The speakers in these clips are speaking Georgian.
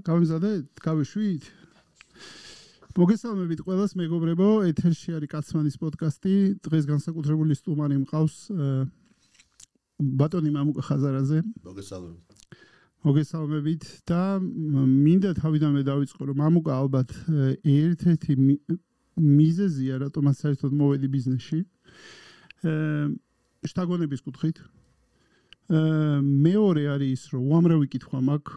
გავიზადეთ, გავიშვით. მოგესალმებით ყველას, მეგობრებო, ეთერში არის კაცმანის პოდკასტი. დღეს განსაკუთრებული სტუმარი მყავს ბატონი მამუკა ხაზარაძე. მოგესალმებით და მინდა თავიდანვე დავიწყო, რომ მამუკა ალბათ ერთ-ერთი მიზეზია, რატომაც საერთოდ მოვედი ბიზნესში. შთაგონების კუთხით. მეორე არის ის, რომ უამრავი კითხვა მაქვს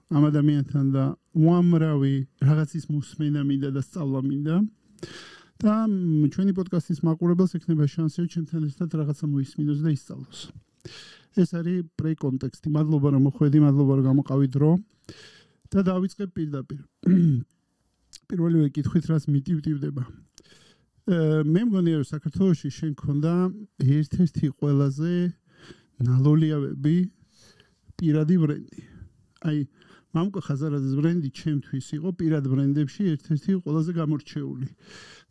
ამ ადამიანთან და უამრავი რაღაცის მოსმენა მინდა და სწავლა მინდა და ჩვენი პოდკასტის მაყურებელს ექნება შანსი ჩემთან ერთად რაღაცა მოისმინოს და ისწავლოს. ეს არის პრე-კონტექსტი. მადლობა რომ მოხვედი, მადლობა რომ გამოყავი დრო და დავიწყებ პირდაპირ. პირველივე კითხვით რაც მიტივდება. მე მგონია რომ საქართველოში შენ გქონდა ერთ-ერთი ყველაზე ნალოლიავები პირადი ბრენდი. აი, მამუკა ხაზარაძის ბრენდი ჩემთვის იყო პირად ბრენდებში ერთ-ერთი ყველაზე გამორჩეული.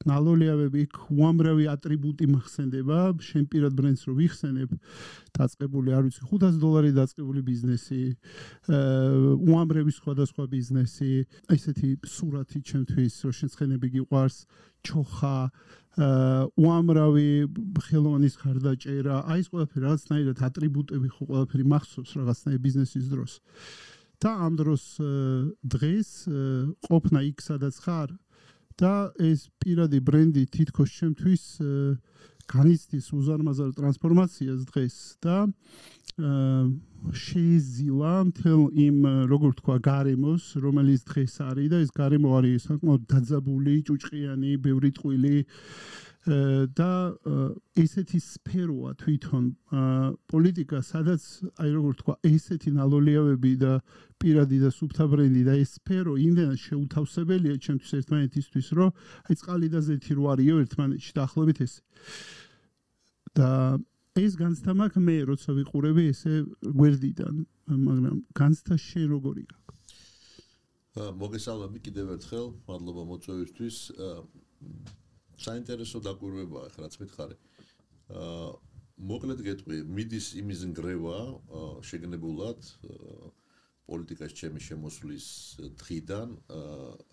ნალოლიავები, უამრავი ატრიბუტი მახსენდება, შენ პირად ბრენდს რო ვიხსენებ, დაწყებული, არ ვიცი, $500 დაწყებული ბიზნესი, უამრავი სხვადასხვა ბიზნესი, ესეთი სურათი ჩემთვის, რომ შეცხენები გიყვარს, ჩოხა, უამრავი ხელოვანის ხარდაჭერა, აი ეს ყველაფერი რაღაცნაირად ატრიბუტები ხო ყველაფერი მახსოვს რაღაცნაირად ბიზნესის დროს. და ამ დროს დღეს ყოფნა იქ სადაც ხარ და ეს პირადი ბრენდი თითქოს ჩემთვის განიცდის უზარმაზარ ტრანსფორმაციას დღეს და შეიზილა მთელ იმ როგორ თქვა გარემოს, რომელიც დღეს არის და ეს გარემო არის საკმაოდ დაძაბული, ჭუჭყიანი, ბევრი ტყვილი და ესეთი სფეროა თვითონ პოლიტიკა, სადაც აი როგორ თქვა, ესეთი ნალოლიავები და პირადი და სუფთა ბრენდი და ეს სფერო იმდენად შეუთავსებელია ჩემთვის ერთმანეთისთვის, რომ აი წყალი და ზეთი რო არისო ერთმანეთში დაახლოებით ესე. და ეს განცდა მაქვს მე, როცა ვიყურები ესე გვერდიდან, მაგრამ განცდა შენ როგორი გაქვს? მოგესალმები კიდევ ერთხელ, მადლობა მოწვევისთვის. საინტერესო დაკვირვებაა, რაც მითხარი. მოკლედ გეტყვი, მიდის იმის ნგრევა შეგნებულად პოლიტიკაში ჩემი შემოსვლის დღიდან,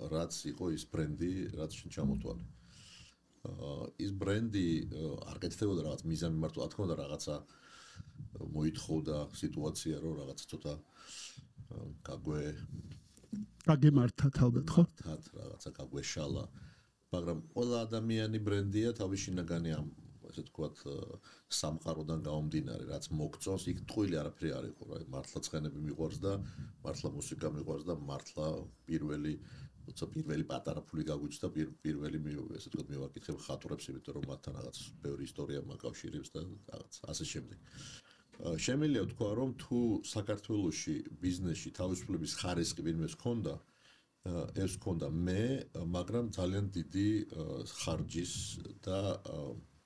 რაც იყო ის ბრენდი, რაც შენ ჩამოთვალე. ის ბრენდი არ კეთდებოდა რაღაც მიზანი მარტო, რა თქმა უნდა, რაღაცა მოითხოვდა სიტუაცია, რომ რაღაცა ცოტა გაგემართათ ალბათ, ხო? რაღაცა გაგვეშალა. მაგრამ ყველა ადამიანი ბრენდია თავის შინაგანი ამ ესე თქვათ სამყაროდან გამომდინარე, რაც მოგწონს, იქ ტყუილი არაფერი არ იყო, რა, მართლა ცხენები მიყვარს და მართლა მუსიკა მიყვარს და მართლა პირველი პატარა ფული გაგვიჩნდა პირველი ესე თქვათ მივაკითხებ ხატურებს, იმიტომ რომ მათთან რაღაც ბევრი ისტორია მაკავშირებს და რაღაც ასე შემდეგ. შემიძლია ვთქვა, რომ თუ საქართველოში ბიზნესში თავისუფლების ხარისხი ვინმეს ჰქონდა, ეს ჰქონდა მე, მაგრამ ძალიან დიდი ხარჯის და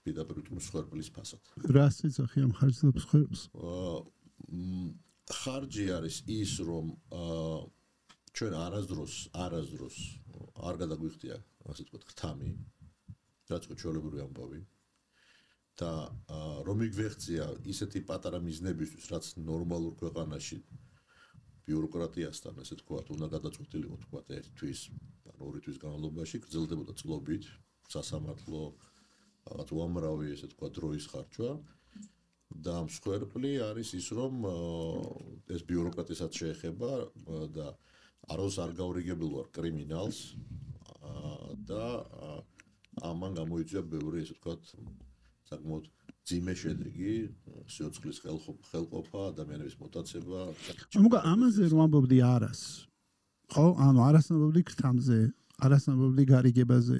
პირდაპირ მსხვერპლის ფასად. რას ეძახი ამ ხარჯს და მსხვერპლს? ხარჯი არის ის, რომ ჩვენ არასდროს არ გადაგვიხდია, ასე ვთქვათ, ღთამი, რაც იყო ჩვეულებრივი ამბავი. და რომ მიგვეღწია ისეთი პატარა მიზნებისთვის, რაც ნორმალურ ქვეყანაში ბიუროკრატიასთან, ასე ვთქვათ, უნდა გადაწყვეტილიყო, ვთქვათ, ერთი თვის, ან ორი თვის განმავლობაში გრძელდებოდა წლობით, სასამართლო, რაღაც უამრავი, ესე ვთქვათ, დროის ხარჯვა. და მსხვერპლი არის ის, რომ ეს ბიუროკრატიასაც შეეხება და აროს არ გაურიგებულ ვარ კრიმინალს და ამან გამოიწვია ბევრი, ესე ვთქვათ, საკმაოდ ძიმე შედეგი, სიოცხლის ხელყოფა, ადამიანების მოტაცება. მამუკა, ამაზე რომ ამბობდი არას. ხო, ანუ არას ამბობდი ქრთამზე, არას ამბობდი გარიგებაზე.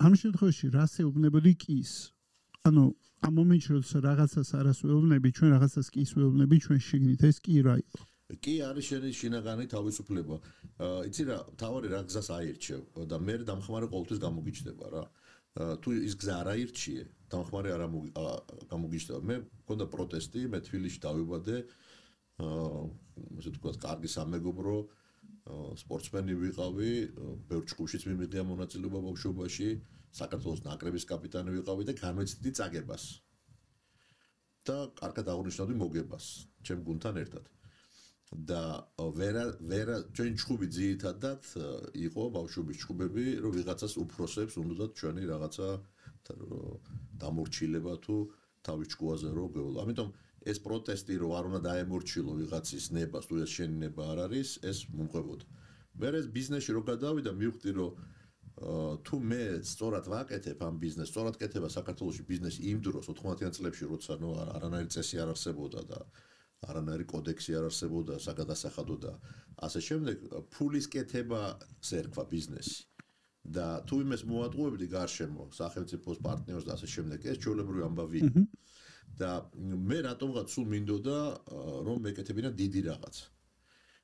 ამ შემთხვევაში რას ეუბნებოდი კის? ანუ ამ მომენტში როცა რაღაცას არას ვეუბნები, ჩვენ რაღაცას კის ვეუბნები, ჩვენ შიგნით ეს კი რა იყო? კი არის შენი შინაგანი თავისუფლება. იცი რა, თავარი რა გზას აირჩევ და მე დამხმარე ყოველთვის გამოგიჩნდება რა. თუ ის გზა არ აირჩიე, დამხმარე არ გამოგიჩნდება. მე მქონდა პროტესტი, მე თბილისში დავიბადე, ესე ვთქვათ, კარგი სამეგობრო, სპორტსმენი ვიყავი, ბევრ ჯგუფშიც მიმიღია მონაწილეობა ბავშვობაში, საქართველოს ნაკრების კაპიტანი ვიყავი და განვეცდიდი წაგებას. და კარგად აღნიშნავდი მოგებას, ჩემ გუნდთან ერთად. და ვერა ჩვენ ჯგუფი ძირითადად იყო ბავშვობის ჯგუფები, რომ ვიღაცას უფროსებს უნდათ ჩვენი რაღაცა დამორჩილება თუ თავის ჯგუფაზე რო გეულო. ამიტომ ეს პროტესტი რო არ უნდა დაემორჩილო ვიღაცის ნებას, თუ ეს შენი ნება არ არის, ეს მომყვებოდა. მე ეს ბიზნესში რო გადავიდა, მივხვდი რომ თუ მე სწორად ვაკეთებ ამ ბიზნესს, სწორად კეთება საქართველოში ბიზნესი იმ დროს 90-იან წლებში, როცა არანაირი წესი არ არსებობდა და არანაირი კოდექსი არ არსებობდა, საგადასახადო და ასე შემდეგ, ფულის კეთებას ერქვა ბიზნესი. და თუ იმეს მოატყუებდი გარშემო, სახელმწიფოს პარტნიორს და ასე შემდეგ, ეს ჩვეულებრივი ამბავი. და მე რატომღაც სულ მინდოდა რომ მეკეთებინა დიდი რაღაც.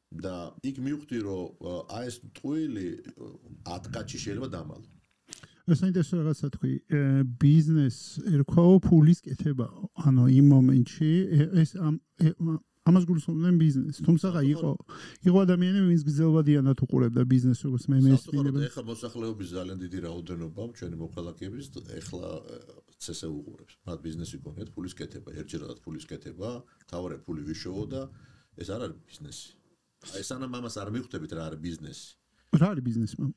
და იქ მივხვდი რომ აი ეს ტყუილი 10 კაცი შეიძლება დამალო. ეს საინტერესო რაღაცა თქვი, ბიზნეს ერქვაო ფულის კეთებაო. ანუ იმ მომენტში ეს ამას გულისხმობდნენ ბიზნესს. თუმცა იყო ადამიანები, ვინც გრძელვადიანად უყურებდა ბიზნესს, როგორც მე მესმინება. ეხლა მოსახლეობის ძალიან დიდი რაოდენობა ჩვენი მოქალაქეების ეხლა წესე უყურებს. მათ ბიზნესი გონიათ ფულის კეთება, ერთჯერადად ფულის კეთება, თავარი ფული ვიშოვო და ეს არ არის ბიზნესი. აი სანამ ამას არ მივხვდებით რა არის ბიზნესი. რა არის ბიზნესი მაგ?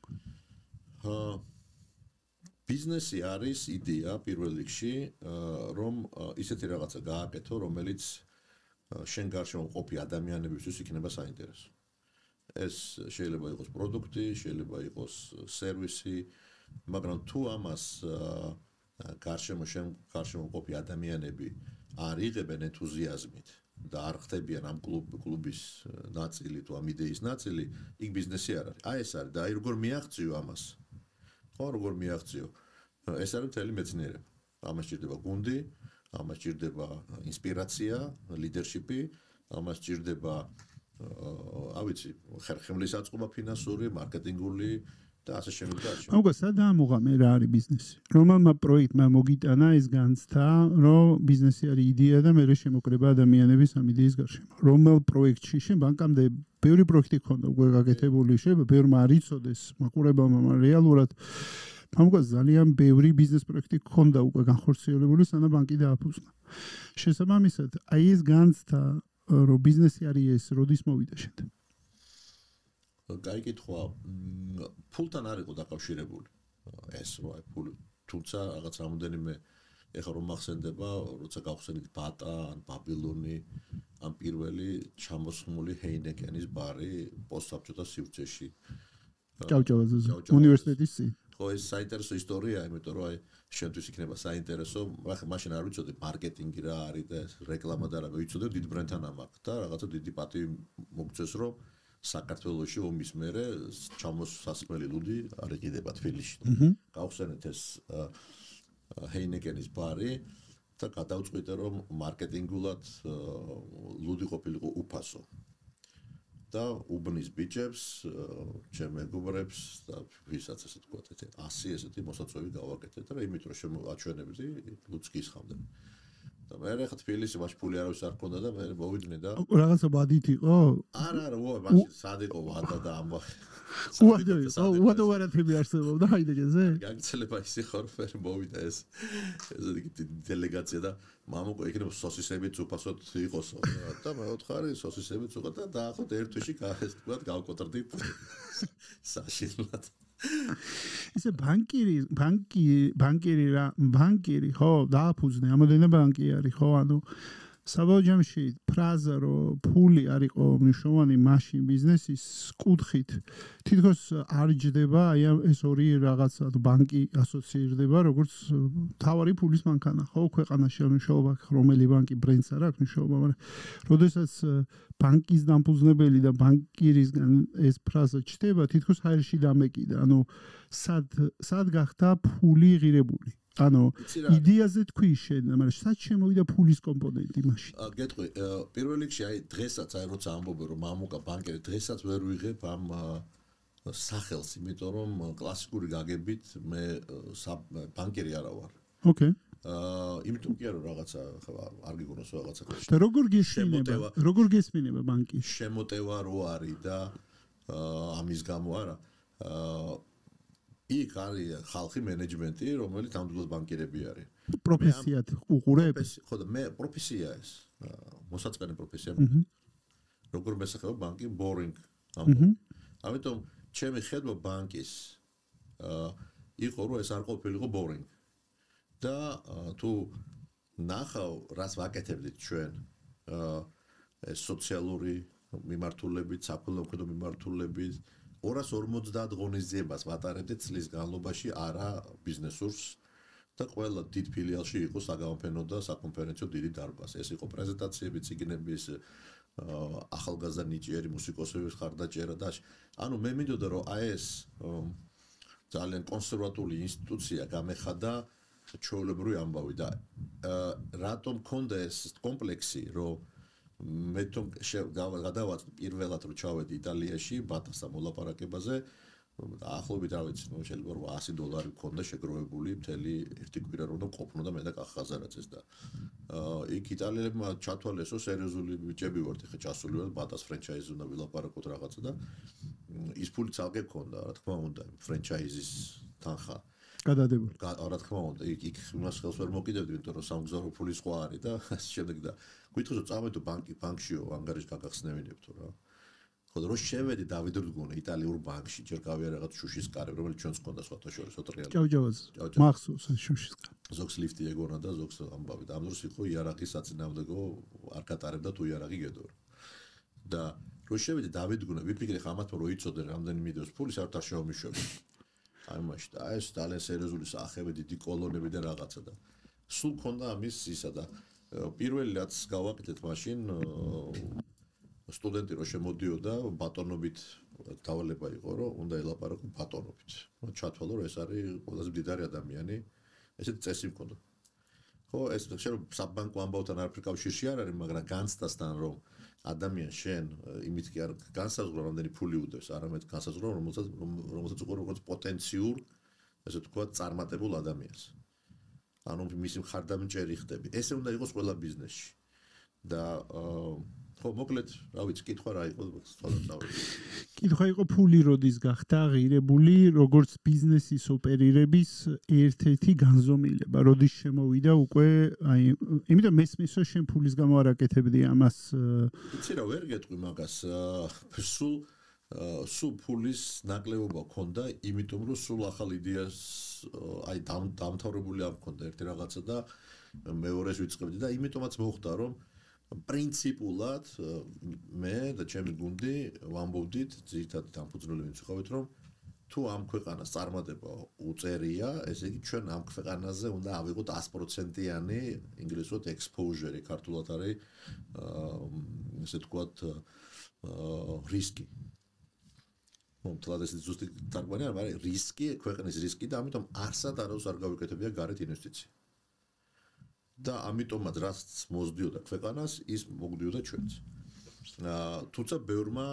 ბიზნესი არის იდეა პირველ რიგში, რომ ისეთი რაღაცა გააკეთო, რომელიც შენ გარშემო მყოფი ადამიანებისთვის იქნება საინტერესო. ეს შეიძლება იყოს პროდუქტი, შეიძლება იყოს სერვისი, მაგრამ თუ ამას გარშემო მყოფი ადამიანები არ იღებენ ენთუზიაზმით და არ ხდებიან ამ კლუბის ნაწილი თუ ამ იდეის ნაწილი, იქ ბიზნესი არ არის. აი ეს არის და აი როგორ მიაღწიო ამას. ხო, როგორ მიაღწიო. ეს არის მთელი მეცნიერება. ამას ჭირდება გუნდი, ამას ჭირდება ინსპირაცია, ლიდერშიპი, ამას ჭირდება ავიცი, ხერხემლის აწყობა ფინანსური, მარკეტინგული და ასე შემდეგ. მაგას სადამოღამე რა არის ბიზნესი? რომელმა პროექტმა მოგიტანა ეს განცდა, რომ ბიზნესი არის იდეა და მე შემოკრება ადამიანების ამ იდეის გარშემო. რომელ პროექტში შენ ბანკამდე ბევრი პროექტი ქონდა უკვე გაკეთებული, შეიძლება ბევრმა არ იცოდეს, მაყურებელმა, მაგრამ რეალურად ამგვარად ძალიან ბევრი ბიზნეს პროექტი ქონდა უკვე განხორციელებული, სანამ ბანკი დააფუძნა. შესაბამისად, აი ეს განცდა, რომ ბიზნესი არის ეს, როდის მოვიდა შენთან? გაიკითხვა, ფულთან არ იყო დაკავშირებული ეს რა ფული, თუმცა რაღაც რამოდენიმე ეხლა რომ მახსენდება, როცა გავხსენით ბატა ან ბაბილონი, ან პირველი ჩამოსხმული ჰეინეკენის ბარი პოსტსაბჭოთა სივრცეში. ჭავჭავაძეზე, უნივერსიტეტის წინ. ხო, ეს საინტერესო ისტორიაა, იმიტომ რომ აი შენთვის იქნება საინტერესო, მაშინ არ ვიცოდი მარკეტინგი რა არის და რეკლამა და რა ვიცოდი, დიდ ბრენდთან ამაყ და რაღაცა დიდი პატივი მოგწეს, რომ საქართველოში ომის მერე ჩამოსასხმელი ლუდი არ იყიდება თბილისში. გავხსენეთ ეს ჰეინეკენის ბარი და გადავწყვიტე, რომ მარკეტინგულად ლუდი ყოფილიყო უფასო. და უბნის ბიჭებს, ჩემ მეგობრებს და ვისაც ასე თქვა, 100 ესეთი მოსაწვევი გავაკეთეთ და იმით რომ შემოაჩვენებდი, ლუდს გისხამდნენ. და მე ახლა თბილისში მაშ ფული არავის არ ქონდა და მე მოვიდნენ და რაღაცა ბადით იყო? არა, მაშინ სად იყო ვადა და ამბა. უადო ვარათები არსებობდა ჰაიდეგენზე? გაგცელება ისე ხარ ვერ მოვიდა ეს დელეგაცია და მამუკო იქნება სოსისებიც უფასოდ იყოსო და მე ვთხარი სოსისებიც უყო და დაახლოებით ერთ თვეში ეს თქვა გავკოტრდით საშინლად. ისე ბანკირი ხო დააფუძნე, ამოდენა ბანკი არის ხო, ანუ საბოლოო ჯამში ფრაზა რომ ფული არ იყო მნიშვნელოვანი მაშინ ბიზნესის კუთხით თითქოს არ ჯდება აი ეს ორი რაღაცა ბანკი ასოცირდება როგორც თავარი ფულის მანქანა ხო ქვეყანაში მნიშვნელობა რომელი ბანკი ბრენდს არ აქვს მნიშვნელობა მაგრამ როდესაც ბანკის დამფუძნებელი და ბანკირისგან ეს ფრაზა ჩდება თითქოს ჰაერში დამეკიდა ანუ სად გახდა ფული ღირებული ანუ იდეაზე თქვი შენ, მაგრამ სად შემოვიდა ფულის კომპონენტი მაშინ? გეტყვი, პირველ რიგში აი დღესაც აი როცა ამბობენ რომ მამუკა ბანკერი დღესაც ვერ ვიღებ ამ სახელს, იმიტომ რომ კლასიკური გაგებით მე ბანკერი არა ვარ. ოკეი. იმიტომ კი არა რაღაცა არ გიგონოს რაღაცა. და როგორ გესმინება ბანკი? შემოტევა რო არის და ამის გამო არა. იქ არის ხალხი მენეჯმენტი, რომელიც ამდენად ბანკირები არის. პროფესიად უყურებ? ხო და მე პროფესია ეს. მოსაწყენი პროფესია. როგორ მესახება ბანკი boring. ამიტომ ჩემი ხედვა ბანკის იყო რომ ეს არ ყოფილიყო boring. და თუ ნახავ რას ვაკეთებდით ჩვენ სოციალური მიმართულებით, საფულმოქმედო მიმართულებით 250 ღონისძიებას ვატარებდით წლის განმავლობაში არა ბიზნესურს და ყველა დიდ ფილიალში იყო საგამოფენო და საკონფერენციო დიდი დარბაზი. ეს იყო პრეზენტაციები, წიგნების ახალგაზრდა ნიჭიერი მუსიკოსების ხარდაჭერა და ანუ მე მინდოდა რომ აი ეს ძალიან კონსერვატული ინსტიტუცია გამეხადა ჩვეულებრივი ამბავი და რატომ მქონდა ეს კომპლექსი რომ მე თვითონ გადავაწყვეტ პირველად რომ ჩავედი იტალიაში ბატასთან მოლაპარაკებაზე ახლობით რა ვიცი შეიძლება $100 მქონდა შეგროვებული მთელი ერთი კვირა რომ ყოფნოდა მე და კახაზარაძეს და იქ იტალიელებმა ჩათვალეს რომ სერიოზული ბიჭები ვართ ეხა ჩასული ვართ ბატას ფრენჩაიზი უნდა ვილაპარაკოთ რაღაცა და ის ფული ცალკე მქონდა რა თქმა უნდა ფრენჩაიზის თანხა გადადებული. რა თქმა უნდა, იქ იმას ხელს ვერ მოკიდებდი, იმიტომ რომ სამგზავრო ფული სხვა არის და ასე შემდეგ და გითხოს რომ წავედო ბანკშიო, ანგარიში გაგახსნევინებთო რა. ხო და რო შევედი დავით რდგონა იტალიურ ბანკში, ჯერ გავია რაღაც შუშის კარი, რომელიც ჩვენს ყონდა სხვათა შორის ოტრიალ. ჭავჭავას. მახსოვს შუშის კარი. ზოგს ლიფტი ეგონა და ზოგს ამბავი და ამ დროს იყო იარაღის საწინააღმდეგო არ გატარებდა თუ იარაღი გედო. და რო შევედი დავით რდგონა, ვიფიქრე ხა ამათო რო იცოდე რამდენი მიდევს ფული, საერთოდ არ შემომიშვები. აი მაშინ და ეს ძალიან სერიოზული სახეები, დიდი კოლონები და რაღაცა და სულ ქონდა ამის ისა და პირველი რაც გავაკეთეთ მაშინ სტუდენტი რო შემოდიოდა ბატონობით დავალება იყო რომ უნდა ელაპარაკო ბატონობით. ჩათვალო რომ ეს არის ყველაზე მდიდარი ადამიანი, ესეთი წესი მქონდა. ხო ეს შეიძლება საბანკო ამბავთან არაფერ კავშირში არ არის, მაგრამ განცდასთან რომ ადამიანს შენ იმით კი არ განსაზღვრა რამდენი ფული უდევს, არამედ განსაზღვრა რომელსაც უყურებ როგორც პოტენციურ, ესე ვთქვათ, წარმატებულ ადამიანს. ანუ მისი მხარდამჭერი ხდები. ესე უნდა იყოს ყველა ბიზნესში. და ხო, მოკლედ, რა ვიცი, კითხვა რა იყო, სწორად. კითხვა იყო ფული როდის გახდა ღირებული, როგორც ბიზნესის ოპერირების ერთ-ერთი განზომილება, როდის შემოვიდა უკვე, აი, იმიტომ მესმის რომ შენ ფულის გამო არ აკეთებდი ამას. იცი რა, ვერ გეტყვი მაგას, სულ ფულის ნაკლებობა ქონდა, იმიტომ რომ სულ ახალ იდეას აი დამთავრებული არ მქონდა ერთი რაღაცა და მეორეს ვიწყებდი და იმიტომაც მოხდა რომ პრინციპულად მე და ჩემი გუნდი ვამბობდით ძირითადად დამფუძნებელი ვიყავით რომ თუ ამ ქვეყანას წარმატება უწერია, ესე იგი ჩვენ ამ ქვეყანაზე უნდა ავიღოთ 100%-იანი ინგლისურად exposure, ქართულად არის ესე ვთქვათ რისკი. მომთლად ეს ზუსტი თარგმანი არ არის რისკი, ქვეყნის რისკი და ამიტომ არსად არავის არ გავიკეთებია გარეთ ინვესტიცია. და ამიტომაც რაც მოძდიოდა ქვეყანას, ის მოგდიოდა ჩვენც. თუმცა ბევრმა,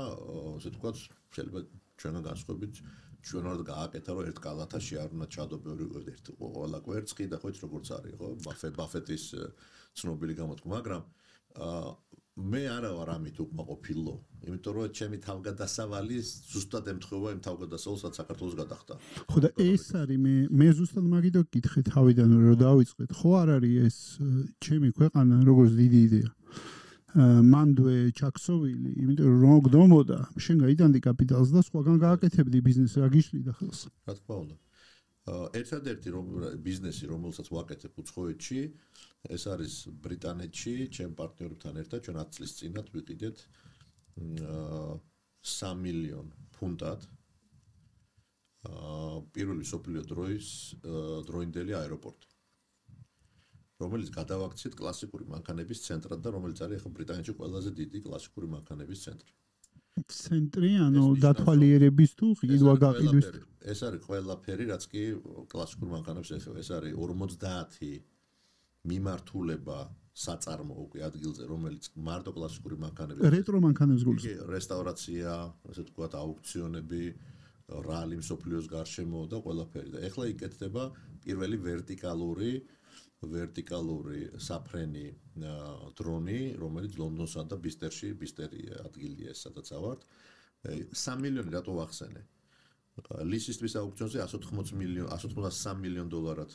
ასე ვთქვათ, შეიძლება ჩვენგან განსხვავებით, ჩვენ ვართ გააკეთა, რომ ერთ კალათაში არ უნდა ჩადო ბევრი ერთი ყველა კვერცხი და ხო იცი როგორც არის, ხო? ბაფეტის ცნობილი გამოთქმა, მაგრამ მე არა ვარ ამით უკმაყოფილო, იმიტომ რომ ჩემი თავგადასავალი ზუსტად ემთხვევა იმ თავგადასავალს, საქართველოს გადახდა. ხო და ეს არის მე ზუსტად მაგითო გითხე თავიდან რომ დავიწყეთ. ხო არ არის ეს ჩემი ქვეყანა როგორც დიდი იდეა. მანდვე ჩაქსოვილი, იმიტომ რომ გდომოდა, შენ გაიტანდი კაპიტალს და სხვაგან გააკეთებდი ბიზნესს, რა გიშლიდა ხელს. რა თქმა უნდა. ერთადერთი ბიზნესი, რომელსაც ვაკეთებ უცხოეთში, ეს არის ბრიტანეთში, ჩემ პარტნიორებთან ერთად, ჩვენ 10 წლის წინათ ვიყიდეთ 3 მილიონ ფუნტად პირველი სოფლიო დროინდელი აეროპორტი, რომელიც გადავაქციეთ კლასიკური მანქანების ცენტრად და რომელიც არის ახლა ბრიტანეთში ყველაზე დიდი კლასიკური მანქანების ცენტრი. ცენტრი, ანუ დათვალიერების თუ ყიდვა გაყიდვის. ეს არის ყველაფერი, რაც კი კლასიკურ მანქანებს ეხება. ეს არის 50 მიმართულება საწარმო უკვე ადგილზე, რომელიც მარტო კლასიკური მანქანები. რეტრო მანქანებს გულისხმობს. რესტავრაცია, ასე ვთქვათ, აუქციონები, რალი მსოფლიოს გარშემო და ყველაფერი. და ეხლა იკეთდება პირველი ვერტიკალური საფრენი დრონი, რომელიც ლონდონსა და ბისტერი ადგილია ეს, სადაც ავართ. 3 მილიონი რატო ვახსენე? ლისისთვის აუქციონზე 183 მილიონ დოლარად.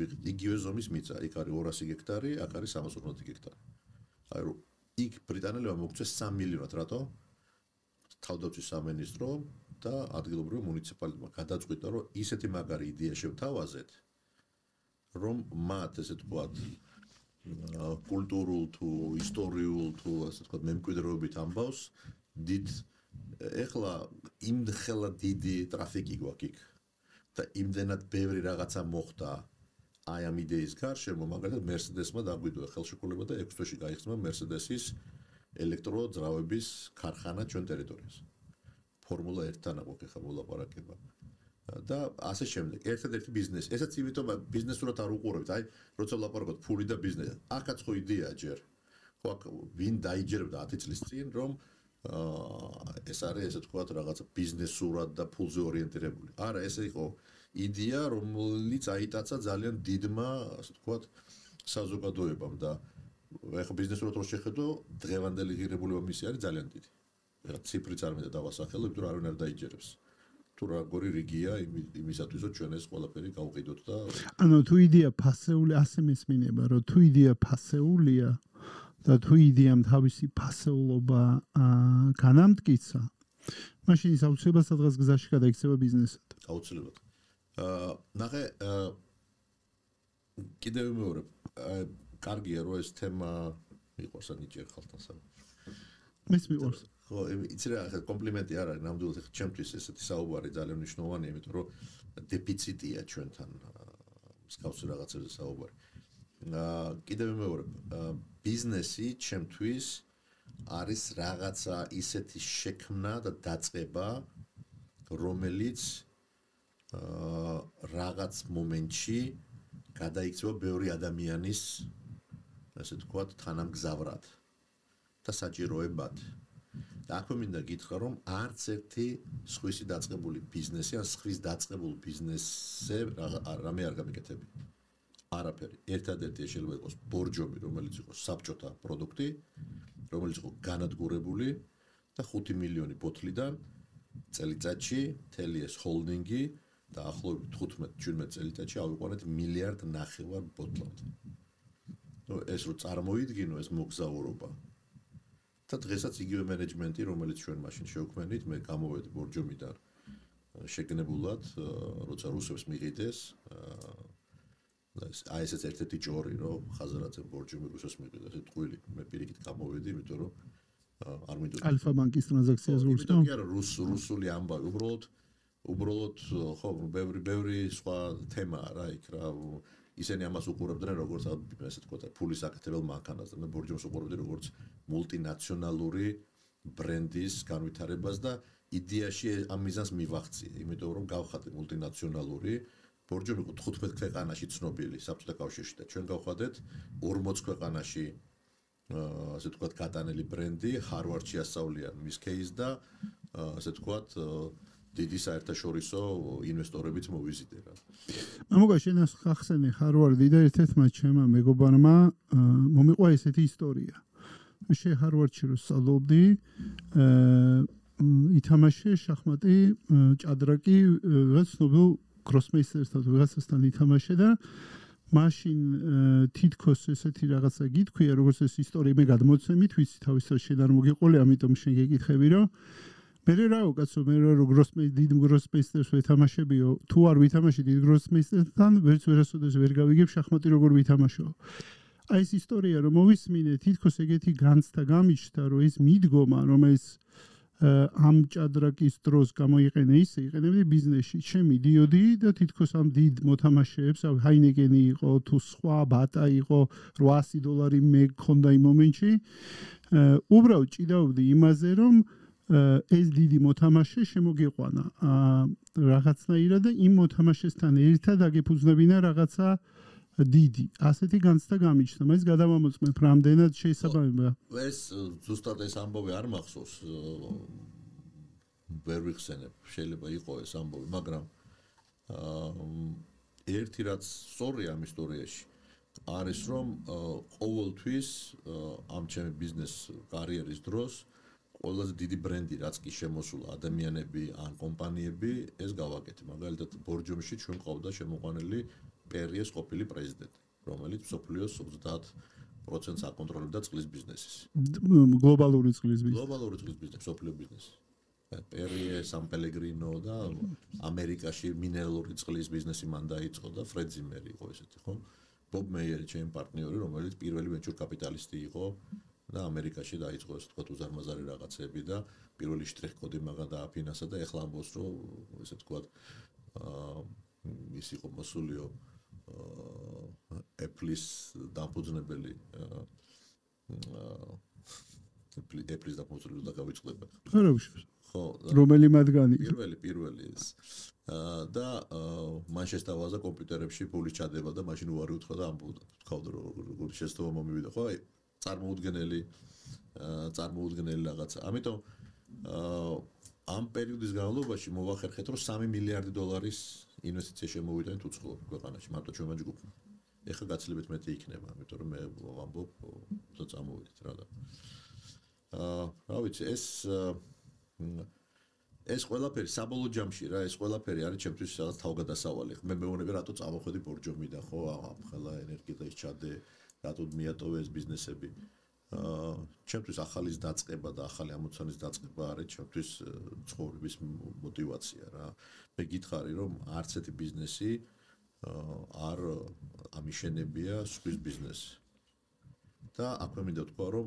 იგივე ზომის მიწა, იქ არის 200 გექტარი, აქ არის 350 გექტარი. აი რომ იქ ბრიტანელებმა მოგწეს 3 მილიონად, რატო? თავდაცვის სამინისტრო და ადგილობრივი მუნიციპალიტეტმა გადაწყვიტა, რომ ისეთი მაგარი იდეა შევთავაზეთ, რომ მათ, ესე ვთქვათ, კულტურულ თუ ისტორიულ თუ ასე ვთქვათ, მემკვიდრეობით ამბავს, ეხლა იმდხელა დიდი ტრაფიკი გვაქვს იქ და იმდენად ბევრი რაღაცა მოხდა აი ამ იდეის გარშემო, მაგალითად Mercedes-მა დაგვიდოა ხელშეკრულება და 6 თვეში გაიხსნა Mercedes-ის ელექტროძრავების ქარხანა ჩვენ ტერიტორიაზე. ფორმულა 1-თან აგვაქვს ახლა მოლაპარაკება. და ასე შემდეგ. ერთადერთი ბიზნესი. ესაც იმიტომ ბიზნესურად არ უყურებთ. აი, როცა ვლაპარაკობთ ფული და ბიზნესი. აქაც ხო იდეაა ჯერ. ხო, ვინ დაიჯერებდა 10 წლის წინ, რომ ეს არის ესე ვთქვათ რაღაცა ბიზნესურად და ფულზე ორიენტირებული. არა, ესე იყო იდეა, რომელიც აიტაცა ძალიან დიდმა, ასე ვთქვათ, საზოგადოებამ და ეხლა ბიზნესურად რო შეხედო, დღევანდელი ღირებულება მისი არის ძალიან დიდი. ეხლა ციფრიც არ მინდა დავასახელო, იმიტომ რომ არავინ არ დაიჯერებს. თუ როგორი რიგია იმისათვის, რომ ჩვენ ეს ყველაფერი გავყიდოთ და ანუ თუ იდეა ფასეული ასე მესმინება, რომ თუ იდეა ფასეულია და თუ იდეამ თავისი ფასეულობა განამტკიცა, მაშინ ის აუცილებლად სადღაც გზაში გადაიქცევა ბიზნესად. აუცილებლად. ნახე, კიდევ მეორე, კარგია რომ ეს თემა მიყვარს ანიჭერ ხალხთან საუბარი. მის მიყვარს. ხო, იცი რა, ახლა კომპლიმენტი არ არის, ნამდვილად ახლა ჩემთვის ესეთი საუბარი ძალიან მნიშვნელოვანია, იმიტომ რომ დეფიციტია ჩვენთან მსგავსი რაღაცებზე საუბარი. კიდევ მეორე, ბიზნესი ჩემთვის არის რაღაცა ისეთი შექმნა და დაწყება, რომელიც რაღაც მომენტში გადაიქცევა ბევრი ადამიანის, ასე ვთქვათ, თანამგზავრად და საჭიროებად. და აქვე მინდა გითხრა, რომ არც ერთი სხვისი დაწყებული ბიზნესი ან სხვის დაწყებულ ბიზნესზე რამე არ გამიკეთები. არაფერი. ერთადერთი შეიძლება იყოს ბორჯომი, რომელიც იყოს საბჭოთა პროდუქტი, რომელიც იყო განადგურებული და 5 მილიონი ბოთლიდან წელიწადში მთელი ეს ჰოლდინგი დაახლოებით 15-17 წელიწადში ავიყვანეთ 1.5 მილიარდ ბოთლამდე. ეს რო წარმოიდგინო ეს მოგზაურობა და დღესაც იგივე მენეჯმენტი, რომელიც ჩვენ მაშინ შევქმნით, მე გამოვედი ბორჯომიდან შეგნებულად, როცა რუსებს მიყიდეს, აი ესეც ერთ-ერთი ჭორი, რომ ხაზარაძემ ბორჯომი რუსებს მიყიდეს, ეს ტყუილი, მე პირიქით გამოვედი, იმიტომ რომ არ მინდოდა ალფა ბანკის ტრანზაქციას გულისხმობ. იმიტომ რომ რუსული ამბავი, უბრალოდ ხო, ბევრი სხვა თემაა რა იქ რა, ისინი ამას უყურებდნენ როგორც ასე ვთქვათ, ფულის აკეთებელ მანქანას და მე ბორჯომს უყურებდი როგორც მულტინაციონალური ბრენდის განვითარებას და იდეაში ამ მიზანს მივახციე, იმიტომ რომ გავხადე მულტინაციონალური ბორჯომი 15 ქვეყანაში ცნობილი საბჭოთა კავშირში და ჩვენ გავხადეთ 40 ქვეყანაში ასე ვთქვათ გატანელი ბრენდი, ჰარვარდში ასწავლიან მის кейს და ასე ვთქვათ დიდი საერთაშორისო ინვესტორებიც მოვიზიტე რა. მამუკა შენ ახსენე ჰარვარდი და ერთ-ერთმა ჩემმა მეგობარმა მომიყვა ესეთი ისტორია. შე ჰარვარდში რო სწავლობდი, ითამაშე შახმატი ჭადრაკი რაღაც ცნობილ გროსმეისტერთან ვიღაცასთან ითამაშე და მაშინ თითქოს ესეთი რაღაცა გითქვია, როგორც ეს ისტორია მე გადმოცემით, ვიცი თავისთავად შენ არ მოგიყოლე, ამიტომ შენ გეკითხები, რომ მე რაო კაცო, მე რო დიდ გროსმეისტერს ვეთამაშებიო, თუ არ ვითამაშე დიდ გროსმეისტერთან, ვერასოდეს ვერ გავიგებ შახმატი როგორ ვითამაშო. აი ეს ისტორია რომ მოვისმინე, თითქოს ეგეთი განცდა გამიჩნდა, რომ ეს მიდგომა, რომელიც ამ ჭადრაკის დროს გამოიყენე ისე იყენებდი ბიზნესში. ჩემი დიოდი და თითქოს ამ დიდ მოთამაშეებს, ჰაინეკენი იყო თუ სხვა ბატა იყო, $800 მე გქონდა იმ მომენტში. უბრალოდ ჭიდაობდი იმაზე, რომ ეს დიდი მოთამაშე შემოგიყვანა რაღაცნაირად და იმ მოთამაშესთან ერთად აგეფუძნებინა რაღაცა დიდი. ასეთი განცდა გამიჩნდა. მას გადავამოწმებ რამდენად შეესაბამება. ეს ზუსტად ეს ამბავი არ მახსოვს. ვერ ვიხსენებ. შეიძლება იყო ეს ამბავი, მაგრამ ერთი რაც სწორია ამ ისტორიაში არის რომ ყოველთვის ამ ჩემი ბიზნეს კარიერის დროს ყველაზე დიდი ბრენდი რაც კი შემოსულა ადამიანები ან კომპანიები ეს გავაკეთე. მაგალითად ბორჯომში ჩვენ ყავდა შემოყვანილი პერიეს ყოფილი პრეზიდენტი, რომელიც მსოფლიოს 30% აკონტროლებდა წყლის ბიზნესის. გლობალური წყლის ბიზნესი. გლობალური წყლის ბიზნესი, მსოფლიო ბიზნესი. პერიე, სან პელეგრინო და ამერიკაში მინერალური წყლის ბიზნესი მან დაიწყო და ფრედ ზიმერი იყო ესეთი, ხო? ბობ მეიერი ჩემი პარტნიორი, რომელიც პირველი ვენჩურ კაპიტალისტი იყო და ამერიკაში დაიწყო ესე თქვა უზარმაზარი რაღაცები და პირველი შტრიხ კოდი მაგა დააფინანსა და ეხლა ამბობს რომ ესე თქვა ის იყო მოსულიო Apple-ის დამფუძნებელი Apple-ის დამფუძნებელი და გავიწყდება. არა უშავს. ხო, რომელი მათგანი? პირველი ის. და მან შესთავაზა კომპიუტერებში ფულის ჩადება და მაშინ უარი უთხრა და ამბობდა, თქვა როგორი შეცდომა მომივიდა, ხო? აი წარმოუდგენელი რაღაცა. ამიტომ ამ პერიოდის განმავლობაში მოვახერხეთ რომ 3 მილიარდი დოლარის ინვესტიცია შემოვიდა თუ უცხო ქვეყანაში, მარტო ჩვენმა ჯგუფმა. ეხლა გაცილებით მეტი იქნება, ამიტომ რომ მე ვამბობ, თო წამოვიდეთ რა და. რა ვიცი, ეს ყველაფერი საბოლოო ჯამში რა, ეს ყველაფერი არის ჩემთვის რაღაც თავგადასავალი. მე მეუბნები რატო წამოხვედი ბორჯომიდან, ხო, ახლა ენერგია და ის ჩადე, რატო მიატოვე ეს ბიზნესები. ჩემთვის ახალის დაწყება და ახალი ამოცანის დაწყება არის ჩემთვის ცხოვრების мотиваცია რა. მე გითხარი რომ არც ერთი ბიზნესი არ ამიშენებია სხვის ბიზნესი. და აქვე მინდა თქვა რომ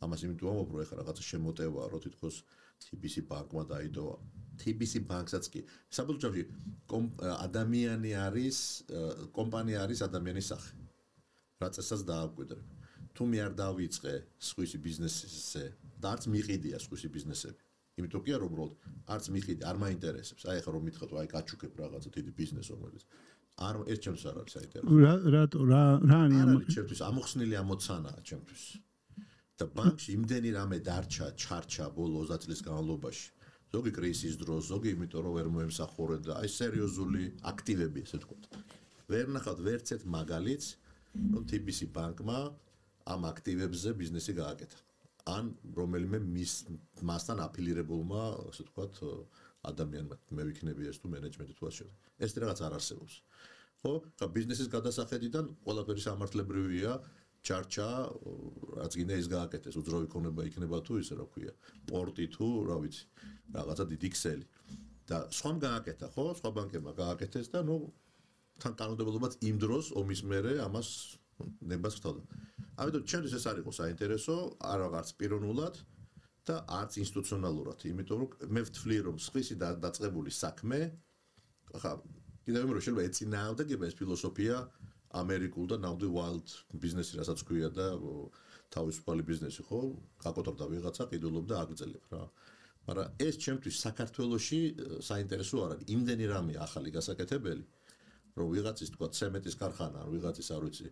ამას იმიტომ ვამბობ რომ ეხლა რაღაცა შემოტევაა რომ თითქოს TBC ბანკმა დაიდოა. TBC ბანკსაც კი საბოლოო ჯამში ადამიანი არის, კომპანია არის ადამიანის სახე. რა წესაც დააკვირდება. თუ მე არ დავიწყე სხვისი ბიზნესზე და არც მიყიდია სხვისი ბიზნესები. იმიტომ კი არა უბრალოდ არც მიყიდი, არ მაინტერესებს. აი ახლა რომ მითხრათ აი გაჩუქებ რაღაცა დიდი ბიზნესი რომელიც არ ერთ ჩემს არ არის საინტერესო. რატო რა არის ჩემთვის ამოხსნილი ამოცანაა ჩემთვის. და ბანკში იმდენი რამე დარჩა, ჩარჩა ბოლო 30 წლის განმავლობაში. ზოგი კრიზისის დროს, ზოგი იმიტომ რომ ვერ მოემსახურებდა, აი სერიოზული აქტივები ესე ვთქვათ. ვერ ნახავთ ვერც ერთ მაგალითს, რომ TBC ბანკმა ამ აქტივებზე ბიზნესი გააკეთა. ან რომელიმე მასთან აფილირებულმა, ასე ვთქვათ, ადამიანმა მე ვიქნები ეს თუ მენეჯმენტი თუ ასე. ეს რაღაც არ არსებობს. ხო? და ბიზნესის გადასახედიდან ყველაფერი სამართლებრივია, ჩარჩა, რაც გინდა ის გააკეთეს, უძრავი ქონება იქნება თუ ისე რა ქვია, პორტი თუ, რა ვიცი, რაღაცა დიდი ქსელი. და სხვამ გააკეთა, ხო? სხვა ბანკებმა გააკეთეს და ნუ თან კანონმდებლობაც იმ დროს ომის მერე ამას ნებას ხდოდა. ამიტომ ჩემთვის ეს არ იყო საინტერესო, არ ვაღარც პიროვნულად და არც ინსტიტუციონალურად, იმიტომ რომ მე ვთვლი რომ სხვისი დაწყებული საქმე, ახლა კიდევ რომ შეიძლება ეწინააღმდეგება ეს ფილოსოფია ამერიკულ და ნამდვილ wild ბიზნესი რასაც ქვია და თავისუფალი ბიზნესი ხო, გაკოტრდა ვიღაცა, ყიდულობდა აგრძელებ რა. მაგრამ ეს ჩემთვის საქართველოში საინტერესო არ არის. იმდენი რამე ახალი გასაკეთებელი, რომ ვიღაცის თქვა ცემენტის ქარხანა, ან ვიღაცის არ ვიცი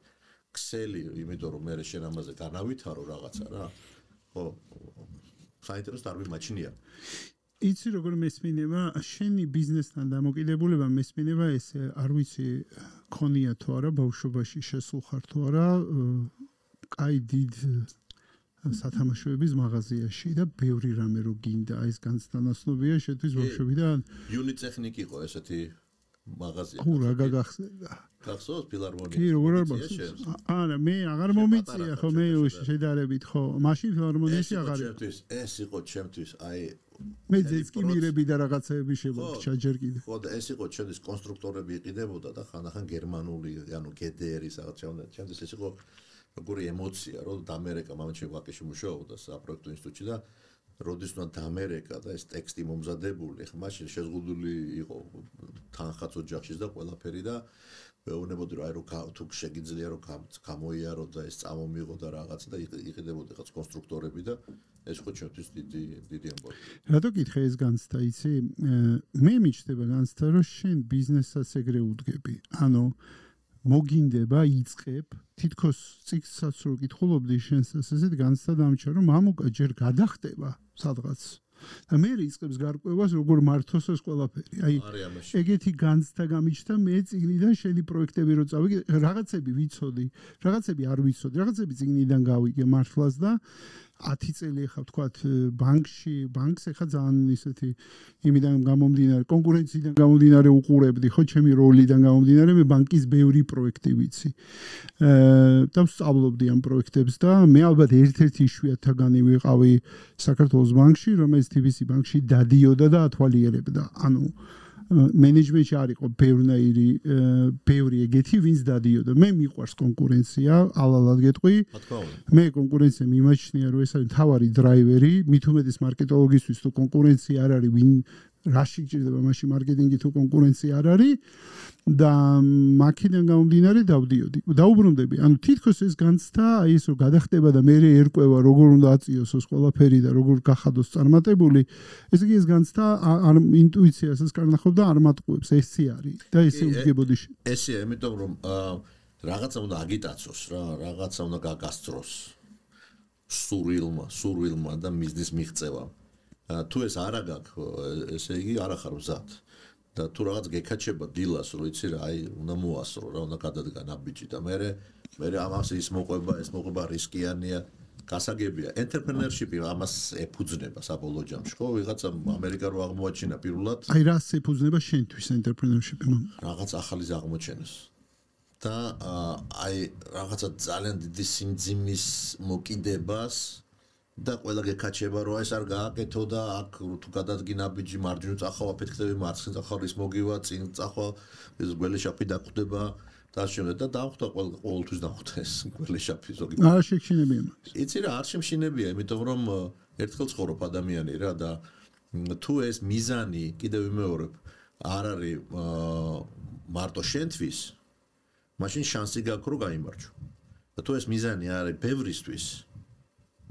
ქსელი, იმიტომ რომ მე შენ ამაზე განავითარო რაღაცა რა. ხო, საინტერესო არ ვიმაჩნია. იცი როგორ მესმინება შენი ბიზნესთან დამოკიდებულება მესმინება ეს არ ვიცი ქონია თუ არა ბავშვობაში შესულ ხარ თუ არა აი დიდ სათამაშოების მაღაზიაში და ბევრი რამე რო გინდა ეს განცდანაცნობია შეთვის ბავშვობიდან იუნიტექნიკი იყო ესეთი მაღაზია. ხო რა გაგახსენდა. გახსოვს ფილარმონია. კი როგორ არ მახსოვს. არა მე აღარ მომიწია ხო მე შედარებით ხო მაშინ ფილარმონიაში აღარ ეს იყო ჩემთვის აი მე ძეცკიმირები და რაღაცეები შემოჩა ჯერ კიდე. ხო და ეს იყო ჩემთვის კონსტრუქტორები იყიდებოდა და ხანდახან გერმანული ანუ GDR-ის რაღაც ჩემთვის ეს იყო როგორი ემოცია რომ ამერიკა მომჩე ვაკეში მუშაობდა საპროექტო ინსტიტუტში და როდის უნდა დამერეკა და ეს ტექსტი მომზადებული, ხა მაშინ შეზღუდული იყო თანხაც ოჯახშიც და ყველაფერი და ვეუბნებოდი რომ აი რომ თუ შეგიძლია რომ გამოიარო და ეს წამომიღო და რაღაც და იყიდებოდი რაღაც კონსტრუქტორები და ეს ხო ჩვენთვის დიდი ამბავი. რატო გითხე ეს განცდა, იცი? მე მიჩნდება განცდა, რომ შენ ბიზნესსაც ეგრე უდგები. ანუ მოგინდება იწყებ თითქოს წიგნსაც რო კითხულობდი შენსაც ესეთ განცდა დამჭა რომ მამუკა ჯერ გადახტება სადღაც და მე იწყებს გარკვევას როგორ მართოს ეს ყველაფერი. აი ეგეთი განცდა გამიჩნდა მე წიგნიდან შენი პროექტები რო წავიგე რაღაცები ვიცოდი, რაღაცები არ ვიცოდი, რაღაცები წიგნიდან გავიგე მართლაც და 10 წელი ხა ვთქვათ ბანკს ეხა ძალიან ისეთი იმიდან გამომდინარე კონკურენციიდან გამომდინარე უყურებდი ხო ჩემი როლიდან გამომდინარე მე ბანკის ბევრი პროექტი ვიცი და ვსწავლობდი ამ პროექტებს და მე ალბათ ერთ-ერთი იშვიათთაგანი ვიყავი საქართველოს ბანკში რომელიც TBC ბანკში დადიოდა და ათვალიერებდა ანუ მენეჯმენტში არ იყო ბევრი ეგეთი ვინც დადიოდა მე მიყვარს კონკურენცია ალალად გეტყვი მე კონკურენცია მიმაჩნია რომ ეს არის მთავარი დრაივერი მით უმეტეს მარკეტოლოგისთვის თუ კონკურენცია არ არის ვინ რაში გჭირდება მაშინ მარკეტინგი თუ კონკურენცია არ არის და მაქედან გამომდინარე დავდიოდი დაუბრუნდები ანუ თითქოს ეს განცდა აი ეს რომ გადახტება და მე ერკვევა როგორ უნდა აწიოს ეს ყველაფერი და როგორ გახადოს წარმატებული ესე იგი ეს განცდა არ ინტუიციასაც კარნახობს და არ მატყუებს ესე არის და ესე უდგებოდი ესეა იმიტომ რომ რაღაცა უნდა აგიტაცოს რა რაღაცა უნდა გაგასწროს სურვილმა და მიზნის მიღწევამ თუ ეს არა გაქვს ესე იგი არ ახარ მზად და თუ რაღაც გეკაჩება დილას რომ იცი რა აი უნდა მოასრო რა უნდა გადადგა ნაბიჯი და მე ამას ის მოყვება რისკიანია გასაგებია ენტერპრენერშიპი ამას ეფუძნება საბოლოო ჯამში ხო ვიღაცა ამერიკა რო აღმოაჩინა პირველად აი რას ეფუძნება შენთვის ენტერპრენერშიპი რაღაც ახალის აღმოჩენას და აი რაღაცა ძალიან დიდი სიმძიმის მოკიდებას და ყველა გეკაჩება რომ ეს არ გააკეთო და აქ თუ გადადგინა ბიჯი მარჯვნივ წახავ აფეთქდები მარცხნივ წახავ ის მოგივა წინ წახვა ეს გველეშაპი დაკვდება და შემდეგ და დახვდა ყოველთვის დახვდა ეს გველეშაპი ზოგი არ შეშინებია მაგას იცი რა არ შემშინებია იმიტომ რომ ერთხელ ცხოვრობ ადამიანი რა და თუ ეს მიზანი კიდევ ვიმეორებ არ არის მარტო შენთვის მაშინ შანსი გაქვს რომ გაიმარჯვო და თუ ეს მიზანი არის ბევრისთვის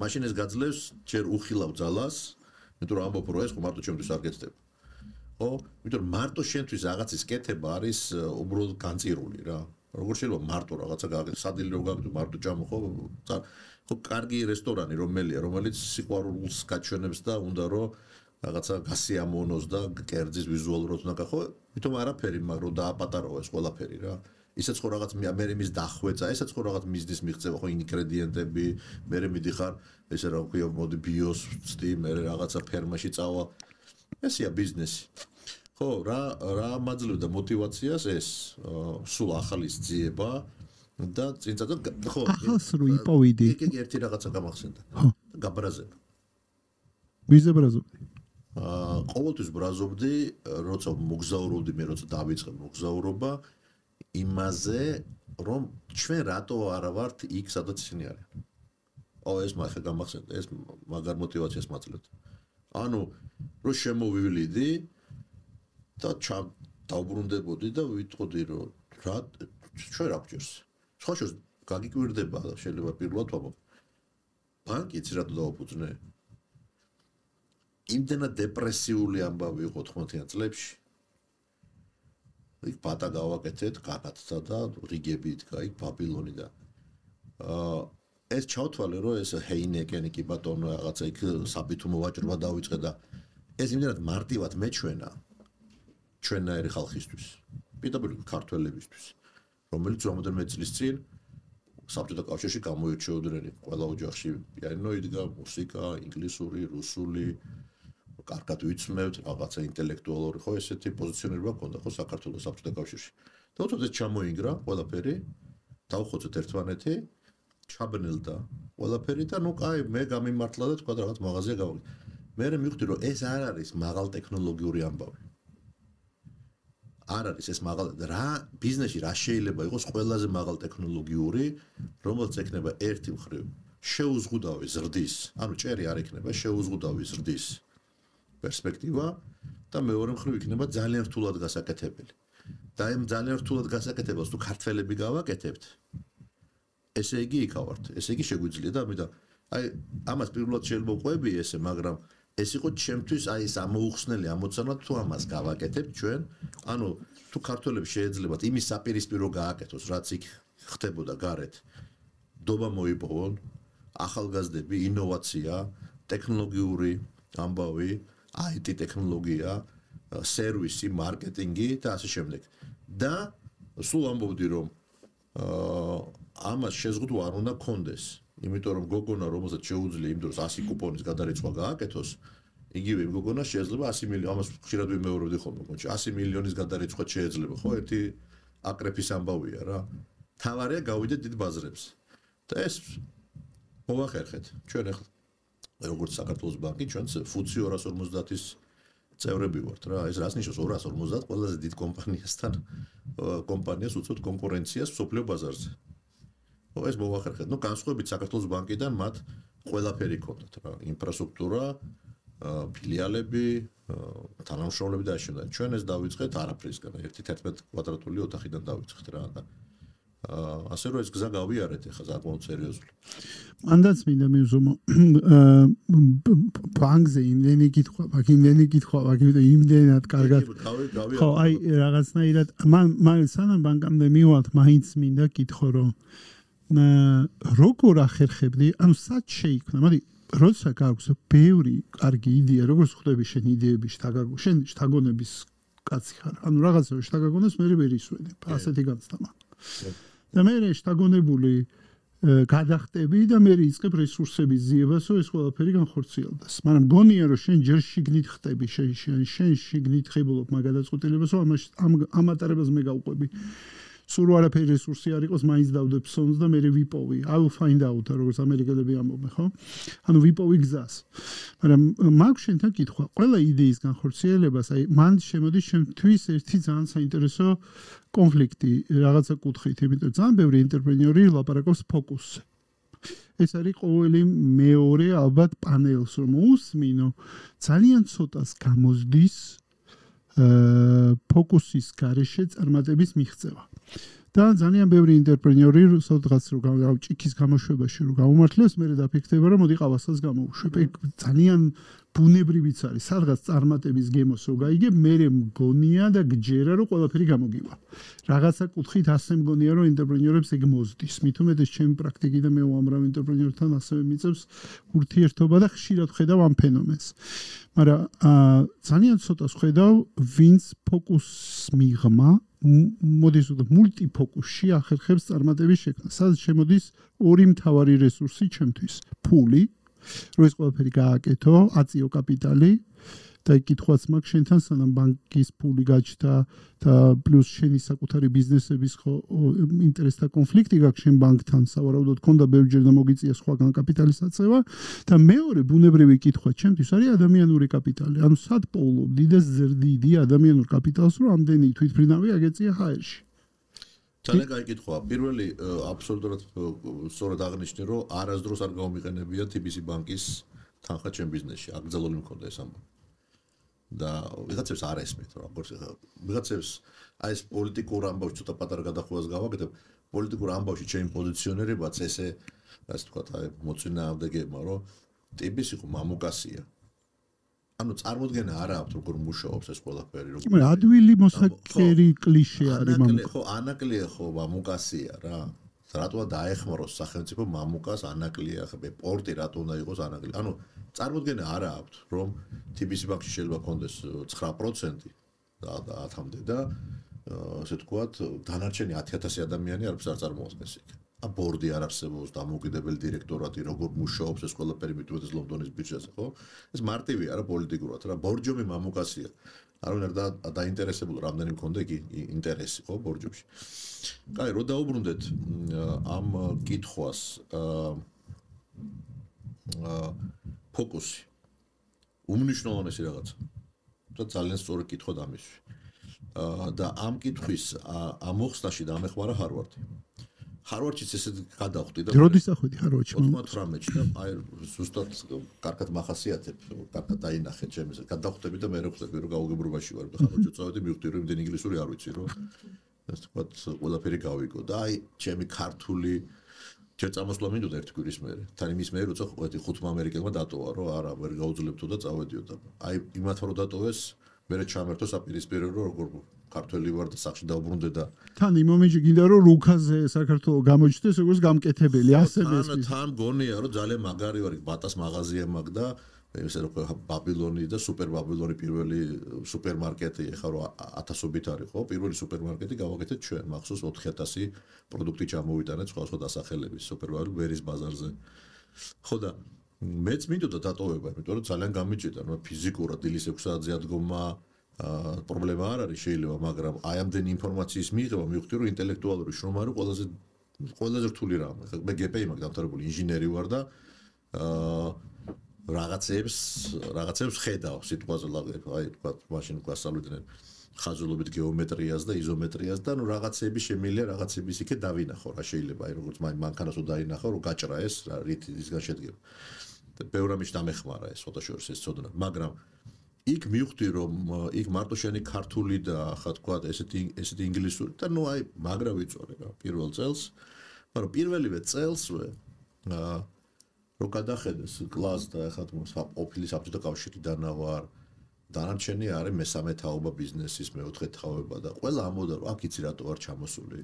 მაშინ ეს გაძლევს ჯერ უხილავ ძალას, იმიტომ რომ ამბობ რომ ეს ხო მარტო ჩემთვის არ გეცდება. ხო? იმიტომ რომ მარტო შენთვის რაღაცის კეთება არის უბრალოდ განწირული რა. როგორ შეიძლება მარტო რაღაცა გააკეთო, სადილე რო გააკეთო, მარტო ჭამო ხო? ხო კარგი რესტორანი რომელია, რომელიც სიყვარულს გაჩვენებს და უნდა რომ რაღაცა გასიამოვნოს და კერძის ვიზუალურად უნდა ხო? იმიტომ არაფერი მაგრამ დააპატარო ეს ყველაფერი რა. ისაც ხო რაღაც მე მის დახვეწა, ესაც ხო რაღაც მიზნის მიღწევა, ხო ინგრედიენტები, მე მიდიხარ, ესე რა ქვია, მოდი ბიოს ვწდი, მე რაღაცა ფერმაში წავა. ესეა ბიზნესი. ხო, რა მაძლევდა мотиваციას ეს სულ ახალის ძიება და წინწად ხო ახალს რო იპოვიდი. ეგ ერთი რაღაცა გამახსენდა. გაბრაზება. ვიზე ბრაზობდი? ყოველთვის ბრაზობდი, როცა მოგზაურობდი, მე როცა დავიწყე მოგზაურობა იმაზე რომ ჩვენ რატო არა ვართ იქ სადაც ისინი არიან. ეს მაგა გამახსენდა, ეს მაგარ мотиваციას მაძლევდა. ანუ რო შემოვივლიდი და დავბრუნდებოდი და ვიტყოდი რომ რა ჩვენ რა გვჭირს. სხვა შორის გაგიკვირდება შეიძლება პირველად ვამბობ. ბანკიც რატო დავაფუძნე? იმდენად დეპრესიული ამბავი იყო 90-იან წლებში. იქ ბატა გავაკეთეთ განათთა და რიგები იდგა იქ ბაბილონი და ეს ჩავთვალე რომ ეს ჰეინეკენი კი ბატონო რაღაცა იქ საბითუმო ვაჭრობა დავიწყე და ეს იმდენად მარტივად მეჩვენა ჩვენნაირი ხალხისთვის პირდაპირ ქართველებისთვის რომელიც რამოდენიმე წლის წინ საბჭოთა კავშირში გამოირჩეოდნენ ყველა ოჯახში პიანინო იდგა მუსიკა ინგლისური რუსული კარგად ვიცმევთ რაღაცა ინტელექტუალური ხო ესეთი პოზიციონირება ჰქონდა ხო საქართველოს საბჭოთა კავშირში. და უცებ ჩამოინგრა ყველაფერი, დავხოცეთ ერთმანეთი, ჩაბნელდა ყველაფერი და ნუ კაი მე გამიმართლა და თქვა რაღაც მაღაზია გავაკეთე. მე მივხვდი რომ ეს არ არის მაღალ ტექნოლოგიური ამბავი. არ არის ეს მაღალ რა ბიზნესში რა შეიძლება იყოს ყველაზე მაღალ ტექნოლოგიური, რომელიც ექნება ერთი მხრივ შეუზღუდავი ზრდის, ანუ ჭერი არ იქნება, შეუზღუდავი ზრდის პერსპექტივა და მეორე მხრივ იქნება ძალიან რთულად გასაკეთებელი. და ამ ძალიან რთულად გასაკეთებელს თუ ქართველები გავაკეთებთ, ესე იგი იქავართ, ესე იგი შეგვიძლია და ამიტომ აი ამას პირველად შეიძლება ყვები ესე, მაგრამ ეს იყო ჩემთვის აი ეს ამოუხსნელი ამოცანა თუ ამას გავაკეთებთ ჩვენ, ანუ თუ ქართველები შეეძლებათ იმის საპირისპირო გააკეთოს, რაც იქ ხდებოდა გარეთ, დობა მოიპოვონ, ახალგაზრდები, ინოვაცია, ტექნოლოგიური ამბავი, IT ტექნოლოგია, სერვისი, მარკეტინგი და ასე შემდეგ. და სულ ამბობდი რომ ამას შეზღუდვა არ უნდა გქონდეს, იმიტომ რომ გოგონა რომელსაც შეუძლია იმ დროს 100 კუპონის გადარიცხვა გააკეთოს, იგივე იმ გოგონას შეიძლება 100 მილიონი, ამას ხშირად ვიმეორებდი ხოლმე, 100 მილიონის გადარიცხვა შეიძლება, ხო, ერთი აკრეფის ამბავია რა. თავარია გავიდეთ დიდ ბაზრებს. და ეს მოვახერხეთ. ჩვენ ახლა როგორც საქართველოს ბანკი, ჩვენც FTSE 250-ის წევრები ვართ რა. ეს რას ნიშნავს 250 ყველაზე დიდ კომპანიასთან კომპანიას უწევთ კონკურენციას მსოფლიო ბაზარზე. ეს მოვახერხეთ. ნუ განსხვავებით საქართველოს ბანკიდან მათ ყველაფერი ჰქონდათ რა. ინფრასტრუქტურა, ფილიალები, თანამშრომლები და ასე შემდეგ. ჩვენ ეს დავიწყეთ არაფრისგან, 1-11 კვადრატული ოთახიდან დავიწყეთ რა და ასე რომ ეს გზა გავიარეთ ახლა საკმაოდ სერიოზული. მანდაც მინდა მივზომო ბანკზე იმდენი კითხვა, იმდენი კითხვა, იმდენად კარგად. ხო, აი რაღაცნაირად მან სანამ ბანკამდე მივალთ, მაინც მინდა კითხო რომ როგორ ახერხებდი, ანუ სად შეიქმნა, მოდი როცა გაქვს ბევრი კარგი იდეა, როგორ ხვდები შენ იდეები შენ შთაგონების კაცი ხარ. ანუ რაღაცა შთაგონებას მე ვერ ისვენებ, ასეთი განცდამა. და მე შთაგონებული გადახტები და მე იწყებ რესურსების ზიებას, რომ ეს ყველაფერი განხორციელდეს. მაგრამ გონია რომ შენ ჯერ შიგნით ხტები, შენ შიგნით ხებულობ მაგ გადაწყვეტილებას, რომ ამ ამატარებას მე გავყვები. სულ არაფერი რესურსი არ იყოს, მაინც დავდებ სონს და მე ვიპოვი. I will find out, როგორც ამერიკელები ამბობენ, ხო? ანუ ვიპოვი გზას. მაგრამ მაგ შენთან კითხვა, ყველა იდეის განხორციელებას, აი მან შემოდის შემთთვის ერთი ძალიან საინტერესო კონფლიქტი რაღაცა კუთხით, იმიტომ რომ ძალიან ბევრი ენტერპრენიორი ლაპარაკობს ფოკუსზე. ეს არის ყოველი მეორე ალბათ პანელს რომ უსმინო, ძალიან ცოტას გამოსდის ფოკუსის გარეშე წარმატების მიღწევა. და ძალიან ბევრი ენტერპრენიორი სადღაც რომ ჭიქის გამოშვებაში რომ გამომართლებს, მე დაფიქრდება რომ მოდი ყავასაც გამოუშვებ. ძალიან ბუნებრივიც არის, სადღაც წარმატების გემოს რო გაიგებ, მე მგონია და გჯერა რომ ყველაფერი გამოგივა. რაღაცა კუთხით ასე მგონია რომ ენტერპრენიორებს ეგ მოზდის. მით უმეტეს ჩემი პრაქტიკიდან მე უამრავ ენტერპრენიორთან ასევე მიწევს ურთიერთობა და ხშირად ხედავ ამ ფენომენს. მაგრამ ძალიან ცოტას ხედავ, ვინც ფოკუსს მიღმა, მოდის უბრალოდ მულტიფოკუსში ახერხებს წარმატების შექმნას. სადაც შემოდის ორი მთავარი რესურსი ჩემთვის: ფული, რომ ეს ყველაფერი გააკეთო, აწიო კაპიტალი და კითხვაც მაქვს შენთან, სანამ ბანკის ფული გაჩნდა და პლუს შენი საკუთარი ბიზნესების ინტერესთა კონფლიქტი გაქვს შენ ბანკთან, სავარაუდოდ ქონდა ბევრჯერ და მოგიწია სხვაგან კაპიტალის აწევა და მეორე ბუნებრივი კითხვა ჩემთვის არის ადამიანური კაპიტალი. ანუ სად პოულობდი და ზრდიდი ადამიანურ კაპიტალს, რომ ამდენი თვითმფრინავი აგეწია ჰაერში. ძალიან კაი კითხვაა. პირველი აბსოლუტურად სწორად აღნიშნე, რომ არასდროს არ გამომიყენებია TBC ბანკის თანხა ჩემ ბიზნესში. აკრძალული მქონდა ეს ამბავი. და ვიღაცებს არ ესმით, რა გქონს ხა. ვიღაცებს აი ეს პოლიტიკურ ამბავში ცოტა პატარა გადახვევას გავაკეთებ. პოლიტიკურ ამბავში ჩემი პოზიციონერებაც ესე, ასე ვთქვათ, აი მოწინააღმდეგეებმა, რომ TBC ხო მამუკასია. ანუ წარმოდგენა არ აქვს როგორ მუშაობს ეს ყველაფერი, როგორ ადვილი მოსაკერი კლიშე არის მამუკა. ხო, ანაკლია ხო მამუკასია რა. რატოა დაეხმაროს სახელმწიფო მამუკას ანაკლია, ხე პორტი რატო უნდა იყოს ანაკლია. ანუ წარმოდგენა არ აქვს, რომ TBC ბანკში შეიძლება კონდეს 9% და 10-მდე და ასე ვთქვათ, დანარჩენი 10000 ადამიანი არაფერს არ წარმოადგენს იქ. ბორდი არ არსებობს, დამოუკიდებელი დირექტორატი, როგორ მუშაობს ეს ყველაფერი მithumetes ლონდონის ბიჭზე, ხო? ეს მარტივია რა პოლიტიკურად რა. ბორჯომი მამუკასია. არ უნდა დაინტერესებულ რამდენი მქონდა იქ ინტერესი, ხო, ბორჯომში. კაი, რო დაუბრუნდეთ ამ კითხვას, ფოკუსი. უმნიშვნელოვანესი რაღაცა. და ძალიან სწორი კითხვა დამისვი. და ამ კითხვის ამოხსნაში დამეხმარა ჰარვარდი. Harvard-ში ესე გადავხვდი და როდის დახვედი Harvard-ში? 98-ში და აი ზუსტად კარგად მახასიათებ, კარგად დაინახე ჩემს. გადავხვდები და მე რო ხვდები რომ გაუგებრობაში ვარ და Harvard-ში წავედი, მივხვდი რომ იმდენ ინგლისური არ ვიცი რომ ასე ვთქვათ, ყველაფერი გავიგო და აი ჩემი ქართული ჯერ წამოსვლა მინდოდა ერთი კვირის მერე. თან იმის მერე როცა ხვედი ხუთმა ამერიკელმა დატოვა რომ არა, ვერ გაუძლებთო და წავედიო და აი იმათ რომ დატოვეს, მერე ჩამერთო საპირისპირო რომ როგორ ქართველი ვარ და სახში დავბრუნდე და თან იმ მომენტში გინდა რომ რუქაზე საქართველოს გამოჩნდეს როგორც გამკეთებელი ასევე თან გონია რომ ძალიან მაგარი ვარ ბატას მაღაზია მაგ და ესე რომ ბაბილონი და სუპერ ბაბილონი პირველი სუპერმარკეტი ეხლა რომ 1000-ობით არის ხო პირველი სუპერმარკეტი გავაკეთეთ ჩვენ მახსოვს 4000 პროდუქტი ჩამოვიტანეთ სხვა დასახელების სუპერ ბაბილონი ვერის ბაზარზე ხო და მეც მინდოდა დატოვება იმიტომ რომ ძალიან გამიჭირდა რომ ფიზიკურად დილის 6 საათზე ადგომა პრობლემა არ არის შეიძლება მაგრამ აი ამდენი ინფორმაციის მიღება მივხვდი რომ ინტელექტუალური შრომა არის ყველაზე რთული რამ ხა მე GPA მაგ დამთავრებული ინჟინერი ვარ და რაღაცებს ხედავ სიტყვაზე აი თქვა მაშინ გვასწავლიდნენ ხაზულობით გეომეტრიას და იზომეტრიას და ნუ რაღაცები შემიძლია რაღაცების იქე დავინახო რა შეიძლება აი როგორც მანქანას დაინახო რომ გაჭრა ეს რით ისგან შედგება და ბევრ ამის დამეხმარა ეს ფოტოშოპის ეს ცოდნა მაგრამ იქ მივხვდი რომ იქ მარტო შენი ქართული და ხა თქვა ესეთი ინგლისური და ნუ აი მაგრა ვიწვარე რა პირველ წელს მაგრამ პირველივე წელსვე რო გადახედეს კლასს და ხა თქოს ოფილის საბჭოთა კავშირიდან ვარ დანარჩენი არის მესამე თაობა ბიზნესის მეოთხე თაობა და ყველა ამბობდა რომ აქ იცი რატო არ ჩამოსული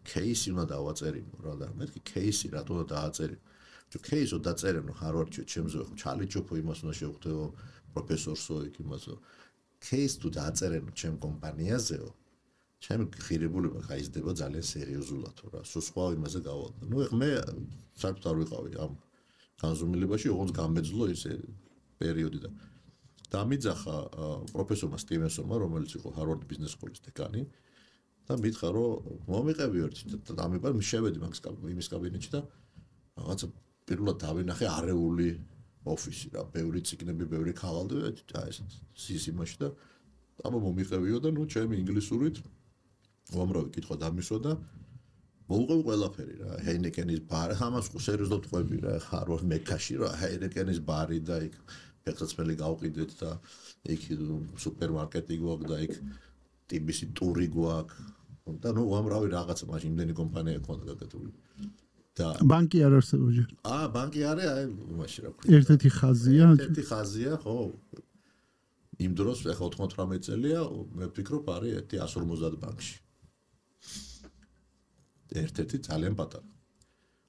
кейსი უნდა დავაწერინო რა და მეთქი кейსი რატო უნდა დააწერინო თუ кейსო დაწერინო Harvard-ში ჩემზე ჩალიჩოფო იმას უნდა შევხვდეო პროფესორსო იქ იმასო кейს თუ დააწერინო ჩემ კომპანიაზეო ჩემი ღირებულება გაიზრდება ძალიან სერიოზულად რა სულ სხვა იმაზე გავალდა ნუ მე საერთოდ არ ვიყავი ამ განზომილებაში ოღონდ გამეძლო ესე პერიოდი და დამიძახა პროფესორმა სტივენსონმა რომელიც იყო Harvard Business School-ის დეკანი და მითხრა რომ მომიყევი ერთი და დამიბარ შევედი იმის კაბინეტში და რაღაცა პირველად დავინახე არეული ოფისი რა ბევრი ციგნები ბევრი ქაღალდი და ეს სიმაში და აბა მომიყევიო და ნუ ჩემი ინგლისურით უამრავი კითხვა დამისვა და მოუყევი ყველაფერი რა ჰეინეკენის ბარი ამას სერიოზულად ყვები რა Harvard მეკაში რა ჰეინეკენის ბარი და იქ ფეხსაცმელი გავყიდეთ და იქ სუპერმარკეტი გვაქვს და იქ ტიბისი ტური გვაქვს და ნუ უამრავი რაღაცა მაშინ იმდენი კომპანია ქონდა გაკეთებული და ბანკი არ არსებობს ჯერ ბანკი არის აი მაშინ რა ქვია ერთ-ერთი ხაზია ხო იმ დროს ახლა 98 წელია მე ვფიქრობ არის ერთი 150 ბანკში ერთ-ერთი ძალიან პატარა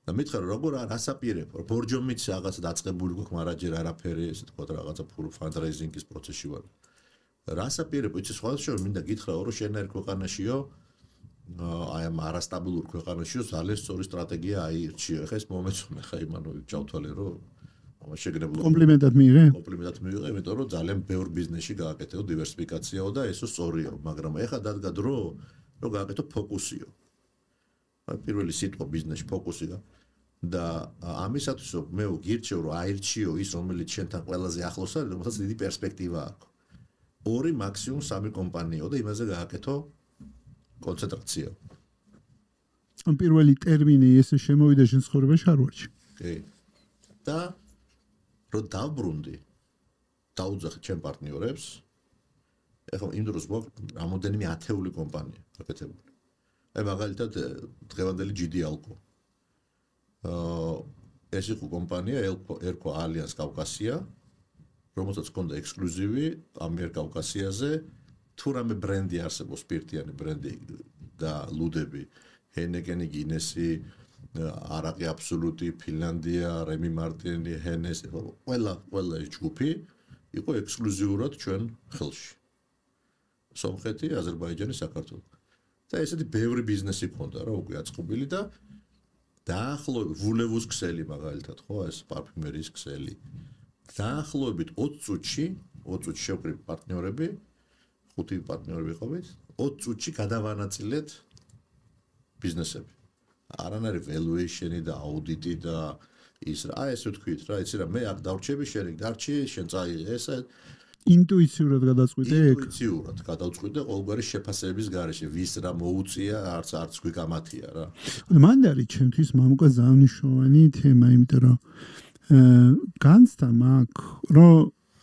და მითხრა როგორ რასაპირებ ბორჯომიც რაღაცა დაწყებული გვაქვს მაგრამ ჯერ არაფერი ესე თქვა რაღაცა ფულ ფანდრაიზინგის პროცესში ვარ რასაპირებ იცი სხვა შორ მინდა გითხრაო რომ შენერ ქვეყანაშიო აი ამ არასტაბილურ ქვეყანაშიო ძალიან სწორი სტრატეგია აირჩიო ხა ეს მომეცომა ხა იმანო ჩავთვალე რომ ამას შეგნებულად კომპლიმენტად მიიღე იმიტომ რომ ძალიან ბევრ ბიზნესში გააკეთეო დივერსიფიკაციაო და ესო სწორიო მაგრამ ეხა დადგა დრო რომ გააკეთო ფოკუსიო პირველი სიტყვა ბიზნესში ფოკუსი და ამისათვის მე ვგირჩევ რომ აირჩიო ის რომელიც შენთან ყველაზე ახლოს არის რომელსაც დიდი პერსპექტივა აქვს ორი მაქსიმუმ სამი კომპანიო და იმაზე გააკეთო კონცენტრაცია ამ პირველი ტერმინი ესე შემოვიდა შენ ცხოვრებაში Harvard-ში კი და რო დავბრუნდი დაუძახე ჩემ პარტნიორებს ეხლა იმ დროს გვაქვს რამოდენიმე ათეული კომპანია გაკეთებული აი მაგალითად დღევანდელი GD Alco ეს იყო კომპანია ერქვა Alliance Caucasia რომელსაც ჰქონდა ექსკლუზივი ამიერკავკასიაზე თუ რამე ბრენდი არსებობს სპირტიანი ბრენდი და ლუდები Heineken Guinness-ი არაყი აბსოლუტი ფინლანდია Remy Martin Hennessy ყველა ეს ჯგუფი იყო ექსკლუზიურად ჩვენ ხელში სომხეთი აზერბაიჯანი საქართველო და ესეთი ბევრი ბიზნესი ქონდა რა უკვე აწყობილი და დაახლოებით ვულევუს ქსელი მაგალითად ხო ეს პარფიუმერიის ქსელი დაახლოებით 20 წუთში შევკრიბ პარტნიორები 5 პარტნიორები ყავით 20 წუთში გადავანაწილეთ ბიზნესები არანაირი valuation-ი და აუდიტი და ის რა ესე ვთქვით რა იცი რა მე აქ დავრჩები შენ იქ დარჩი შენ წაიღე ესა ინტუიციურად გადაწყვიტე ეგ? ინტუიციურად გადავწყვიტე ყოველგვარი შეფასების გარეშე, ვის რა მოუწია, არც გვიკამათია რა. მან არის ჩემთვის მამუკა ძალიან მნიშვნელოვანი თემა, იმიტომ რომ განცდა მაქვს, რომ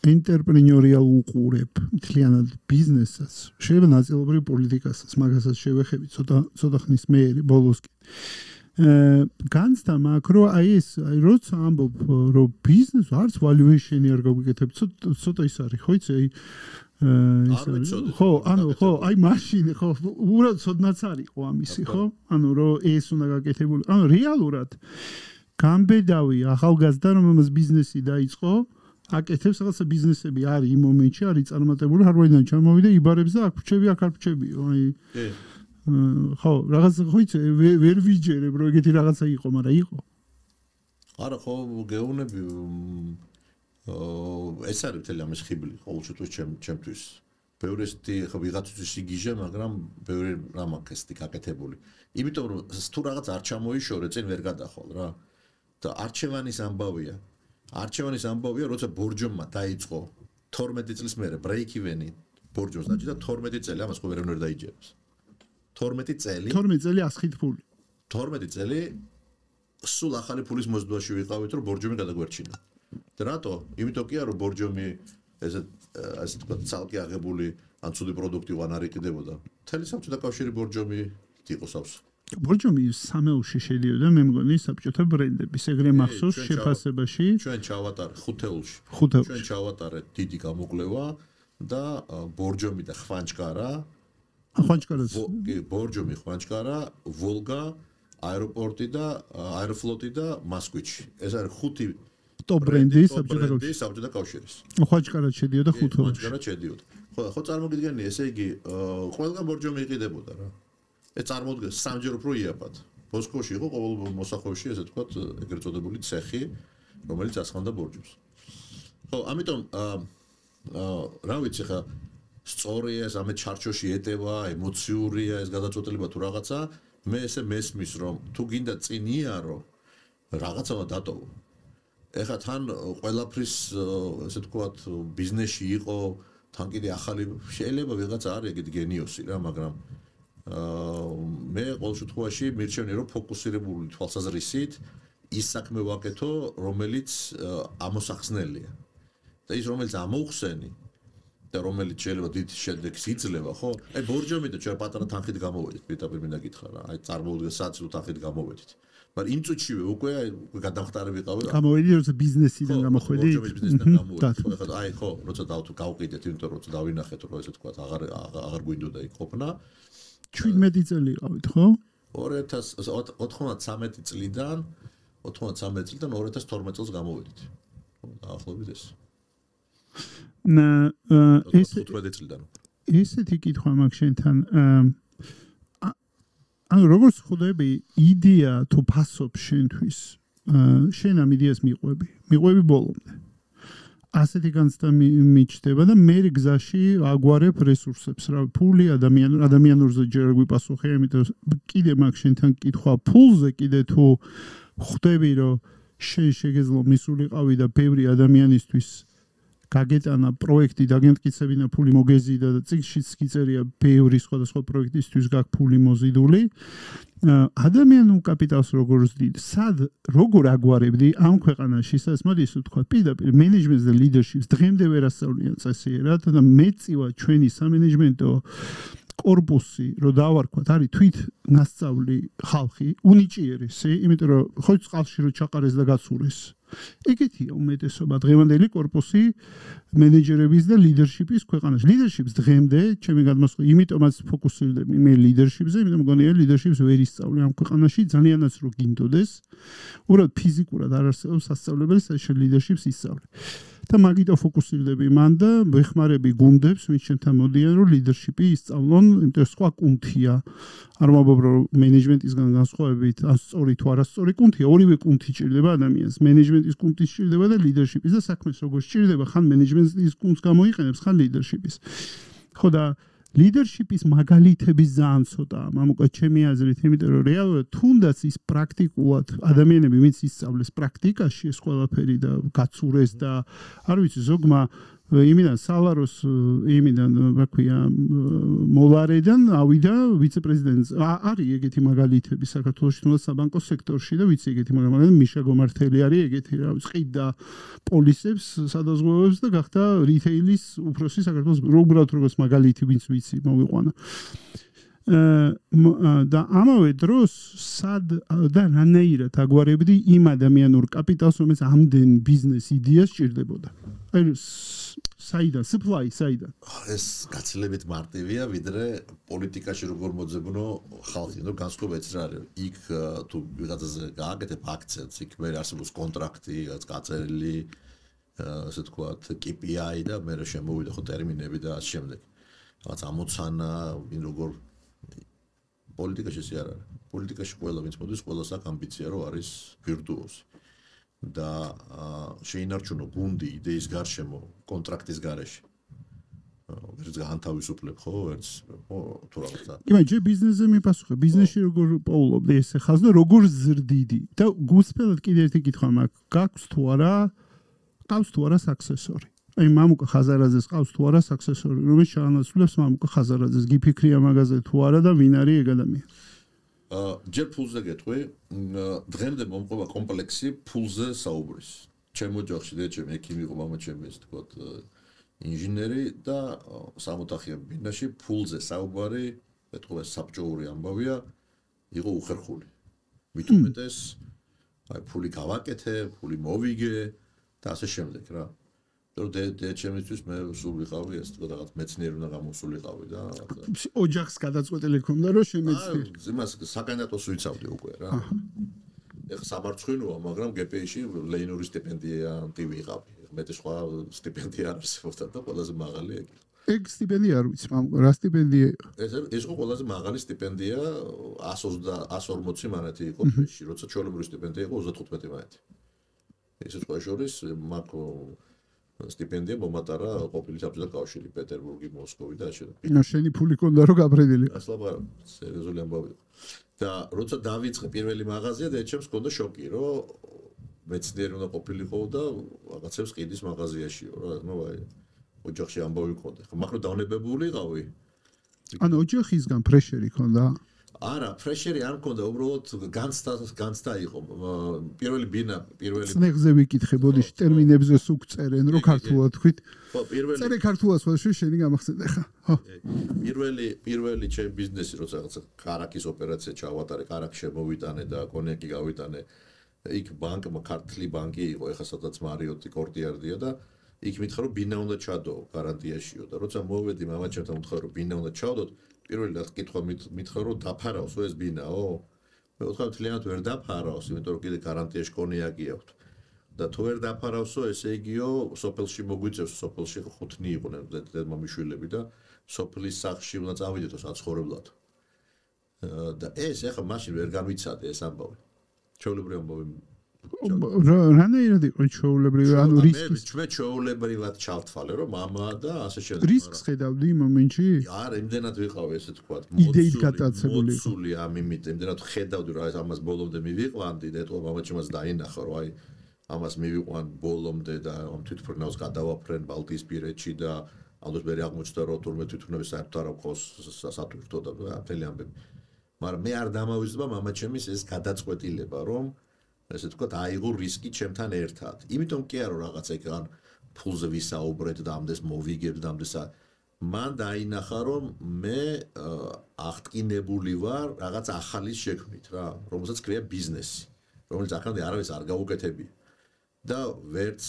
ენტერპრენიორიალ უყურებ მთლიანად ბიზნესსაც, შეიძლება ნაწილობრივ პოლიტიკასაც, მაგასაც შევეხები ცოტა ხნის მერე ბოლოსკენ. განცდა მაქვს, რომ როცა ამბობ, რომ ბიზნეს არც valuation-ი არ გაგვიკეთებ, ცოტა ის არის, ხო იცი, ხო, აი მაშინ, ხო, უბრალოდ ცოდნაც არისო ამისი, ხო? ანუ რომ ეს უნდა გაკეთებული. ანუ რეალურად გამბედავი ახალგაზრდა, რომელმაც ბიზნესი დაიწყო, აკეთებს რაღაცა ბიზნესები არის იმ მომენტში, არის წარმატებული, ჰარვარდიდან ჩამოვიდა, იბარებს და აქ ფჩები, აქ არ ფჩებიო, აი ხო, რაღაც ხო იცი, ვერ ვიჯერებ, რომ ეგეთი რაღაცა იყო, მაგრამ იყო. არა, ხო, გეუბნები ეს არის მთელი ამის ხიბლი, ყოველ შემთხვევაში ჩემთვის. ბევრი ხო ვიღაცისთვის იგიჟე, მაგრამ ბევრი რამ აქვს ესეთი გაკეთებული. იმიტომ რომ თუ რაღაც არ ჩამოიშორე, წინ ვერ გადახვალ რა. და არჩევანის ამბავია. არჩევანის ამბავია, როცა ბორჯომმა დაიწყო 12 წლის მერე ბრეიქ-ივენი ბორჯომს დაჭიდა 12 წელი, ამას ხო ვერ დაიჯერებს. 12 წელი 100 ფული. 12 წელი სულ ახალი ფულის მოსდევაში ვიყავით, რომ ბორჯომი გადაგვერჩინა. და რატო? იმიტომ კი არა, რომ ბორჯომი ასე თქვა ცალკე აღებული ან ცუდი პროდუქტი ვან არ იყიდებოდა. მთელი საბჭოთა კავშირი ბორჯომი იყო სავს. ბორჯომი სამეულში შედიოდა, მე მგონი საბჭოთა ბრენდების, ეგრე მახსოვს შეფასებაში. ჩვენ ჩავატარეთ ხუთეულში. ჩვენ ჩავატარეთ დიდი გამოკვლევა და ბორჯომი და ხვანჭკარა. ხვანჭკარაც. ბორჯომი, ხვანჭკარა, ვოლგა, აეროპორტი და აეროფლოტი და მასკვიჩი. ეს არის ხუთი ტოპ ბრენდი საბჭოთა კავშირის. ხვანჭკარაც შედიოდა ხუთეულში. ხვანჭკარაც შედიოდა. ხო წარმოგიდგენი, ესე იგი, ყველგან ბორჯომი იყიდებოდა რა. ეს წარმოადგენს სამჯერ უფრო იაფად. მოსკოვში იყო ყოველ მოსახლეობაში ესე თქვა ეგრეთ წოდებული ცეხი, რომელიც ასხამდა ბორჯომს. ხო, ამიტომ რა ვიცი ხა სწორია ეს ამე ჩარჩოში ეტევა, ემოციურია ეს გადაწყვეტილება თუ რაღაცა, მე ესე მესმის რომ თუ გინდა წინ იარო, რაღაცავა დატოვო. ეხლა თან ყველაფრის ესე თქვა ბიზნესში იყო, თან კიდე ახალი შეიძლება ვიღაცა არის ეგეთი გენიოსი რა, მაგრამ მე ყოველ შემთხვევაში მირჩევნი რომ ფოკუსირებული თვალსაზრისით ის საქმე ვაკეთო, რომელიც ამოსახსნელია. და ის რომელიც ამოუხსენი და რომელიც შეიძლება დიდ შედეგს იძლევა, ხო? აი ბორჯომი და ჩვენ პატარა თანხით გამოვედით, პირდაპირ მინდა გითხრა რა. აი წარმოუდგენ საცილო თანხით გამოვედით. მაგრამ იმ წუთშივე უკვე გადამხტარი ვიყავი. გამოვედი როცა ბიზნესიდან გამოხვედი. ბორჯომის ბიზნესიდან გამოვედი. ხო, აი ხო, როცა გავყიდეთ, იმიტომ რომ დავინახეთ რომ ესე თქვა აღარ გვინდოდა იქ ყოფნა. 17 წელი იყავით, ხო? 2013 წლიდან 2012 წელს გამოვედით. დაახლოებით ეს. ესეთი კითხვა მაქვს შენთან. ანუ როგორც ხვდები, იდეა თუ ფასობს შენთვის, შენ ამ იდეას მიყვები ბოლომდე. ასეთი განცდა მიჩნდება და მე გზაში აგვარებ რესურსებს, რა ფული ადამიანურზე ჯერ გვიპასუხე, იმიტომ კიდე მაქვს შენთან კითხვა ფულზე, კიდე თუ ხვდები რომ შენ შეგეძლო მისულიყავი და ბევრი ადამიანისთვის გაგეტანა პროექტი, დაგემტკიცებინა ფული მოგეზიდა და წიგნშიც გიწერია ბევრი სხვადასხვა პროექტისთვის გაქვს ფული მოზიდული. ადამიანურ კაპიტალს როგორ ვზდიდ? როგორ აგვარებდი ამ ქვეყანაში, სადაც მოდი ისე ვთქვა, პირდაპირ მენეჯმენტს და ლიდერშიპს დღემდე ვერ ასწავლიან წესიერად და მეწივა ჩვენი სამენეჯმენტო კორპუსი, რომ დავარქვათ, არის თვით ნასწავლი ხალხი, უნიჭიერესი, იმიტომ რომ ხო წყალში რო ჩაყარეს და გაცურეს. ეგეთია უმეტესობა დღევანდელი კორპუსი მენეჯერების და ლიდერშიპის ქვეყანაში. ლიდერშიპს დღემდე, ჩემი გადმოსვლა, იმიტომაც ფოკუსირდები მე ლიდერშიპზე, იმიტომ მგონია ლიდერშიპს ვერ ისწავლე ამ ქვეყანაში, ძალიანაც რო გინდოდეს, უბრალოდ ფიზიკურად არ არსებობს სასწავლებელი, სადაც ლიდერშიპს ისწავლე. და მაგითო ფოკუსირდები მან და ვეხმარები გუნდებს, ვინც ჩემთან მოდიან, რომ ლიდერშიპი ისწავლონ, იმიტომ სხვა კუნთია. არ ვამბობ, რომ მენეჯმენტისგან განსხვავებით, ან სწორი თუ არასწორი კუნთია, ორივე კუნთი ჭირდება ადამიანს. მენეჯმენტის კუნთი ჭირდება და ლიდერშიპის და საქმეს როგორ ჭირდება, ხან მენეჯმენტის კუნთს გამოიყენებს, ხან ლიდერშიპის. ხო და ლიდერშიპის მაგალითების ძალიან ცოტაა, მამუკა ჩემი აზრით, იმიტომ რომ რეალურად თუნდაც ის პრაქტიკულად ადამიანები, ვინც ისწავლეს პრაქტიკაში ეს ყველაფერი და გაცურეს და არ ვიცი, ზოგმა იმიდან სალაროს იმიდან ვაქვია მოლარედან ავიდა ვიცე-პრეზიდენტს არის ეგეთი მაგალითები საქართველოში თუნდაც საბანკო სექტორში და ვიცი ეგეთი მაგალითი მიშა გომართელი არის ეგეთი რა წყიდა პოლისებს სადაზღვევებს და გახდა რიტეილის უფროსი საქართველოს უბრალოდ როგორც მაგალითი ვინც ვიცი მოვიყვანა და ამავე დროს სად და რანაირად აგვარებდი იმ ადამიანურ კაპიტალს რომელიც ამდენ ბიზნეს იდეას ჭირდებოდა აი საიდან supply საიდან ეს გაცილებით მარტივია ვიდრე პოლიტიკაში როგორ მოძებნო ხალხი ნუ განსხვავება ეს რა არის იქ თუ ვიღაცაზე გააკეთებ აქცენტს იქ მე არსებობს კონტრაქტი რაც გაწერილი ასე თქვათ KPI და მე შემოვიდა ხო ტერმინები და ამ შემდეგ რაღაც ამოცანა ვინ როგორ პოლიტიკაში ეს არ არის პოლიტიკაში ყველა ვინც მოდის ყველას აქვს ამბიცია რომ არის ვირტუოზი და შეინარჩუნო გუნდი იდეის გარშემო კონტრაქტის გარეშე ვერც განთავისუფლებ ხო ვერც თუ რაღაცა იმეჯი ბიზნესზე მიპასუხე ბიზნესში როგორ პოულობდი ეს ხალხს და როგორ ზრდიდი და გულწრფელად კიდე ერთი კითხვა მაქვს გაქვს თუ არა საქსესორი აი მამუკა ხაზარაძეს ყავს თუ არა საქსესორი რომელიც შეანაცვლებს მამუკა ხაზარაძეს გიფიქრია მაგაზე თუ არა და ვინ არის ეგ ადამიანი ჯერ ფულზე გეტყვი დღემდე მომყვა კომპლექსი ფულზე საუბრის ჩემო ოჯახში და ჩემი ექიმი იყო მამა ჩემი ეს თქვა ინჟინერი და 60-იან ბინაში ფულზე საუბარი ეთქვა საბჭოური ამბავია იყო უხერხული მით უმეტეს აი ფული გავაკეთე ფული მოვიგე და ასე შემდეგ რა რომ ჩემთვის მე სულ ვიყავი ეს თქვა რაღაც მეცნიერი უნდა გამოსულიყავი და ოჯახს გადაწყვეტილი ქონდა რომ შემეცნიერ იმას საკანდიდატოს ვიცავდი უკვე რა ეხა სამარცხვინოა მაგრამ გპ-ში ლეინური სტიპენდიანტი ვიყავი მეტი სხვა სტიპენდია არ არსებობდა და ყველაზე მაღალი ეგ სტიპენდია არ ვიცი რა სტიპენდია ეს იყო ყველაზე მაღალი სტიპენდია 140 მანათი იყო თვეში როცა ჩვეულებრივი სტიპენდია იყო 35 მანათი ეს სხვა შორის მაქ სტიპენდია მომატარა ყოფილი საბჭოთა კავშირი პეტერბურგი მოსკოვი და ასე შენი ფული ქონდა რომ გაბრედილი ასლაბა სერიოზული ამბავი და როცა დავიწყე პირველი მაღაზია და ეჩემს ქონდა შოკი რომ მეცნიერი უნდა ყოფილიყო და რაღაცებს ყიდის მაღაზიაშიო რა ნუ აი ოჯახში ამბავი ქონდა ხა მაგრამ დავნებებული იყავი ანუ ოჯახისგან პრეშერი ქონდა არა პრეშერი არ მქონდა უბრალოდ განცდა იყო პირველი ბინა პირველი წნეხზე ვიკითხე ბოდიში ტერმინებზე სულ წერენ რომ ქართულად თქვით ხო პირველი წერე ქართულად სხვა შენი გამახსენდა ხა ხო პირველი ჩემ ბიზნესი როცა რაღაცა კარაკის ოპერაცია ჩავატარე კარაკი შემოვიტანე და კონიაკი გავიტანე იქ ბანკმა ქართლი ბანკი იყო ეხა სადაც მარიოტი კორტიარდია და იქ მითხრა რომ ბინა უნდა ჩადო გარანტიაშიო და როცა მოვედი მამაჩემთან უთხრა რომ ბინა უნდა ჩავდოთ პირველი კითხვა მითხრა რომ დაფარავს ეს ბინაო მე ვთქვა მთლიანად ვერ დაფარავს იმიტომ რომ კიდე გარანტიაში კონიაკი აქვს და თუ ვერ დაფარავსო ესე იგიო სოფელში მოგვიწევს სოფელში ხუთნი იყვნენ დედმამიშვილები და სოფლის სახლში უნდა წავიდეთო საცხოვრებლად და ეს ახლა მაშინ ვერ განვიცადე ეს ამბავი ჩვეულებრივი ამბავი რანაირად იყო ჩვეულებრივი ანუ რისკი ჩვენ ჩვეულებრივად ჩავთვალე რომ მამა და ასე შემდეგ რისკს ხედავდი იმ მომენტში არა იმდენად ვიყავ ესე თქვა იდეით გატაცებული მოცული ამ იმით იმდენად ხედავდი რომ აი ამას ბოლომდე მივიყვანდი და ეთქვა მამაჩემაც დაინახა რომ აი ამას მივიყვან ბოლომდე და ამ თვითმფრინავს გადავაფრენ ბალტიისპირეთში და ამას მე აღმოჩნდა რომ თურმე თვითმფრინავი საერთოდ არ აქვს სათვირთო და მთელი ამბები მაგრამ მე არ დამავიწყდა მამაჩემის ეს გადაწყვეტილება რომ ესე თქვა აიღო რისკი ჩემთან ერთად. იმიტომ კი არა რაღაცა იქ ან ფულზე ვისაუბრეთ და ამდენს მოვიგებ და ამდენს მან დაინახა რომ მე აღტკინებული ვარ რაღაც ახალის შექმნით რა, რომელსაც ქვია ბიზნესი, რომელიც ახლა არავის არ გაუკეთებია. და ვერც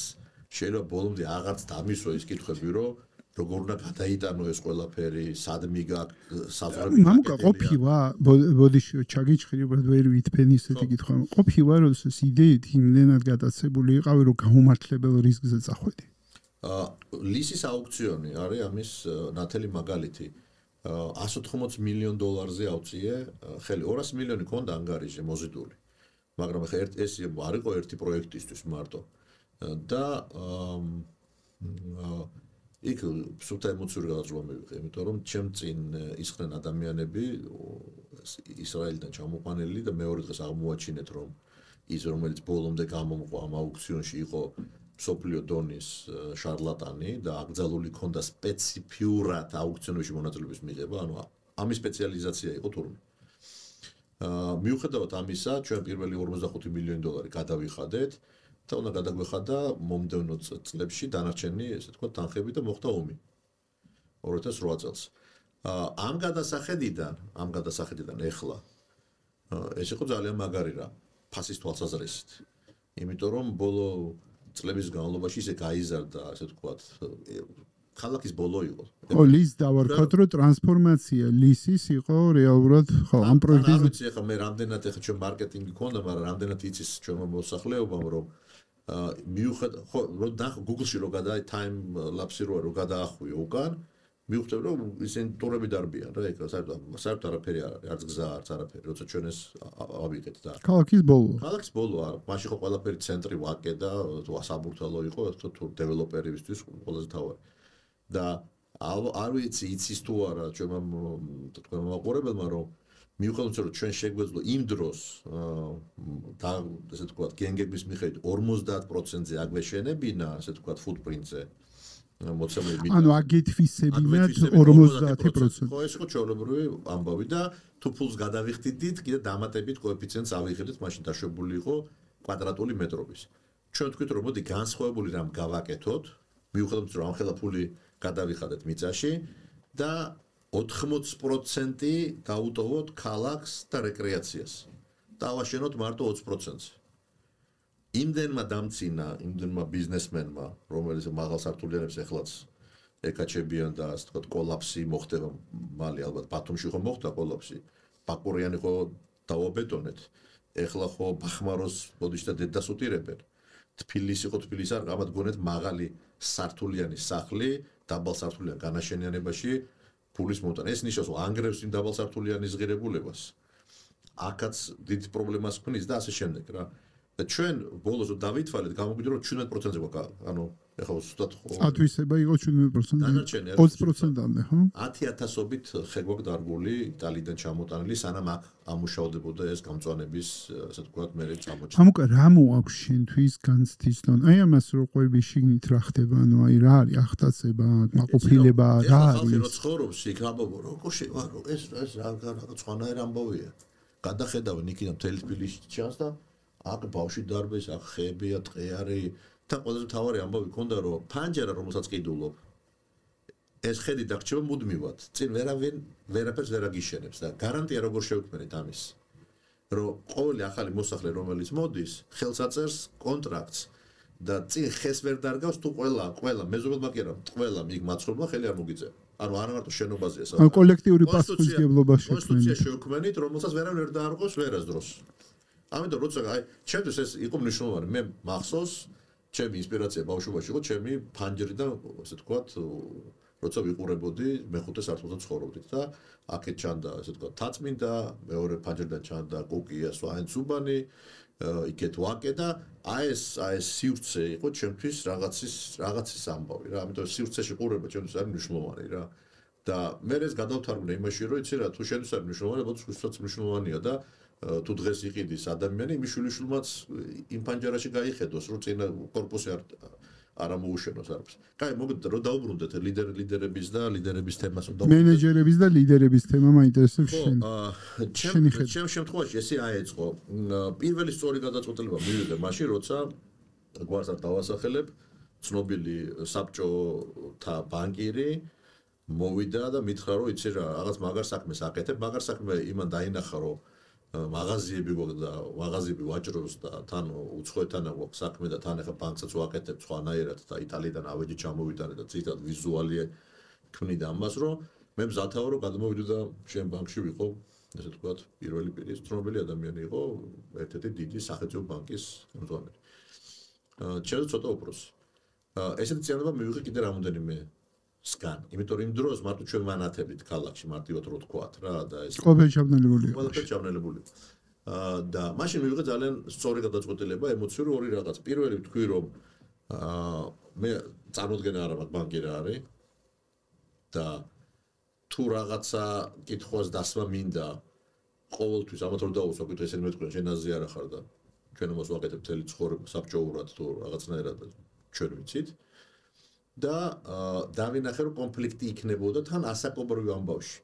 შეიძლება ბოლომდე აღარც დამისვა ის კითხვები რომ როგორ უნდა გადაიტანო ეს ყველაფერი, სად მიგა საზღვრები მამუკა ყოფივა ბოდიში ჩაგიჭხირი უბრალოდ ვერ ვითფენ ისეთი კითხვა. ყოფივა რომ ეს იდეით იმდენად გადაცებული იყავი რომ გაუმართლებელ რისკზე წახვედი. ლისის აუქციონი არის ამის ნათელი მაგალითი. 180 მილიონ დოლარზე ავწიე, ხელი 200 მილიონი ქონდა ანგარიში მოზიდული. მაგრამ ხა ეს არ იყო ერთი პროექტისთვის მარტო. და იქ სულთა ემოციური გადაწყვეტა მივიღე, იმიტომ რომ ჩემ წინ ისხდნენ ადამიანები ისრაელიდან ჩამოყვანილი და მეორე დღეს აღმოაჩინეთ რომ ის რომელიც ბოლომდე გამომყვა ამ აუქციონში იყო სოფლიო დონის შარლატანი და აკრძალული ქონდა სპეციფიურად აუქციონებში მონაწილეობის მიღება, ანუ ამის სპეციალიზაცია იყო თურმე. მიუხედავად ამისა, ჩვენ პირველი 45 მილიონი დოლარი გადავიხადეთ და უნდა გადაგვეხადა მომდევნო წლებში დანარჩენი, ესე თქვა, თანხები და მოხდა ომი 2008 წელს. ამ გადასახედიდან ეხლა ეს იყო ძალიან მაგარი რა, ფასის თვალსაზრისით. იმიტომ რომ ბოლო წლების განმავლობაში ისე გაიზარდა, ასე ვთქვათ, ქალაქის ბოლო იყო. ლის დავარქვათ, რომ ტრანსფორმაცია ლისის იყო რეალურად, ხო, ამ პროექტის. არ ვიცი ახლა მე რამდენად ახლა ჩვენ მარკეტინგი ქონდა, მაგრამ რამდენად იცის ჩვენმა მოსახლეობამ, რომ მიუხედავად, ხო, რომ Google-ში რო გადა time lapse-ი რო გადაახვიო უკან, მივხვდები რომ ისინი ტურები დარბიან რა, ეგ საერთოდ არაფერი არ არის, არც გზა, არც არაფერი, როცა ჩვენ ეს ავიღეთ და ქალაქის ბოლო. ქალაქის ბოლო არა, მაშინ ხო ყველაფერი ცენტრი ვაკე და საბურთალო იყო, თუ დეველოპერებისთვის ყველაზე თავარი. და არ ვიცი იცის თუ არა ჩვენმა თქვენ მოყურებელმა რომ მიუხედავად რომ ჩვენ შეგვეძლო იმ დროს და ესე ვთქვათ გენგების მიხედვით 50%-ზე აგვეშენებინა, ესე ვთქვათ footprint-ზე მოცემები. ანუ აგეთვისებინათ 50%. ხო, ეს იყო ჩვეულებრივი ამბავი და თუ ფულს გადავიხდით, კიდე დამატებით კოეფიციენტს ავიღებდით, მაშინ დაშვებული იყო კვადრატული მეტრობის. ჩვენ თქვით რომ მოდი განსხვავებული რამ გავაკეთოთ, მიუხედავად რომ ამ ხელა ფული გადავიხადეთ მიწაში და 80% დაუტოვოთ ქალაქს და რეკრეაციას. დავაშენოთ მარტო 20%-ს. იმდენმა დამცინა, იმდენმა ბიზნესმენმა, რომელიც მაღალ სართულიანებს ეხლაც ეკაჩებიან და ასე ვთქვათ, კოლაფსი მოხდება მალე ალბათ ბათუმში ხო მოხდა კოლაფსი. ბაკურიანი ხო დაუაბეტონეთ. ეხლა ხო ბახმაროს ბოდიშთა დედას უტირებენ. თბილისი ხო თბილისი არ ამათ გონეთ მაღალი სართულიანი სახლი, დაბალ სართულიან განაშენიანებაში ფულის მომტანა. ეს ნიშნავს, რომ ანგრევს იმ დაბალ სართულიანის ღირებულებას. აქაც დიდი პრობლემას ქმნის და ასე შემდეგ რა. და ჩვენ ბოლოს დავითვალეთ, გამოგვიდგა რომ 17%-ზე გვაქვს, ანუ ეხლა ზუსტად ხო ათვისება იყო 17%. დანარჩენი 20%-ამდე, ხო? 10,000-ობით ხე გვაქვს დარგული იტალიიდან ჩამოტანილი, სანამ აქ ამუშავდებოდა ეს გამწვანების, ასე ვთქვათ, მე წამოჭრა. ამუკა რა მოაქვს შენთვის განცდის დონ? აი ამას რო ყვები შიგნით რა ხდება, ანუ აი რა არის ახტაცება, მაყოფილება, რა არის? ხალხი რო არის? ცხოვრობს იქ ამბობ, როგორ შევარო, ეს რაღაც სხვანაირ ამბავია. გადახედავენ იქიდან მთელი თბილისი ჩანს და აქ ბავშვი დარბეს, აქ ხეებია, ტყე არის და ყველაზე მთავარი ამბავი ქონდა რომ ფანჯარა რომელსაც ყიდულობ ეს ხედი დაგრჩება მუდმივად. წინ ვერაფერს ვერ აგიშენებს და გარანტია როგორ შევქმნით ამის. რომ ყოველი ახალი მოსახლე რომელიც მოდის, ხელს აწერს კონტრაქტს და წინ ხეს ვერ დარგავს თუ ყველა მეზობელმა კი არა, ყველა მიგ მაცხოვრებმა ხელი არ მოგიწევ. ანუ არა მარტო შენობაზეა ანუ კოლექტიური პასუხისმგებლობა კონსტიტუცია შევქმნით, რომელსაც ვერავინ ვერ დაარღვევს ვერასდროს. ამიტომ როცა აი ჩემთვის ეს იყო მნიშვნელოვანი, მე მახსოვს ჩემი ინსპირაცია ბავშვობაში იყო ჩემი ფანჯრიდან, ასე ვთქვათ, როცა ვიყურებოდი მეხუთე სართულზე ცხოვრობდით და აქეთ ჩანდა, ასე ვთქვათ, თაწმინდა, მეორე ფანჯრიდან ჩანდა კუკია, სვაენცუბანი, იქეთ ვაკე და აი ეს სივრცე იყო ჩემთვის რაღაცის ამბავი რა, ამიტომ სივრცეში ყურება ჩემთვის არის მნიშვნელოვანი რა. და მე ეს გადავთარგმნე იმაში, რომ იცი რა, თუ შენთვის არის მნიშვნელოვანი, ბოდიშსაც მნიშვნელოვანია და თუ დღეს იყიდის ადამიანი, იმის შვილიშვილმაც იმ პანჯარაში გაიხედოს, რომ წინა корпуსი არ ამოუშენოს არაფერს. კაი, მოგდეთ რომ დაუბრუნდეთ ლიდერების და ლიდერების თემას უნდა. მენეჯერების და ლიდერების თემა მაინტერესებს შენ. ჩემ შემთხვევაში ესე აეწყო. პირველი სწორი გადაწყვეტილება მივიღე მაშინ, როცა გვარსად დავასახელებ, ცნობილი საბჭოთა ბანკირი მოვიდა და მითხრა, რომ იცი რა, რაღაც მაგარ საქმეს აკეთებ, მაგარ საქმე იმან დაინახა, რომ მაღაზიები გვაქვს და მაღაზიები ვაჭრობს და თან უცხოეთთან გვაქვს საქმე და თან ახლა ბანკსაც ვაკეთებ სხვანაირად და იტალიიდან ავეჯი ჩამოვიტანე და ციტად ვიზუალი ქმნიდა ამას, რომ მე მზათავ რომ გადმოვიდო და შენ ბანკში ვიყო, ესე ვთქვათ, პირველი პირი ცნობილი ადამიანი იყო, ერთ-ერთი დიდი სახელმწიფო ბანკის მწვანე. ჩემს ცოტა უფროს. ესეთი წინება მივიღე კიდე რამოდენიმე სკან. იმიტომ იმ დროს მარტო ჩვენ ვანათებით ქალაქში მარტივად რო თქვათ რა და ეს ყველაფერი ჩაბნელებული იყო. ყველაფერი ჩაბნელებული. და მაშინ მივიღე ძალიან სწორი გადაწყვეტილება, ემოციური ორი რაღაც. პირველი ვთქვი რომ მე წარმოდგენა არ მაქვს ბანკირი არის და თუ რაღაცა კითხვას დასმა მინდა ყოველთვის ამათ რომ დავუსვა კითხვა ესენი მეთქვენ შენ აზრი არ ახარ და ჩვენ ამას ვაკეთებ მთელი ცხოვრება საბჭოურად თუ რაღაცნაირად ჩვენ ვიცით. და დავინახე რომ კონფლიქტი იქნებოდა თან ასაკობრივ ამბავში.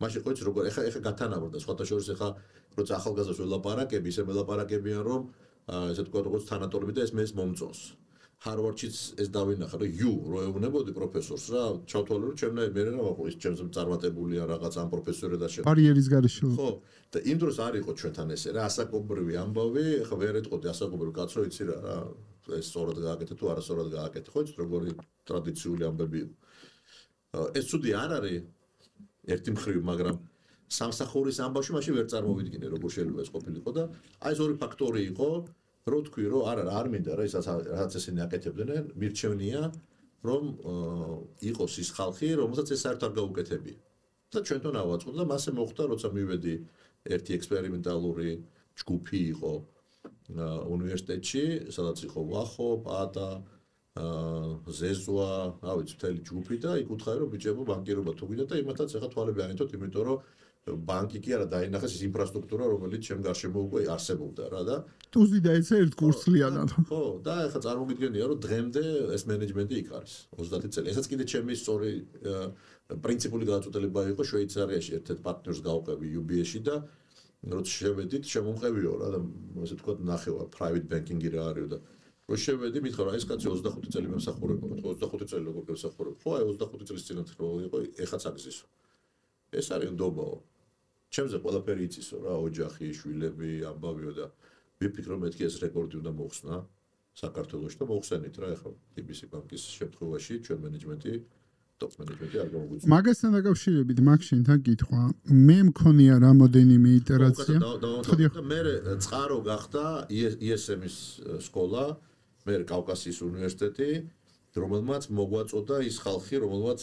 მაშინ ყოიც როგორ ეხა გათანაბრდა სხვათა შორის ეხა როცა ახალგაზრდას ველაპარაკები, ისე ველაპარაკებიან რომ ესე თქვა როგორც თანატორები და ეს მე მომწონს. ჰარვარდშიც ეს დავინახე რომ რო ეუბნებოდი პროფესორს რა, ჩავთვალე რომ ჩემნაირ მე რა ვაყო ის ჩემს წარმატებული ან რაღაც ამ პროფესორი და შე. კარიერის გარეშე. ხო, და იმ დროს არ იყო ჩვენთან ესე რა, ასაკობრივი ამბავი, ეხა ვერ ეტყოდი ასაკობრივი კაცო იცი რა, ეს სწორად გააკეთე თუ არასწორად გააკეთე, ხო იცით როგორი ტრადიციული ამბები იყო. ეს ცუდი არ არის ერთი მხრივ, მაგრამ სამსახურის ამბავში მაშინ ვერ წარმოვიდგინე როგორ შეიძლება ეს ყოფილიყო და აი ეს ორი ფაქტორი იყო, რო თქვი რომ არ მინდა რა ისაც რაც ესენი აკეთებდნენ, მირჩევნია რომ იყოს ის ხალხი, რომელსაც ეს საერთოდ არ გაუკეთებია. და ჩვენთან ავაწყოთ და მასე მოხდა, როცა მივედი ერთი ექსპერიმენტალური ჯგუფი იყო უნივერსიტეტში, სადაც იყო ვახო, პატა, ზეზვა, რა ვიცი, მთელი ჯგუფი და იქ უთხარი რომ ბიჭებო ბანკირობა თუ გინდა და იმათაც ეხა თვალები აინთოთ, იმიტომ რომ ბანკი კი არა დაინახეს ის ინფრასტრუქტურა, რომელიც ჩემ გარშემო უკვე არსებობდა რა და ტუზი და ეს ერთ კურსლიანად. ხო, და ეხა წარმოგიდგენია რომ დღემდე ეს მენეჯმენტი იქ არის 30 წელი. ესაც კიდე ჩემი სწორი პრინციპული გადაწყვეტილება იყო შვეიცარიაში ერთ-ერთ პარტნიორს გავყევი UBS-ში და როცა შევედით, შემომყევიო რა და ასე თქვა ნახევა private banking-ი რა არის და რო შევედი, მითხრა ეს კაცი 25 წელი მემსახურებოდა, 25 წელი როგორ გემსახურებ. ხო, აი 25 წლის წინათ რო იყო, ეხაც აგზისო. ეს არის ნდობაო. ჩემზე ყველაფერი იცისო რა, ოჯახი, შვილები, ამბავიო და ვიფიქრო მეთქი ეს რეკორდი უნდა მოხსნა საქართველოში და მოხსენით რა ეხლა TBC ბანკის შემთხვევაში ჩვენ მენეჯმენტი ტოპ მენეჯმენტი არ გამოგვიწევს. მაგასთან დაკავშირებით მაგშენთან კითხვა. მე მქონია რამოდენიმე იტერაცია. და მე წყარო გახდა ISM-ის სკოლა, მე კავკასიის უნივერსიტეტი, რომელმაც მოგვაწოდა ის ხალხი, რომელმაც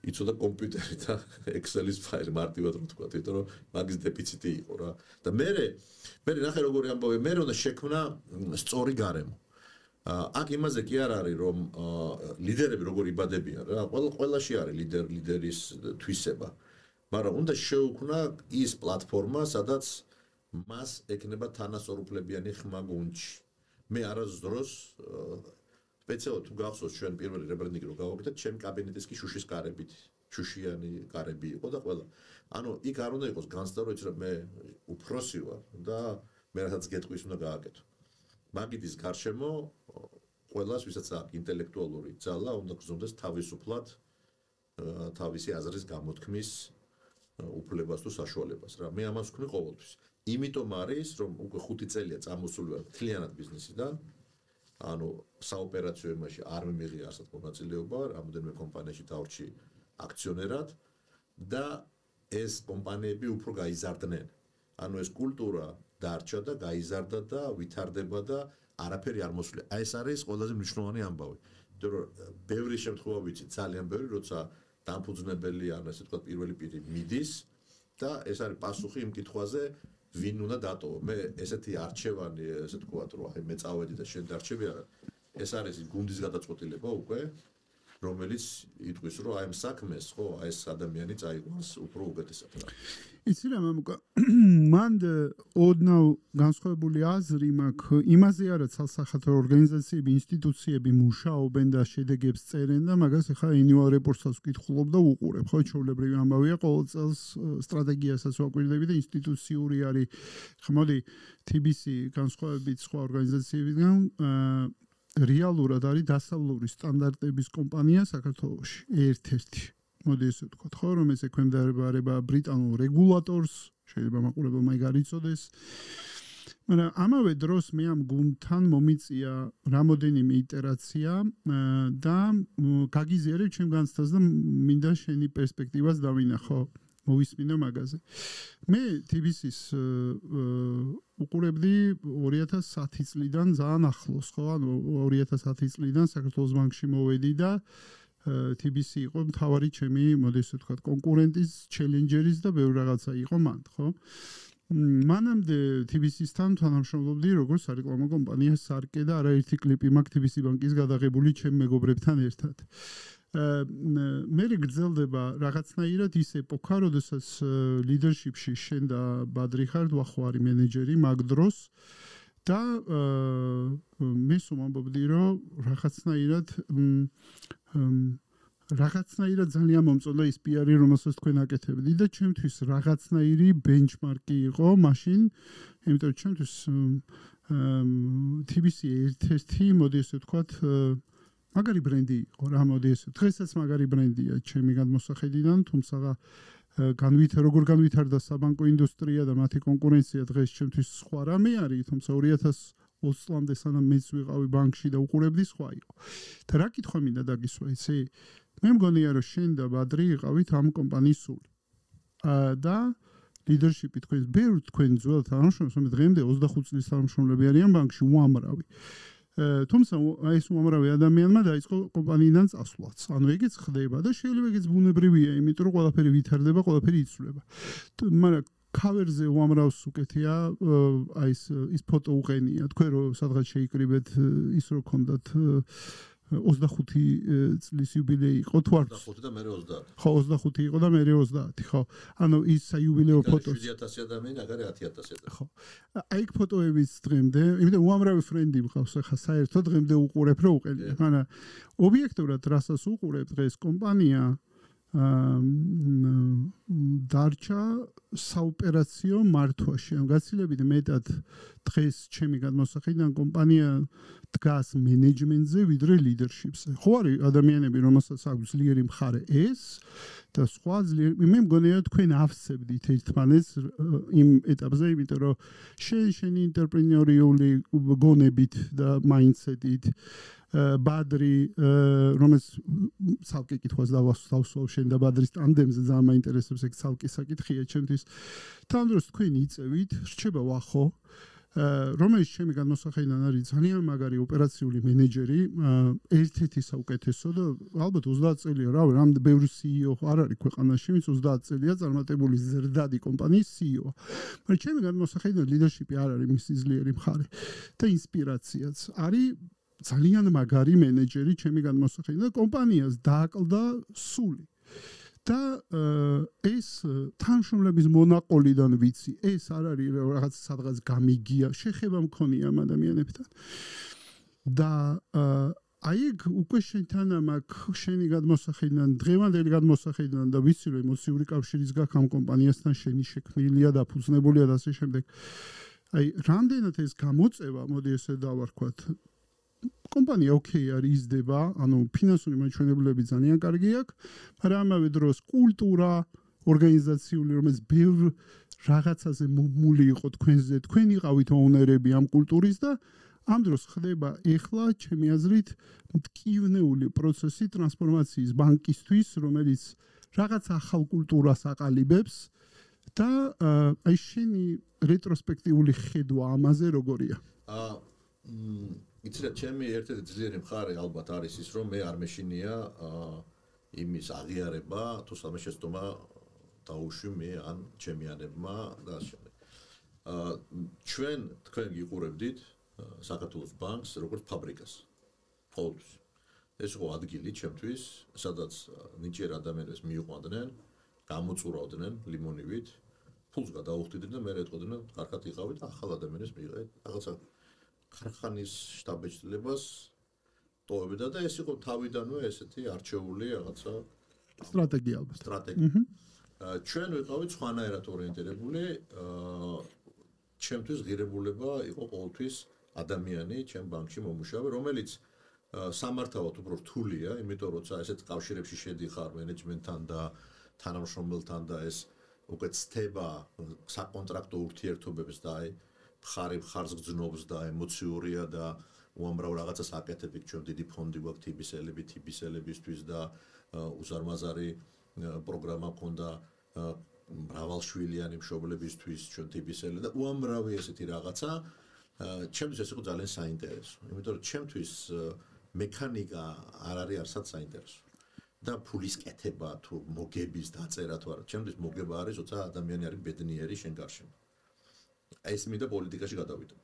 იცოდა კომპიუტერი და Excel-ის ფაილი მარტივად რო თქვა, იმიტომ რომ მაგის დეფიციტი იყო რა. და მე ნახე როგორი ამბავი, მე უნდა შექმნა სწორი გარემო. აქ იმაზე კი არ არის რომ ლიდერები როგორ იბადებიან რა, ყველაში არის ლიდერის თვისება. მაგრამ უნდა შეუქმნა ის პლატფორმა, სადაც მას ექნება თანასწორუფლებიანი ხმა გუნდში. მე არასდროს სპეციალურად თუ გახსოვს ჩვენ პირველი რებრენდინგი რო გავაკეთეთ, ჩემი კაბინეტის კი შუშის კარებით, შუშიანი კარები იყო და ყველა. ანუ იქ არ უნდა იყოს განცდა, რომ იცი რომ მე უფროსი ვარ და მე რასაც გეტყვის უნდა გააკეთო. მაგიდის გარშემო ყველას, ვისაც აქვს ინტელექტუალური ძალა, უნდა გზნოდეს თავისუფლად თავისი აზრის გამოთქმის უფლებას თუ საშუალებას რა. მე ამას ვქმნი ყოველთვის. იმიტომ არის, რომ უკვე 5 წელია წამოსული ვარ მთლიანად ბიზნესიდან. ანუ საოპერაციო იმაში არ მიმიღია ასეთ მონაწილეობა, რამოდენიმე კომპანიაში დავრჩი აქციონერად და ეს კომპანიები უფრო გაიზარდნენ. ანუ ეს კულტურა დარჩა და გაიზარდა და ვითარდება და არაფერი არ მოსვლია. აი ეს არის ყველაზე მნიშვნელოვანი ამბავი. იმიტომ რომ ბევრი შემთხვევა ვიცი, ძალიან ბევრი, როცა დამფუძნებელი ან ასე ვთქვათ პირველი პირი მიდის და ეს არის პასუხი იმ კითხვაზე, ვინ უნდა დატოვო. მე ესეთი არჩევანი, ესე ვთქვათ, რომ აი მე წავედი და შენ დარჩები არა. ეს არის გუნდის გადაწყვეტილება უკვე, რომელიც იტყვის, რომ აი ამ საქმეს, ხო, აი ეს ადამიანი წაიყვანს უფრო უკეთესად რა. იცი რა მამუკა, მან ოდნავ განსხვავებული აზრი მაქვს, იმაზე არა ცალსახადო ორგანიზაციები, ინსტიტუციები მუშაობენ და შედეგებს წერენ და მაგას ახლა annual report-საც ვკითხულობ და უყურებ, ხო, ჩვეულებრივი ამბავია, ყოველ წელს სტრატეგიასაც ვაკვირდები და ინსტიტუციური არის. ხმოდი TBC განსხვავებით სხვა ორგანიზაციებიდან რეალურად არის დასავლური სტანდარტების კომპანია საქართველოში, ერთ-ერთი. მოდი ესე ვთქვათ, ხო, რომ ეს ექვემდებარება ბრიტანულ რეგულატორს, შეიძლება მაყურებელმა იგარიცოდეს. მაგრამ ამავე დროს მე ამ გუნდთან მომიწია რამოდენიმე იტერაცია და გაგიზიარებ ჩემ განცდას და მინდა შენი პერსპექტივას დავინახო, მოვისმინო მაგაზე. მე TBC-ს უყურებდი 2010 წლიდან ძალიან ახლოს, ხო, ანუ 2010 წლიდან საქართველოს ბანკში მოვედი და TBC იყო მთავარი ჩემი, მოდი ესე ვთქვათ, კონკურენტის, ჩელენჯერის და ბევრ რაღაცა იყო მან, ხო? მანამდე TBC-სთან თანამშრომლობდი როგორც სარეკლამო კომპანია Sarke და არაერთი კლიპი მაქვს TBC ბანკის გადაღებული ჩემ მეგობრებთან ერთად. მე გრძელდება რაღაცნაირად ის ეპოქა, როდესაც leadership-ში შენ და ბადრი ხართ, ვახო არის მენეჯერი მაგ დროს და მე ვამბობდი რომ რაღაცნაირად ძალიან მომწონდა ის პიარი რომელსაც თქვენ აკეთებდი და ჩემთვის რაღაცნაირი ბენჩმარკი იყო მაშინ იმიტომ რომ ჩემთვის TBC ერთ-ერთი მოდი ესე ვთქვათ მაგარი ბრენდი იყო რა მოდი ესე დღესაც მაგარი ბრენდია ჩემი გადმოსახედიდან თუმცა როგორ განვითარდა საბანკო ინდუსტრია და მათი კონკურენცია დღეს ჩემთვის სხვა რამე არის თუმცა 2020 წლამდე სანამ მეც ვიყავი ბანკში და უყურებდი სხვა იყო და რა კითხვა მინდა დაგისვა იცი მე მგონია რომ შენ და ბადრი იყავით ამ კომპანიის სული და ლიდერშიპი თქვენ ძველ თანამშრომლებს მე დღემდე 25 წლის თანამშრომლები არიან ბანკში უამრავი თუმცა ეს უამრავი ადამიანმა დაიწყო კომპანიიდან წასვლაც. ანუ ეგეც ხდება და შეიძლება ეგეც ბუნებრივია, იმიტომ რომ ყველაფერი ვითარდება, ყველაფერი იცვლება. მაგრამ cover-ზე უამრავს უკეთია აი ის ფოტო უყენია. თქვენ რომ სადღაც შეიკრიბეთ ის რო ქონდათ 25 წლის იუბილეი იყო თუ არ 25 და მე 30. ხო 25 იყო და მე 30, ხო. ანუ ის საიუბილეო ფოტოს 7000 ადამიანი, აგარი 10000 ადამიანი. ხო. აი ეგ ფოტოებიც დღემდე, იმიტომ უამრავი ფრენდი მყავს, ხა საერთოდ დღემდე უყურებ რომ უყენია, მაგრამ ობიექტურად რასაც უყურებ დღეს კომპანია დარჩა საოპერაციო მართვაში. ან გაცილებით მეტად დღეს ჩემი გადმოსახედიდან კომპანია დგას მენეჯმენტზე ვიდრე ლიდერშიპზე. ხო არის ადამიანები, რომელსაც აქვს ძლიერი მხარე ეს და სხვა ძლიერი მე მგონია თქვენ ავსებდით ერთმანეთს იმ ეტაპზე, იმიტომ რომ შენი ინტერპრენიორიული გონებით და მაინდსეტით ბადრი რომელიც ცალკე კითხვას დავასვავ შენ და ბადრის ტანდემზე ძალიან მაინტერესებს ეგ ცალკე საკითხია ჩემთვის. თანდროს თქვენ იწევით, რჩება ვახო რომელიც ჩემი გადმოსახედიდან არის ძალიან მაგარი ოპერაციული მენეჯერი, ერთ-ერთი საუკეთესო და ალბათ 30 წელია, რავი, რამდენი ბევრი CEO არ არის ქვეყანაში, ვინც 30 წელია წარმატებული ზრდადი კომპანიის CEO. მაგრამ ჩემი გადმოსახედიდან ლიდერშიპი არ არის მისი ძლიერი მხარე და ინსპირაციაც არის ძალიან მაგარი მენეჯერი ჩემი გადმოსახედიდან კომპანიას დააკლდა სული. და ეს თანამშრომლების მონაყოლიდან ვიცი, ეს არ არის რაღაც სადღაც გამიგია, შეხება მქონია ამ ადამიანებთან. და აი ეგ უკვე შენთან მაქვს შენი გადმოსახედიდან, დღევანდელი გადმოსახედიდან და ვიცი რომ ემოციური კავშირიც გაქვს ამ კომპანიასთან, შენი შექმნილია, დაფუძნებულია და ასე შემდეგ. აი რამდენად ეს გამოწევა, მოდი ესე დავარქვათ კომპანია ოკეი არის იზრდება, ანუ ფინანსური მაჩვენებლები ძალიან კარგი აქვს, მაგრამ ამავე დროს კულტურა, ორგანიზაციული, რომელიც ბევრ რაღაცაზე მომული იყო თქვენზე, თქვენ იყავით ოუნერები ამ კულტურის და ამ დროს ხდება ეხლა ჩემი აზრით მტკივნეული პროცესი ტრანსფორმაციის ბანკისთვის, რომელიც რაღაც ახალ კულტურას აყალიბებს და აი შენი რეტროსპექტიული ხედვა ამაზე როგორია? იცი რა ჩემი ერთ-ერთი ძლიერი მხარე ალბათ არის ის რომ მე არ მეშინია იმის აღიარება თუ სამშესტომა დაუშვი მე ან ჩემიანებმა და ასე შემდეგ. ჩვენ თქვენ გიყურებდით საქართველოს ბანკს როგორც ფაბრიკას. ყოველთვის. ეს იყო ადგილი ჩემთვის, სადაც ნიჭიერ ადამიანებს მიიყვანდნენ, გამოწურავდნენ ლიმონივით, ფულს გადაუხდიდნენ და მე ეტყოდნენ, კარგად იყავით, ახალ ადამიანებს მიიღეთ, რაღაცა ქარხანის შტაბ-ბეჭდილებას ტოვებდა და ეს იყო თავიდანვე ესეთი არჩეული რაღაცა სტრატეგია ალბათ. ჩვენ ვიყავით სხვანაირად ორიენტირებული, ჩემთვის ღირებულება იყო ყოველთვის ადამიანი ჩემ ბანკში მომუშავე, რომელიც სამართავად უფრო რთულია, იმიტომ რომ ესეთ კავშირებში შედიხარ მენეჯმენტთან და თანამშრომელთან და ეს უკვე ცდება საკონტრაქტო ურთიერთობებს და აი მხარი მხარს გძნობს და ემოციურია და უამრავ რაღაცას აკეთებთ ჩვენ დიდი ფონდი გვაქვს TBC-ლებისთვის და უზარმაზარი პროგრამა ქონდა მრავალშვილიანი მშობლებისთვის ჩვენ TBC-ები და უამრავი ესეთი რაღაცა ჩემთვის ეს იყო ძალიან საინტერესო იმიტომ რომ ჩემთვის მექანიკა არ არის არსად საინტერესო და ფულის კეთება თუ მოგების დაწერა თუ არა ჩემთვის მოგება არის როცა ადამიანი არის ბედნიერი შენ გარშემო ეს მინდა პოლიტიკაში გადავიდო.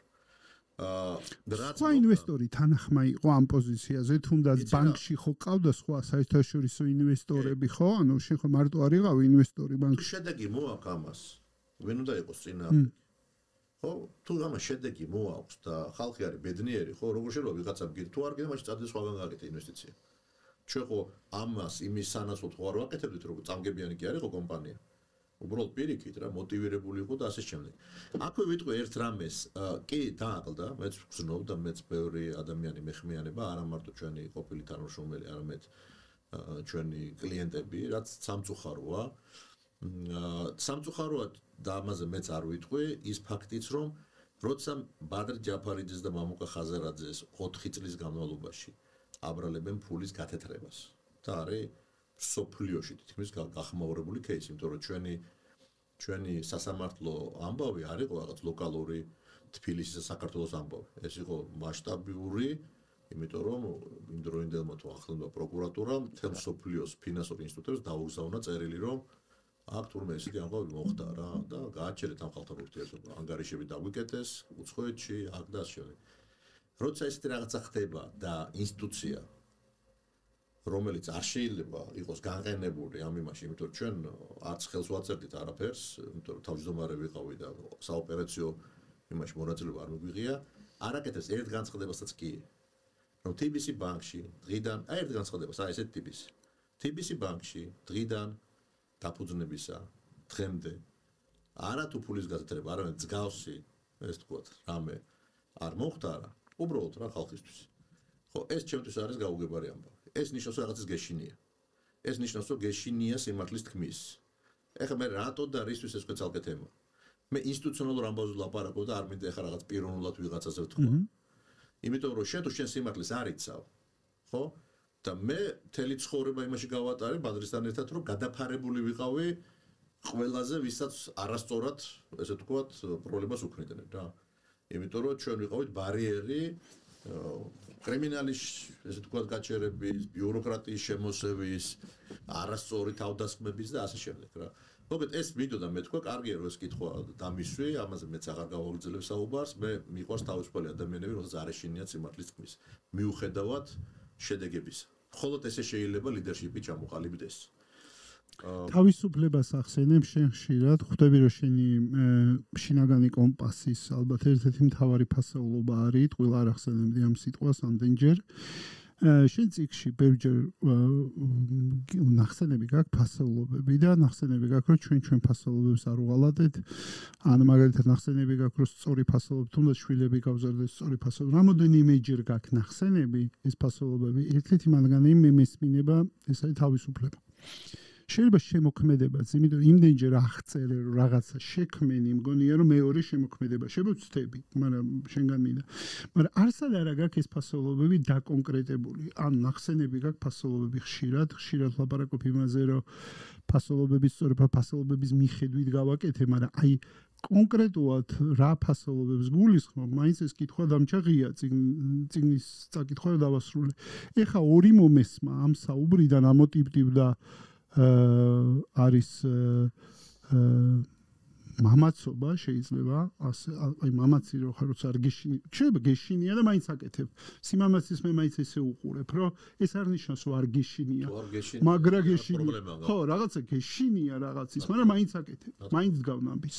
სხვა ინვესტორი თანახმა იყო ამ პოზიციაზე, თუნდაც ბანკში ხო ყავდა სხვა საერთაშორისო ინვესტორები, ხო? ანუ შენ ხო მარტო არ იყავი ინვესტორი ბანკში. შედეგი მოაქვს ამას. ვინ უნდა იყოს წინააღმდეგ? ხო თუ ამას შედეგი მოაქვს და ხალხი არის ბედნიერი ხო როგორ შეიძლება ვიღაცამ გირ თუ არ გინდა მაშინ წადი სხვაგან გაკეთე ინვესტიცია ჩვენ ხო ამას იმის სანაცვლოდ ხო არ ვაკეთებდით როგორ წამგებიანი კი არისო კომპანია უბრალოდ პირიქით რა მოტივირებული იყო და ასე შემდეგ აქვე ვიტყვი ერთ რამეს კი დააკლდა მეც ვგრძნობ და მეც ბევრი ადამიანი მეხმიანება არა მარტო ჩვენი ყოფილი თანამშრომელი არამედ ჩვენი კლიენტები რაც სამწუხაროა სამწუხაროა და ამაზე მეც არ ვიტყვი ის ფაქტიც რომ როცა ბადრ ჯაფარიძეს და მამუკა ხაზარაძეს 4 წლის განმავლობაში აბრალებენ ფულის გათეთრებას და არის სოფლიოში თითქმის გახმაურებული кейსი იმიტომ რომ ჩვენი სასამართლო ამბავი არ იყო რაღაც ლოკალური თბილისის და საქართველოს ამბავი ეს იყო მასშტაბური იმიტომ რომ იმ დროინდელმა თუ ახლანდ პროკურატურამ თელ სოფლიოს ფინანსურ ინსტიტუტებს დაუგზავნა წერილი რომ აქ თურმე ისეთი ამბავი მოხდა რა და გააჩერეთ ამ ხალხთან ურთიერთობა ანგარიშები დაგვიკეთეს უცხოეთში აქ და შემდეგ როცა ესეთი რაღაცა ხდება და ინსტიტუცია რომელიც არ შეიძლება იყოს განყენებული ამ იმაში, იმიტომ რომ ჩვენ არც ხელს ვაწერდით არაფერს, იმიტომ რომ თავმჯდომარე ვიყავი და საოპერაციო იმაში მონაწილეობა არ მიგვიღია, არაკეთებს ერთ განცხადებასაც კი, რომ TBC ბანკში დღიდან, ერთ განცხადებას, ესეთ TBC. TBC ბანკში დღიდან დაფუძნებისა დღემდე არა თუ ფულის გაზეთრება, არამედ მსგავსი, ეს თქვათ, რამე არ მოხდა რა, უბრალოდ რა ხალხისთვის. ხო, ეს ჩემთვის არის გაუგებარი ამბავი. ეს ნიშნავს რომ რაღაცას გეშინია. ეს ნიშნავს რომ გეშინია სიმართლის თქმის. ეხლა მე რატო და რისთვის ეს ცალკე თემა. მე ინსტიტუციონალურ ამბავზე ვლაპარაკობ და არ მინდა ეხლა რაღაც პიროვნულად ვიღაცაზე ვთქვა. იმიტომ რომ შენ თუ შენ სიმართლის არ იცავ, ხო? და მე მთელი ცხოვრება იმაში გავატარე ბადრისთან ერთად რომ გადაფარებული ვიყავი ყველაზე ვისაც არასწორად, ესე ვთქვათ, პრობლემას უქმნიდნენ რა. იმიტომ რომ ჩვენ ვიყავით ბარიერი კრიმინალის ესე ვთქვათ გაჩერების, ბიუროკრატიის შემოსევის, არასწორი თავდასხმების და ასე შემდეგ რა. მოგეთ ეს მინდოდა მე თქვა, კარგია რომ ეს კითხვა დამისვი, ამაზე მეც აღარ გავაგრძელებ საუბარს, მე მიყვარს თავისუფალი ადამიანები, რომელსაც არ ეშინიათ სიმართლის თქმის. მიუხედავად შედეგებისა. მხოლოდ ესე შეიძლება ლიდერშიპი ჩამოყალიბდეს. თავისუფლებას ახსენებ შენ ხშირად, ხვდები რომ შენი შინაგანი კომპასის ალბათ ერთ-ერთი მთავარი ფასეულობა არის, ყველა არ ახსენებდი ამ სიტყვას ამდენჯერ. შენ წიგნში ბევრჯერ ნახსენები გაქვს ფასეულობები და ნახსენები გაქვს რომ ჩვენ ფასეულობებს არ უღალატეთ. ან მაგალითად ნახსენები გაქვს რომ სწორი ფასეულობები თუნდაც შვილები გავზარდეს სწორი ფასეულობები. რამოდენიმეჯერ გაქვს ნახსენები ეს ფასეულობები. ერთ-ერთი მათგანი მე მესმინება ეს არის თავისუფლება. შეიძლება შემოქმედებაც, იმიტომ რომ იმდენჯერ აღწერე რომ რაღაცა შექმენი, მგონია რომ მეორე შემოქმედება შემოწდები, მაგრამ შენგან მინდა. მაგრამ არსად არა გაქვს ეს ფასეულობები დაკონკრეტებული. ან ნახსენები გაქვს ფასეულობები ხშირად ლაპარაკობ იმაზე, რომ ფასეულობების სწორი ფასეულობების მიხედვით გავაკეთე, მაგრამ აი კონკრეტულად რა ფასეულობებს გულისხმობ, მაინც ეს კითხვა დამჭაღია წიგნის წაკითხვა დავასრულე. ეხა ორი მომესმა ამ საუბრიდან ამოტივტივდა არის მამაცობა შეიძლება აი მამაცი რო ხარ როცა არ გეშინია შეიძლება გეშინია და მაინც აკეთებ სიმამაცის მე მაინც ესე უყურებ რომ ეს არ ნიშნავს რომ არ გეშინია მაგრა გეშინია ხო რაღაცა გეშინია რაღაცის მაგრამ მაინც აკეთებ მაინც გავნამბის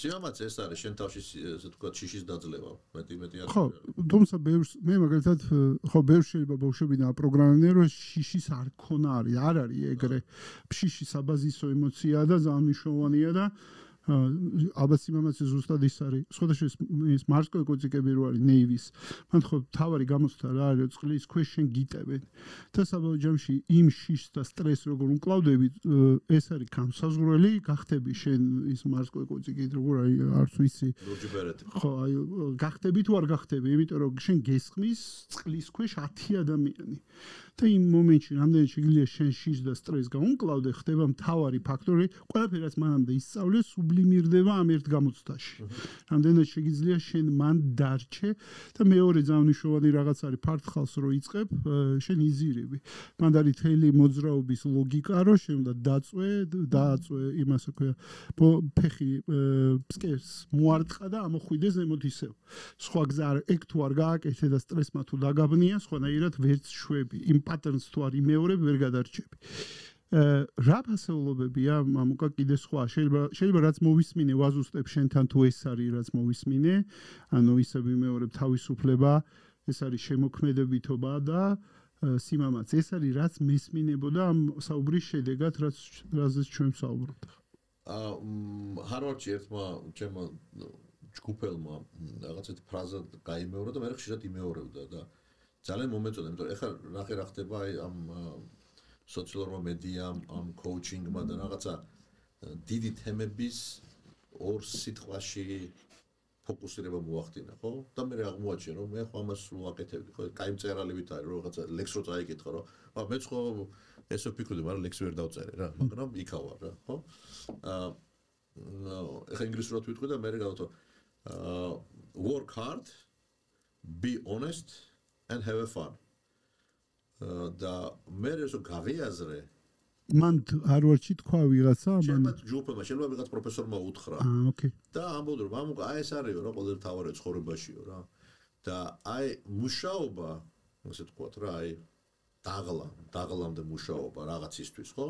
სიმამაცე ეს არის შენ თავში ესე ვთქვათ შიშის დაძლევა მეტი არ ხო თუმცა მე მაგალითად ხო ბევრ შეიძლება ბავშვებიდან აპროგრამებდნენ რომ შიშის არ ქონა არ არის ეგრე შიშის საბაზისო ემოციაა და ძალიან მნიშვნელოვანია და ალბათ სიმამაცე ზუსტად ის არის სხვადასხვა ეს მარსკოვი კოწიკები რო არის ნეივის მან ხო თავარი გამოსთა რა არის წყლის ქვეშ შენ გიტებენ და საბოლოო ჯამში იმ შიშს და სტრესს როგორ უკლავდები ეს არის განსაზღვრელი გახტები შენ ის მარსკოვი კოწიკი როგორ არის არც ვიცი ხო აი გახტები თუ არ გახტები იმიტომ რომ შენ გესხმის წყლის ქვეშ 10 ადამიანი და იმ მომენტში რამდენი შეიძლება შენ შიშს და სტრესს გაუკლავდე ხდება მთავარი ფაქტორი ყველაფერს მანამდე ისწავლე სუბლიმირდება ამ ერთ გამოცდაში. რამდენად შეიძლება შენ მან დარჩე და მეორე ძალიან მნიშვნელოვანი რაღაც არის ფარტხალს რო იწყებ, შენ იზირები. მან არის თელი მოძრაობის ლოგიკა, რომ შენ უნდა დააწვე იმას ქვია, ფეხი ფსკერს მოარტყა და ამოხვიდე ზემოთ ისევ. სხვა გზა ეგ თუ არ გააკეთე და სტრესმა თუ დაგაბნია, სხვანაირად ვერც შვები. იმ პატერნს თუ არ იმეორებ, ვერ გადარჩები. რა ფასეულობებია მამუკა კიდე სხვა შეიძლება რაც მოვისმინე ვაზუსტებ შენთან თუ ეს არის რაც მოვისმინე ანუ ისე ვიმეორებ თავისუფლება ეს არის შემოქმედებითობა და სიმამაც ეს არის რაც მესმინებოდა ამ საუბრის შედეგად რაზეც ჩვენ ვსაუბრობთ ჰარვარდში ერთმა ჩემმა ჯგუფელმა რაღაცეთი ფრაზა გაიმეორა და მე ხშირად იმეორებდა და ძალიან მომეწონა იმიტომ რომ ეხლა რა ხდება აი ამ სოციალურმა მედიამ ამ კოუჩინგმა და რაღაცა დიდი თემების ორ სიტყვაში ფოკუსირება მოახდინა, ხო? და მე აღმოაჩინე რომ მე ხო ამას სულ აკეთებდი, ხო? კაი მწერალებით არის რომ რაღაცა ლექს რო წაიკითხო, რომ მეც ხო ესე ვფიქრობდი, მაგრამ ლექსი ვერ დავწერე რა, მაგრამ იქავა რა, ხო? ეხლა ინგლისურად ვიტყვი და მე გავთო work hard, be honest and have fun. და მე რესო გავიაზრე მან ჰარვარდში თქვა ვიღაცა მან ჯგუფმა შეიძლება ვიღაც პროფესორმა უთხრა ოკეი და ამბობდა რომ ამუკა აი ეს არისო რა ყოველ თავარი ცხოვრებაშიო რა და აი მუშაობა ასე თქვათ რა აი დაღლამდე მუშაობა რაღაცისთვის ხო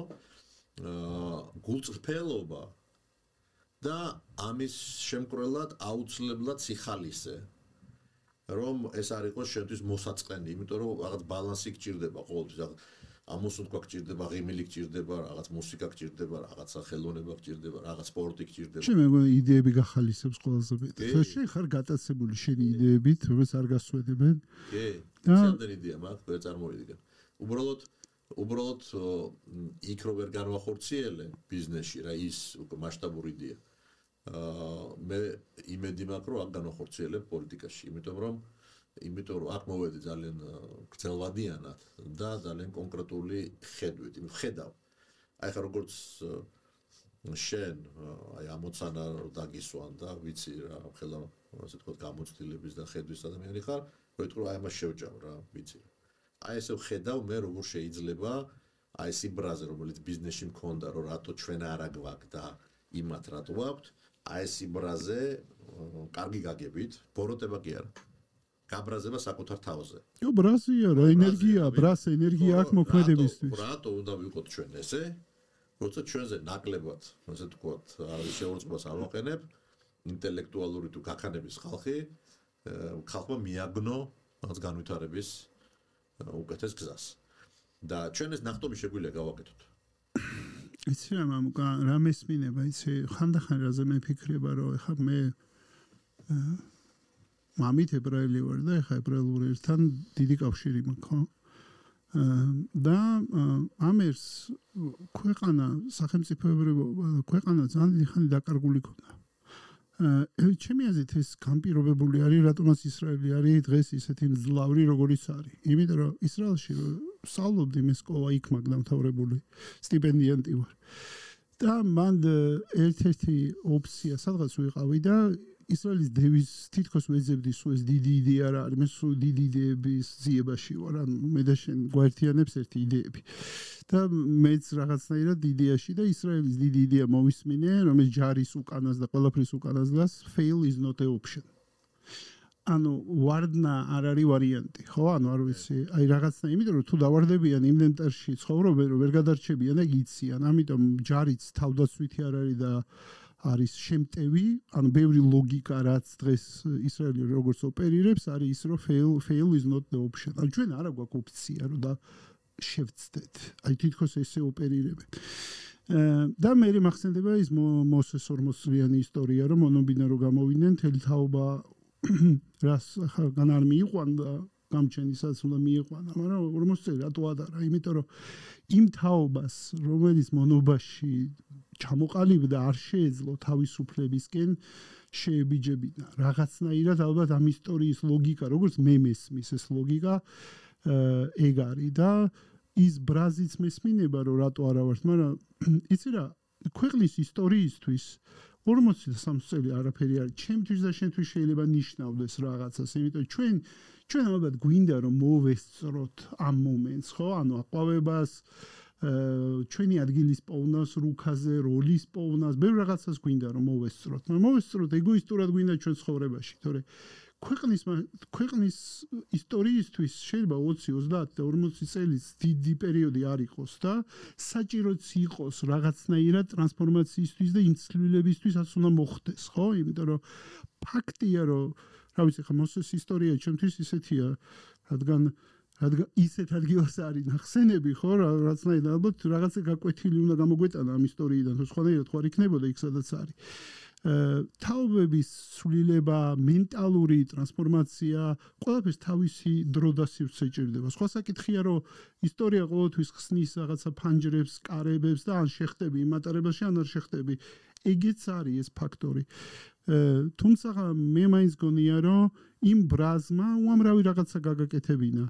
გულწრფელობა და ამის შემკრელად აუცილებლად სიხალისე რომ ეს არ იყოს შენთვის მოსაწყენი, იმიტომ რომ რაღაც ბალანსი გჭირდება ყოველთვის. ამოსულ თქვა გჭირდება, ღიმილი გჭირდება, რაღაც მუსიკა გჭირდება, რაღაცა ხელოვნება გჭირდება, რაღაც სპორტი გჭირდება. შენ მეგონა იდეები გახალისებს ყველაზე მეტად. შენ ხარ გატაცებული შენი იდეებით, რომელიც არ გასვედებენ. კი. ძალიან იდეა მაქვს, ვერ წარმოვიდგენ. უბრალოდ იქ რო ვერ განვახორციელე ბიზნესში რა ის უკვე მასშტაბური იდეა. მე იმედი მაქვს რომ აქ განახორციელებ პოლიტიკაში, იმიტომ რომ აქ მოვედი ძალიან გრძელვადიანად და ძალიან კონკრეტული ხედვით. ხედავ. აი ხა როგორც შენ აი ამოცანა დაგისვან და ვიცი რა ხელა ასე თქვა გამოცდილების და ხედვის ადამიანი ხარ, რო იტყვი აი ამას შევჭამ რა, ვიცი. აი ესე ხედავ მე როგორ შეიძლება აი ეს იბრაზე რომელიც ბიზნესში მქონდა რომ რატო ჩვენ არა გვაქვს და იმათ რატო ვაქვთ აი ეს იბრაზე კარგი გაგებით, ბოროტება კი არა. გაბრაზება საკუთარ თავზე. იო ბრაზია რა ენერგია, ბრას ენერგია აქვს მოქმედებისთვის. რატო უნდა ვიყოთ ჩვენ ესე? როცა ჩვენზე ნაკლებად, ასე ვთქვათ, არის შეურწყებას არ ვაყენებ, ინტელექტუალური თუ გაქანების ხალხმა მიაგნო რაღაც განვითარების უკეთეს გზას. და ჩვენ ეს ნახტომი შეგვიძლია გავაკეთოთ. იცი რა მამუკა, რა მესმინება, იცი, ხანდახან რაზე მეფიქრება, რომ ეხლა მე მამით ებრაელი ვარ და ეხლა ებრაელურ ერთან დიდი კავშირი მაქვს, ხო? და ამერს ქვეყანა სახელმწიფოებრიობა ქვეყანა ძალიან დიდი ხანი დაკარგული ქონდა. ჩემი აზრით ეს განპირობებული არის, რატომაც ისრაელი არის დღეს ისეთი მძლავრი როგორიც არის. იმიტომ რომ ისრაელში ვსწავლობდი მე სკოლა იქ მაგ დამთავრებული სტიპენდიანტი ვარ. და მან ერთ-ერთი ოფცია სადღაც ვიყავი და ისრაელის დევის თითქოს ვეძებდი სულ ეს დიდი იდეა რა არის, მე სულ დიდი იდეების ძიებაში ვარ, ანუ მე და შენ გვაერთიანებს ერთი იდეები. და მეც რაღაცნაირად იდეაში და ისრაელის დიდი იდეა მოვისმინე, რომელიც ჯარის უკანას და ყველაფრის უკანას დგას, fail is not an option. ანუ ვარდნა არ არის ვარიანტი, ხო? ანუ არ ვიცი, აი რაღაცნა, იმიტომ რომ თუ დავარდებიან იმდენტერში ცხოვრობენ, რომ ვერ გადარჩებიან და იციან, ამიტომ ჯარიც თავდაცვითი არ არის და არის შემტევი, ანუ ბევრი ლოგიკა რაც დღეს ისრაელი როგორც ოპერირებს, არის ის რომ fail is not the option. ანუ ჩვენ არა გვაქვს ოფცია რომ და შევცდეთ. აი თითქოს ესე ოპერირებენ. და მე მახსენდება ის მოსეს 40-წლიანი ისტორია, რომ მონობინა რომ გამოვიდნენ თელი თაობა რას ხან არ მიიყვან და გამჩენისაც უნდა მიიყვანა, მაგრამ 40 წელი რატო ადარა? იმიტომ რომ იმ თაობას, რომელიც მონობაში ჩამოყალიბდა, არ შეეძლო თავისუფლებისკენ შეებიჯებინა. რაღაცნაირად ალბათ ამ ისტორიის ლოგიკა, როგორც მე მესმის ეს ლოგიკა ეგ არის და ის ბრაზიც მესმინება რომ რატო არა ვართ, მაგრამ იცი რა, ქვეყნის ისტორიისთვის 43 წელი არაფერი არის. ჩემთვის და შენთვის შეიძლება ნიშნავდეს რაღაცას, იმიტომ ჩვენ ალბათ გვინდა რომ მოვესწროთ ამ მომენტს, ხო? ანუ აყვავებას ჩვენი ადგილის პოვნას, რუქაზე, როლის პოვნას, ბევრ რაღაცას გვინდა რომ მოვესწროთ. მაგრამ მოვესწროთ ეგოისტურად გვინდა ჩვენ ცხოვრებაში, თორე ქვეყნის ისტორიისთვის შეიძლება 20, 30 და 40 წელიც დიდი პერიოდი არ იყოს და საჭიროც იყოს რაღაცნაირად ტრანსფორმაციისთვის და იმ ცვლილებისთვის რაც უნდა მოხდეს, ხო? იმიტომ რომ ფაქტია, რომ რა ვიცი, ხა მოსეს ისტორია ჩემთვის ისეთია, რადგან ისეთ ადგილას არის ნახსენები, ხო, რაღაცნაირად ალბათ რაღაცა გაკვეთილი უნდა გამოგვეტანა ამ ისტორიიდან, თუ სხვანაირად ხო არ იქნებოდა იქ სადაც არის. თაობების ცვლილება, მენტალური ტრანსფორმაცია, ყველაფერს თავისი დრო და სივრცე ჭირდება. სხვა საკითხია, რომ ისტორია ყოველთვის ხსნის რაღაცა ფანჯრებს, კარებებს და ან შეხტები იმ მატარებელში, ან არ შეხტები. ეგეც არის ეს ფაქტორი. თუმცა მე მაინც გონია, რომ იმ ბრაზმა უამრავი რაღაცა გაგაკეთებინა.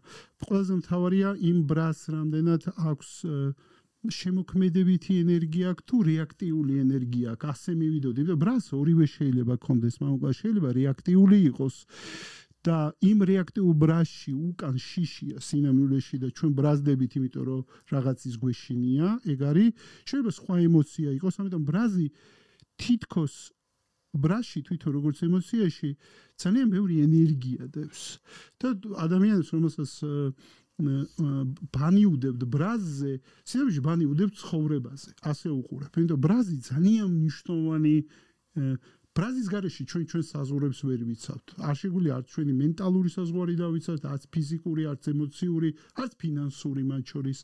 ყველაზე მთავარია იმ ბრაზს რამდენად აქვს შემოქმედებითი ენერგია აქვს თუ რეაქტიული ენერგია აქვს. ასე მივიდოდი და ბრაზს ორივე შეიძლება კონდეს, მაგრამ შეიძლება რეაქტიული იყოს და იმ რეაქტიულ ბრაზში უკან შიშია სინამდვილეში და ჩვენ ბრაზდებით, იმიტომ რომ რაღაცის გვეშინია, ეგ არის. შეიძლება სხვა ემოცია იყოს, ამიტომ ბრაზი თითქოს ბრაზში თვითონ როგორც ემოციაში ძალიან ბევრი ენერგია დევს და ადამიანს რომელსაც ბანი უდებთ ბრაზზე, სინამდვილეში ბანი უდებთ ცხოვრებაზე, ასე უყურებ. იმიტომ ბრაზი ძალიან მნიშვნელოვანი ბრაზის გარეშე ჩვენ საზღვრებს ვერ ვიცავთ. არ შეგვიძლია არც ჩვენი მენტალური საზღვარი დავიცავთ, არც ფიზიკური, არც ემოციური, არც ფინანსური მათ შორის.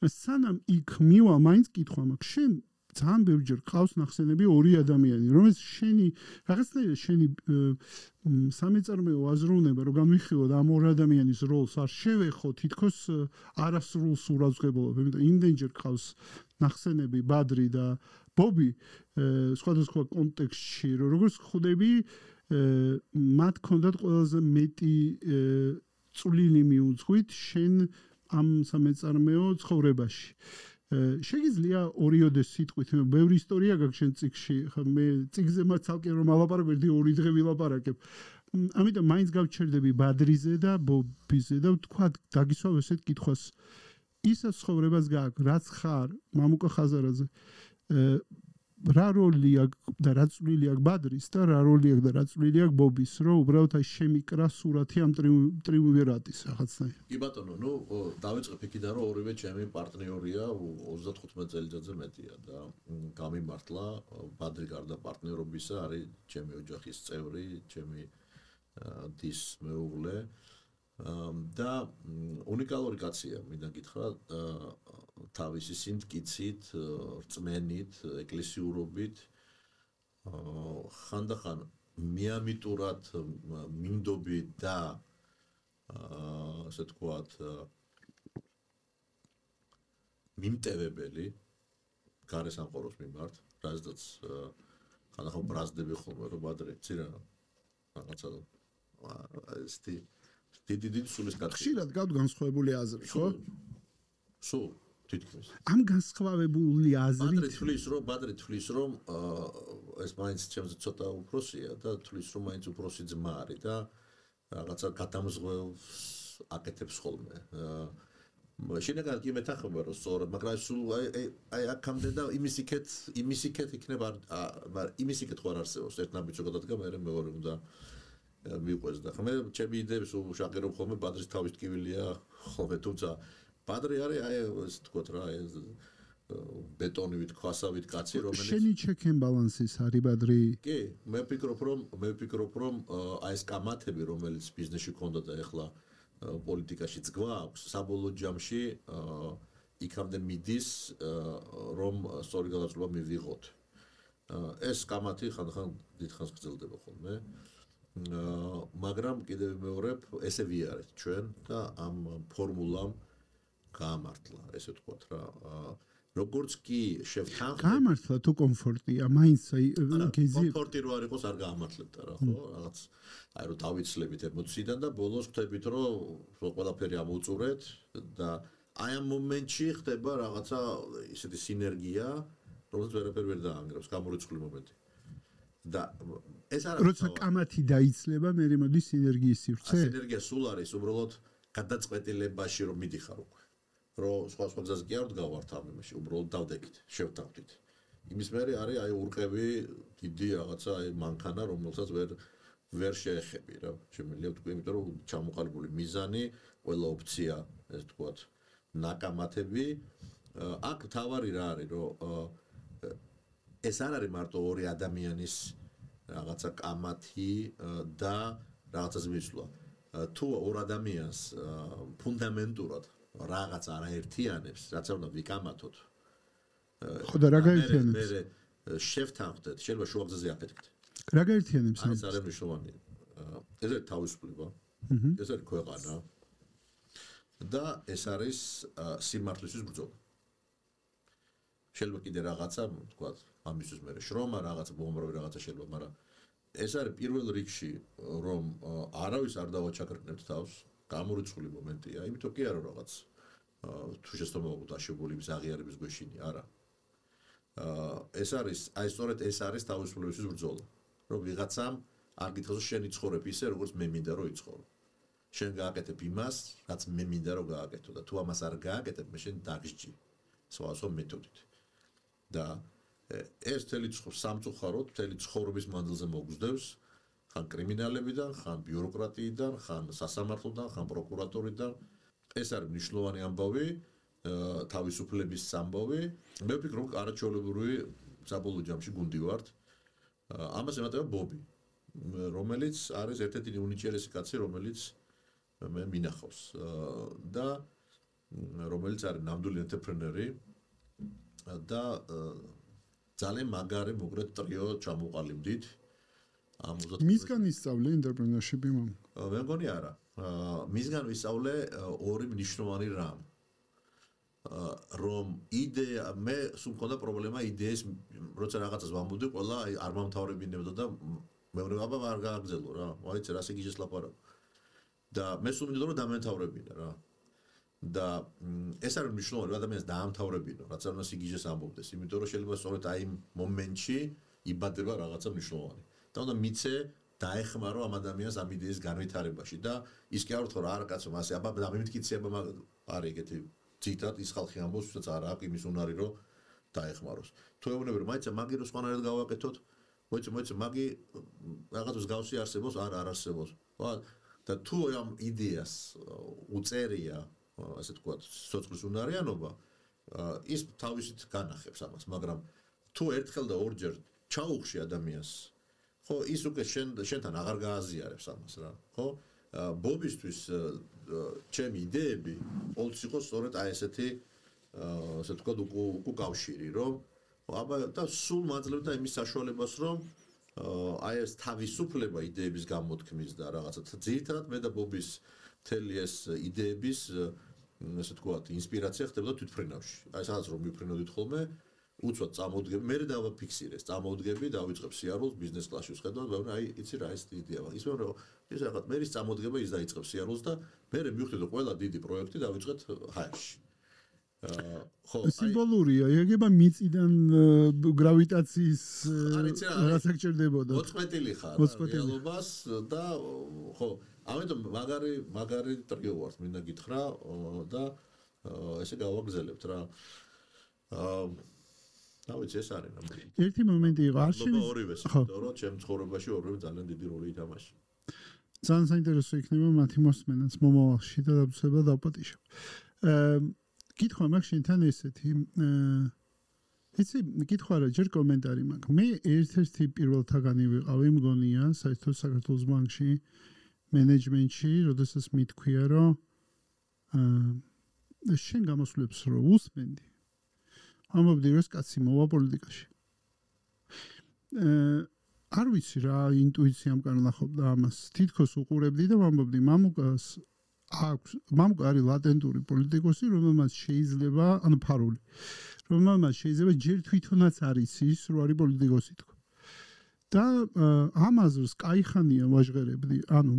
სანამ იქ მივა მაინც კითხვა მაქვს, შენ ძალიან ბევრჯერ ყავს ნახსენები ორი ადამიანი, რომელიც რაღაცნაირად შენი სამეწარმეო აზროვნება, რომ განვიხილოთ ამ ორ ადამიანის როლს არ შევეხო, თითქოს არასრულს უразღებელობ. იმიტომ იმდენჯერ ყავს ნახსენები ბადრი და ბობი სხვადასხვა კონტექსტში, რომ როგორც ხვდები, მათ ქონდათ ყველაზე მეტი წვლილი მიუძღვით შენ ამ სამეწარმეო ცხოვრებაში. შეგიძლია ორიოდეს სიტყვით, ბევრი ისტორია გაქვს შენ წიგში, ხა მე წიგზე მათ ცალკე რომ ალაპარაკ ვერდი 2 დღე ვილაპარაკებ. ამიტომ მაინც გავჩერდები ბადრიზე და ბობიზე და თქვა დაგისვავ ესეთ კითხვას. ისაც ცხოვრებას გააქვს, რაც ხარ, მამუკა ხაზარაძე. რა როლი აქვს და რა წვლილი აქვს ბადრის და რა როლი აქვს და რა წვლილი აქვს ბობის, რომ უბრალოდ აი შემიკრა სურათი ამ ტრიუმვირატის რაღაცნაირად. კი ბატონო, ნუ დავიწყებ იქიდან, რომ ორივე ჩემი პარტნიორია 35 წელიწადზე მეტია და გამიმართლა ბადრი გარდა პარტნიორობისა არის ჩემი ოჯახის წევრი, ჩემი დის მეუღლე და უნიკალური კაცია, მინდა გითხრა, თავისი სიმტკიცით, რწმენით, ეკლესიურობით, ხანდახან მიამიტურად მინდობი და ასე თქვათ მიმტევებელი გარესამყაროს მიმართ, რაზეც ხანდახან ბრაზდები ხოლმე, რომ ბადრი ცირა რაღაცა ესეთი დიდი სულის კაცი. ხშირად გაქვს განსხვავებული აზრი, ხო? სულ თითქმის. ამ განსხვავებული აზრი ბადრი თვლის რომ ეს მაინც ჩემზე ცოტა უფროსია და თვლის რომ მაინც უფროსი ძმა არის და რაღაცა გადამზღვევს აკეთებს ხოლმე. შინაგან კი მეთანხმება რომ სწორად, მაგრამ სულ აი აქამდე და იმის იქეთ იქნება, მაგრამ იმის იქეთ ხო არ არსებობს. ერთ ნაბიჯს გადადგა, მე მეორე უნდა მიყვეს და ხმე ჩემი იდეებს უშაყერობ ხოლმე ბადრის თავის ტკივილია ხოლმე, თუმცა ბადრი არის აი ეს თქვათ რა ეს ბეტონივით ქვასავით კაცი რომელიც შენი check and balances არის ბადრი. კი, მე ვფიქრობ რომ აი ეს კამათები რომელიც ბიზნესში ქონდა და ეხლა პოლიტიკაშიც გვაქვს, საბოლოო ჯამში იქამდე მიდის რომ სწორი გადაწყვეტილება მივიღოთ. ეს კამათი ხანდახან დიდხანს გრძელდება ხოლმე. მაგრამ კიდევ მეორებ ესე ვიარეთ ჩვენ და ამ ფორმულამ გაამართლა, ესე ვთქვათ რა. როგორც კი შევთანხმდით გაამართლა თუ კომფორტია, მაინც აი გეზი კომფორტი რო არ იყოს არ გაამართლებდა რა, ხო? რაღაც აი რომ დავიცლებით ემოციიდან და ბოლოს ხვდებით რომ ყველაფერი ამოუწურეთ და აი ამ მომენტში ხდება რაღაცა ისეთი სინერგია, რომელსაც ვერაფერი ვერ დაანგრევს, გამორიცხული მომენტი. და ეს არა როცა კამათი დაიცლება, მე მოდის სინერგიის სივრცე. სინერგია სულ არის უბრალოდ გადაწყვეტილებაში რომ მიდიხარ უკვე. რომ სხვა გზაზე კი არ ვდგავართ ამ იმაში, უბრალოდ დავდექით, შევთავდით. იმის მერე არის აი ურყევი დიდი რაღაცა აი მანქანა, რომელსაც ვერ ვერ შეეხები რა შემიძლია ვთქვი იმიტომ რომ ჩამოყალიბებული მიზანი ყველა ოფცია ეს თქვათ ნაკამათები აქ თავარი რა არის რომ ეს არ არის მარტო ორი ადამიანის რაღაცა კამათი და რაღაცას მისვლა თუ ორ ადამიანს ფუნდამენტურად რაღაც არაერთიანებს რაც უნდა ვიკამათოთ ხო და რა გაერთიანებს მე შევთანხმდეთ შეიძლება შუაგზაზე აფეთქდეთ რა გაერთიანებს ეს არის მნიშვნელოვანი ეს არის თავისუფლება ეს არის ქვეყანა და ეს არის სიმართლისთვის ბრძოლა შეიძლება კიდე რაღაცა თქვა ამისთვის მე შრომა რაღაცა უამრავი რაღაცა შეიძლება მაგრამ ეს არის პირველ რიგში რომ არავის არ დავაჩაქრნებთ თავს გამორიცხული მომენტია იმიტომ კი არა რაღაც თუ შეცდომებად აშებული ის აღიარების გვეშინი არა ეს არის აი სწორედ ეს არის თავისუფლებისთვის ბრძოლა რომ ვიღაცამ არ გითხოვს შენი ცხოვრებ ისე როგორც მე მინდა რომ იცხოვრო შენ გააკეთებ იმას რაც მე მინდა რომ გააკეთო და თუ ამას არ გააკეთებ მე შენ დაგსჯი სხვადასხვა მეთოდით და ეს მთელი სამწუხაროდ მთელი ცხოვრების მანძილზე მოგზდევს ხან კრიმინალებიდან ხან ბიუროკრატიიდან ხან სასამართლოდან ხან პროკურატორიდან ეს არის მნიშვნელოვანი ამბავი თავისუფლების ამბავი მე ვფიქრობ რომ არაჩვეულებრივი საბოლოო ჯამში გუნდი ვართ ამას ემატება ბობი რომელიც არის ერთ-ერთი უნიჭიერესი კაცი რომელიც მე მინახავს და რომელიც არის ნამდვილი ენტერპრენერი და ძალიან მაგარი მოგრეთ ტრიო ჩამოყალიბდით მისგან ისწავლე ენტერპრენერშიპი მომ მე მგონი არა მისგან ვისწავლე ორი მნიშვნელოვანი რამ რომ იდეა მე სულ მქონდა პრობლემა იდეის როცა რაღაცას ვამბობდი ყველა არ მომთავრებინებდა და მეორე აბა არ გააგზელო რა მოიცე რა სიგიჟეს ლაპარაკ და მე სულ მინდოდა რომ დამენთავრებინა რა და ეს არის მნიშვნელოვანი ადამიანს დაამთავრებინო რაც არ უნდა სიგიჟეს ამბობდეს იმიტომ რომ შეიძლება სწორედ აი იმ მომენტში იბადება რაღაცა მნიშვნელოვანი და უნდა მიცე დაეხმარო ამ ადამიანს ამ იდეის განვითარებაში და ის კი არ ვთქვა რა არა კაცო მასე აბა დამემტკიცე აბა არის ეგეთი ციტატ ის ხალხი ამბობს ვისაც არა აქვს იმის უნარი რომ დაეხმაროს თუ ეუბნები რომ მაინც მაგი რო სხვანაირად გავაკეთოთ მოიცე მაგი რაღაცას გავსი არსებობს არ არსებობს და თუ ამ იდეას უწერია ასე თქვა სოციალური უნარიანობა ის თავისით განახებს ამას მაგრამ თუ ერთხელ და ორჯერ ჩაუხში ადამიანს ხო ის უკვე შენთან აღარ გააზიარებს ამას რა ხო ბობისთვის ჩემი იდეები ყოველთვის იყო სწორედ აი ესეთი ასე თქვა უკავშირი რომ აბა და სულ მაძლევდა იმის საშუალებას რომ აი ეს თავისუფლება იდეების გამოთქმის და რაღაცა ძირითადად მე და ბობის მთელი ეს იდეების ასე თქვა ინსპირაცია ხდებოდა თვითფრინავში აი სადაც რომ მიფრინავდით ხოლმე უცბად წამოვდგები მე დავაფიქსირე წამოვდგები დავიწყებ სიარულს ბიზნეს კლასში ვხედავ და აი იცი რა ეს იდეა ის რომ ის რაღაც მე წამოვდგება ის დაიწყებს სიარულს და მე მივხვდი რომ ყველა დიდი პროექტი დავიწყეთ ჰაერში ხო სიმბოლურია ეგება მიწიდან გრავიტაციის რაღაცა გჭირდებოდა მოწყვეტილი ხარ რეალობას და ხო ამიტომ მაგარი ტრიო ვართ მინდა გითხრა და ესე გავაგზელებთ რა დავიცი ეს არის ერთი მომენტი იყო არ ორივეს რომ ჩემ ცხოვრებაში ორივე ძალიან დიდი როლი ითამაშა ძალიან საინტერესო იქნება მათი მოსმენაც მომავალში და დაბრძება დავპატიშებ კითხვა მაქვს შენთან ესეთი იცი კითხვა რა ჯერ კომენტარი მაქვს მე ერთ-ერთი პირველთაგანი ვიყავი მგონია საერთოდ საქართველოს ბანკში მენეჯმენტში როდესაც მითქვია რომ შენ გამოსვლებს რო უსმენდი ამბობდი რომ კაცი მოვა პოლიტიკაში არ ვიცი რა ინტუიციამ განლახობდა ამას თითქოს უყურებდი და ვამბობდი მამუკას მამუკა არის ლატენტური პოლიტიკოსი რომელმაც შეიძლება ანუ ფარული რომელმაც შეიძლება ჯერ თვითონაც არის ის რომ არის პოლიტიკოსი თქო და ამაზრს кайხანია ვაჟღერებდი ანუ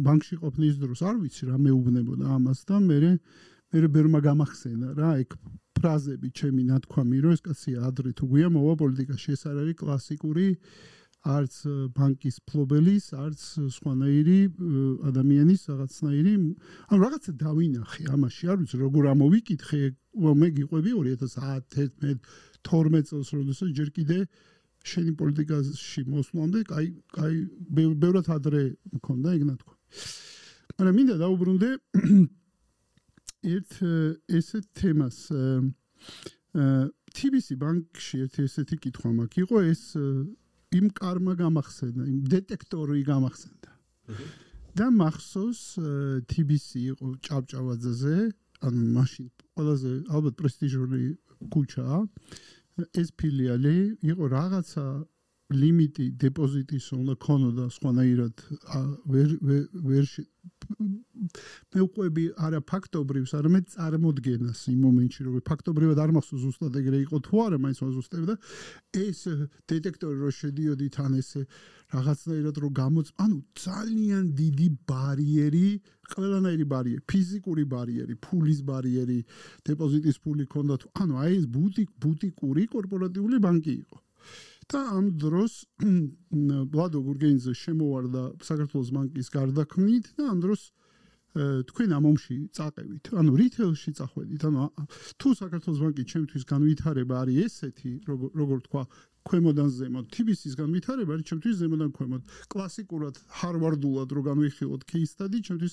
ბანკში ყოფნის დროს არ ვიცი რა მეუბნებოდა ამას და მე ბერმა გამახსენა რა ეგ ფრაზები ჩემი ნათქვამი რომ ეს კაცი ადრე თუ გვია მოვა პოლიტიკაში ეს არ არის კლასიკური არც ბანკის ფლობელის არც სხვანაირი ადამიანის რაღაცნაირი ანუ რაღაცა დავინახე ამაში არ ვიცი როგორ ამოვიკითხე მე გიყვები 2010 11 12 წელს როდესაც ჯერ კიდე შენი პოლიტიკაში მოსვლამდე კაი ბევრად ადრე მქონდა ეგ ნათქვა. მაგრამ მინდა დაუბრუნდე ერთ ესეთ თემას TBC ბანკში ერთი ესეთი კითხვა მაქვს. იყო ეს იმ კარმა გამახსენდა, იმ დეტექტორი გამახსენდა. და მახსოვს TBC იყო ჭავჭავაძეზე, ანუ მაშინ ყველაზე ალბათ პრესტიჟული ქუჩაა. ეს ფილიალი იყო რაღაცა ლიმიტი დეპოზიტის უნდა ქონოდა სხვანაირად ვერ მეუყვები არა ფაქტობრივს, არამედ წარმოდგენას იმ მომენტში, როგორ ფაქტობრივად არ მახსოვს ზუსტად ეგრე იყო თუ არა, მაინც მოზუსტებდა ეს დეტექტორი რო შედიოდი თან ესე რაღაცნაირად რო ანუ ძალიან დიდი ბარიერი, ყველანაირი ბარიერი, ფიზიკური ბარიერი, ფულის ბარიერი, დეპოზიტის ფული ქონდა თუ ანუ აი ეს ბუტიკური კორპორატიული ბანკი იყო. და ამ დროს ვლადო გურგენიძე შემოვარდა საქართველოს ბანკის გარდაქმნით და ამ დროს თქვენ ამ ომში წაყევით. ანუ რითეილში წახვედით. ანუ თუ საქართველოს ბანკი ჩემთვის განვითარება არის ესეთი, როგორ თქვა, ქვემოდან ზემოთ, TBC-ის განვითარება არის ჩემთვის ზემოდან ქვემოთ. კლასიკურად ჰარვარდულად რო განვიხილოთ case study, ჩემთვის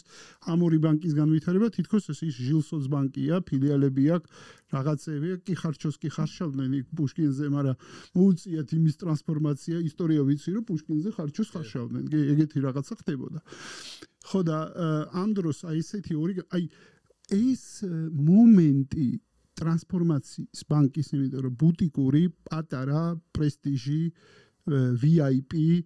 ამ ორი ბანკის განვითარება თითქოს ეს ჟილსოც ბანკია, ფილიალები აქვს, რაღაცები აქვს, კი ხარჩოს კი ხარშავდნენ იქ პუშკინზე, მაგრამ მოუწიათ იმის ტრანსფორმაცია, ისტორია ვიცი, რომ პუშკინზე ხარჩოს ხარშავდნენ. ეგეთი რაღაცა ხდებოდა. ხო და ამ დროს აი ესეთი ორი ეს მომენტი ტრანსფორმაციის ბანკის, იმიტომ რომ ბუტიკური, პატარა, პრესტიჟი, VIP,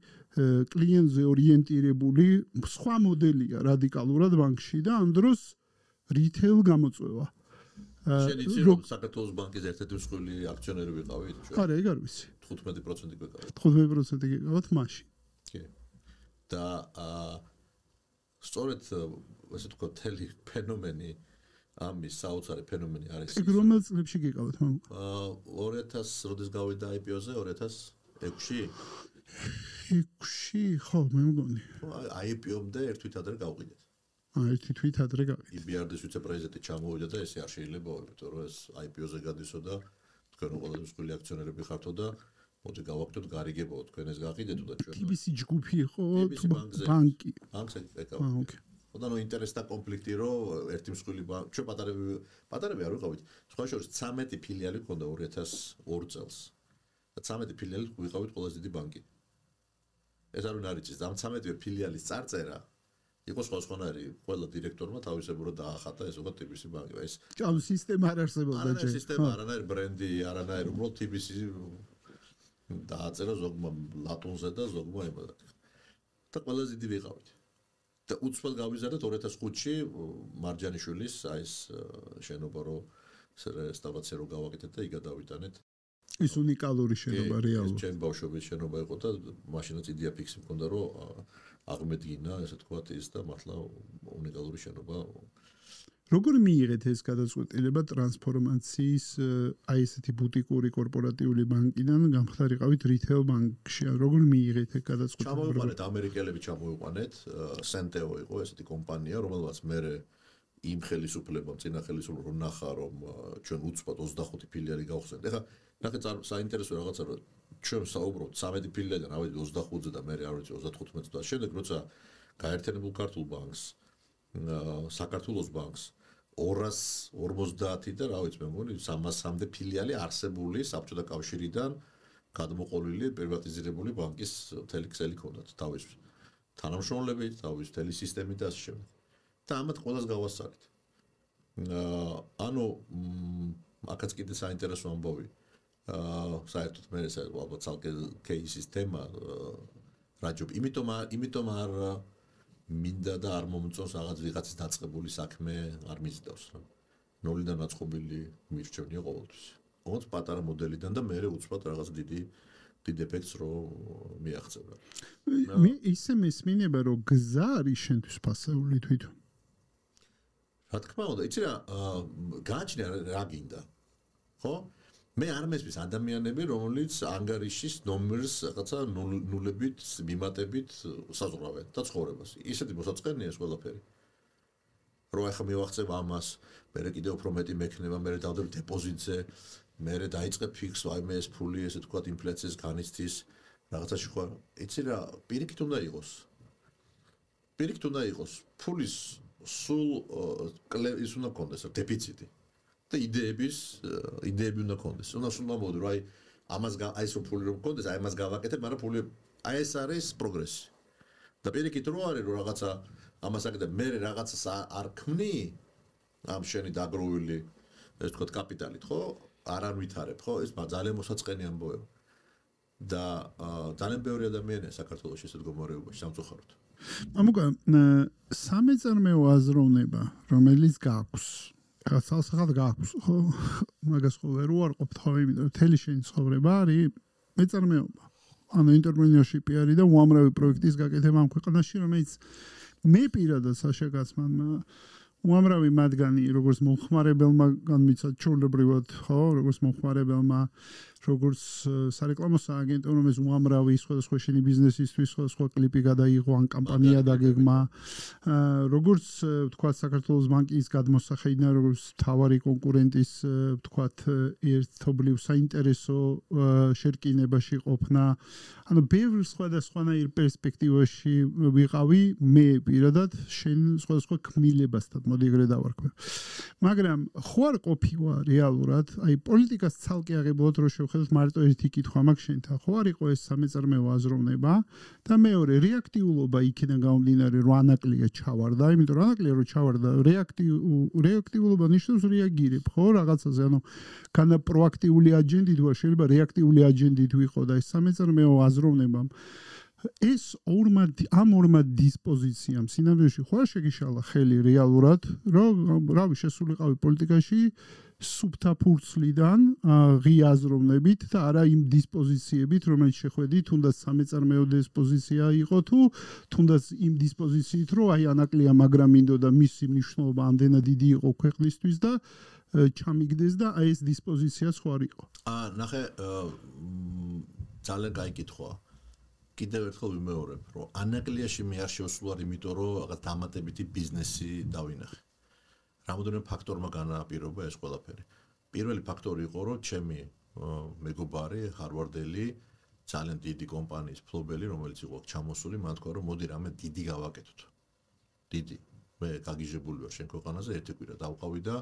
კლიენტზე ორიენტირებული სხვა მოდელია რადიკალურად ბანკში და ამ დროს რითეილ გამოწვევა. შენ იცი რომ საქართველოს ბანკის ერთ-ერთი მსხვილი აქციონერი ვიყავით ჩვენ? არა, ეგ არ ვიცი. 15% გვეყავით. 15% გიყავით მაშინ. კი. და სწორედ ესე თქვა თელი ფენომენი ამის საოცარი ფენომენი არის. ეგ რომელ წლებში გიყავით? 2000 როდის გავიდა IPO-ზე 2006-ში? 6-ში, ხო, მე მგონი. IPO-მდე ერთ თვით ადრე გავყიდეთ. ერთი თვით ადრე გავყიდეთ. EBRD-ის ვიცე-პრეზიდენტი ჩამოვიდა და ესე არ შეიძლება, იმიტომ რომ ეს IPO-ზე გადისო და თქვენ ყველაზე მსხვილი აქციონერები ხართო და მოდი გავაკეთოთ გარიგებო, თქვენ ეს გაყიდეთო და ჩვენ. TBC ჯგუფი იყო ბანკი. ბანკზე ეკავა. ოკეი. ოდანო ინტერესთა კონფლიქტი რომ ერთი მსხვილი ჩვენ პატარები არ ვიყავით. სხვა შორის 13 ფილიალი ჰქონდა 2002 წელს. და 13 ფილიალი ვიყავით ყველაზე დიდი ბანკი. ეს არ უნდა არის ამ 13 ფილიალის წარწერა. იყო სხვადასხვანაირი, ყველა დირექტორმა თავისებურად დაახატა ეს უბრალოდ TBC ბანკი. ეს ჭამ სისტემა არ არსებობდა ჯერ. არა სისტემა, არანაირი ბრენდი, არანაირი უბრალოდ TBC დააწერა ზოგმა ლატუნზე და ზოგმა ემოდა. და ყველაზე დიდი ვიყავით. და უცბად გავიზარდეთ 2005-ში მარჯანიშვილის აი ეს შენობა რო რესტავრაცია რო გავაკეთეთ და იქ გადავიტანეთ. ის უნიკალური შენობა რეალურად. ჩემ ბავშვობის შენობა იყო და მაშინაც იდეა ფიქსი მქონდა რომ აღმედგინა ესე თქვა ის და მართლა უნიკალური შენობა. როგორ მიიღეთ ეს გადაწყვეტილება ტრანსფორმაციის აი ესეთი ბუტიკური კორპორატიული ბანკიდან გამხდარიყავით რითეილ ბანკში? როგორ მიიღეთ ეს გადაწყვეტილება? ჩამოვიყვანეთ ამერიკელები ჩამოვიყვანეთ, Centeo იყო ესეთი კომპანია, რომელმაც მე იმ ხელისუფლებამ, წინა ხელისუფლებამ ნახა რომ ჩვენ უცბად 25 ფილიალი გავხსენთ. ეხლა ნახეთ საინტერესო რაღაცა რომ ჩვენ საუბრობთ 13 ფილიალიდან ავედი 25-ზე და მე არ ვიცი 35 წელს შემდეგ როცა გაერთიანებულ ქართულ ბანკს, საქართველოს ბანკს 250 და რა ვიცი მე მგონი 300-მდე ფილიალი არსებული საბჭოთა კავშირიდან გადმოყოლილი პრივატიზირებული ბანკის მთელი ქსელი ჰქონდათ თავის თანამშრომლებით, თავის მთელი სისტემით და ასე შემდეგ. და ამათ ყველას გავასწარით. ანუ აქაც კიდე საინტერესო ამბავი. საერთოდ მე ეს ალბათ ცალკე кейსის თემა რაჯობ. იმიტომ არ მინდა და არ მომწონს რაღაც ვიღაცის დაწყებული საქმე არ მიზიდავს რა. ნოლიდან აწყობილი მირჩევნია ყოველთვის. ოღონდ პატარა მოდელიდან და მე უცბად რაღაც დიდი ეფექტს რო მიაღწევ რა. მე ისე მესმინება რომ გზა არის შენთვის ფასეული თვითონ. რა თქმა უნდა, იცი რა, გააჩნია რა გინდა. ხო? მე არ მესმის ადამიანები, რომელიც ანგარიშის ნომერს რაღაცა ნულებით, მიმატებით საზღვრავენ და ცხოვრებას. ისეთი მოსაწყენია ეს ყველაფერი. რომ ახლა მივახცევ ამას, მე კიდე უფრო მეტი მექნება, მე დავდებ დეპოზიტზე, მერე დაიწყე ფიქს, ვაიმე ეს ფული ესე თქვა ინფლაციის განიცდის რაღაცაში ხო იცი რა პირიქით უნდა იყოს. პირიქით უნდა იყოს ფულის სულ ის უნდა კონდეს დეფიციტი. და იდეები უნდა კონდეს. უნდა მოდი რომ აი ამას აი ეს ფული რომ კონდეს, აი ამას გავაკეთებ, მაგრამ ფული აი ეს არის პროგრესი. და პირიქით რო არის რომ რაღაცა ამას აკეთებ, მე რაღაცას არ ქმნი ამ შენი დაგროვილი ეს თქვა კაპიტალით, ხო? არ ვითარებ, ხო? ეს ძალიან მოსაწყენი ამბავია. და ძალიან ბევრი ადამიანია საქართველოში ესეთ მდგომარეობაში სამწუხაროდ. ამუკა სამეწარმეო აზროვნება, რომელიც გაქვს, სახელმწიფოდ გაქვს, ხო? მაგას ხო ვერ უარყოფ თავი, იმიტომ რომ თელი შენი ცხოვრება არის მეწარმეობა. ანუ ინტერპრენიორშიპი არის და უამრავი პროექტის გაკეთება ამ ქვეყანაში, რომელიც მე პირადად საშა კაცმანმა უამრავი მათგანი როგორც მომხმარებელმა განმიცა ჩვეულებრივად, ხო, როგორც მომხმარებელმა, როგორც სარეკლამო სააგენტომ ეს უამრავი სხვადასხვა შენი ბიზნესისთვის სხვადასხვა კლიპი გადაიღო ან კამპანია დაგეგმა, როგორც თქვა საქართველოს ბანკის გადმოსახედიდან, როგორც თავარი კონკურენტის თქვა ერთობლივ საინტერესო შერკინებაში ყოფნა, ანუ ბევრ სხვადასხვანაირ პერსპექტივაში ვიყავი მე პირადად შენ სხვადასხვა ქმნილებასთან მოდი ეგრე დავარქვე. მაგრამ ხო არ ყოფილა რეალურად, აი პოლიტიკას ცალკე აღებულად რო შევხედოთ მარტო ერთი კითხვა მაქვს შენთან, ხო არ იყო ეს სამეწარმეო აზროვნება და მეორე რეაქტიულობა იქიდან გამომდინარე რომ ანაკლია ჩავარდა, იმიტომ რომ ანაკლია რო ჩავარდა, რეაქტიულობა ნიშნავს რეაგირებ, ხო, რაღაცაზე, ანუ განა პროაქტიული აჯენდით ვარ, შეიძლება რეაქტიული აჯენდით ვიყო და ეს სამეწარმეო აზროვნებამ ეს ამ ორმა დისპოზიციამ სინამდვილეში ხო არ შეგიშალა ხელი რეალურად, რომ რავი შესულიყავი პოლიტიკაში სუფთა ფურცლიდან ღია აზროვნებით და არა იმ დისპოზიციებით, რომელიც შეხვედი, თუნდაც სამეწარმეო დისპოზიცია იყო თუ თუნდაც იმ დისპოზიციით, რომ აი ანაკლია მაგრამ მინდოდა მისი მნიშვნელობა ამდენად დიდი იყო ქვეყნისთვის და ჩამიგდეს და აი ეს დისპოზიციაც ხო არ იყო. ნახე ძალიან კაი კითხვაა. კიდევ ერთხელ ვიმეორებ, რომ ანაკლიაში მე არ შევსულვარ, იმიტომ რომ რაღაც დამატებითი ბიზნესი დავინახე. რამოდენიმე ფაქტორმა განაპირობა ეს ყველაფერი. პირველი ფაქტორი იყო, რომ ჩემი მეგობარი, ჰარვარდელი, ძალიან დიდი კომპანიის ფლობელი, რომელიც იყო ჩამოსული, მან თქვა, რომ მოდი რამე დიდი გავაკეთოთ. დიდი. მე გაგიჟებული ვარ შენ ქვეყანაზე, ერთი კვირა დავყავი და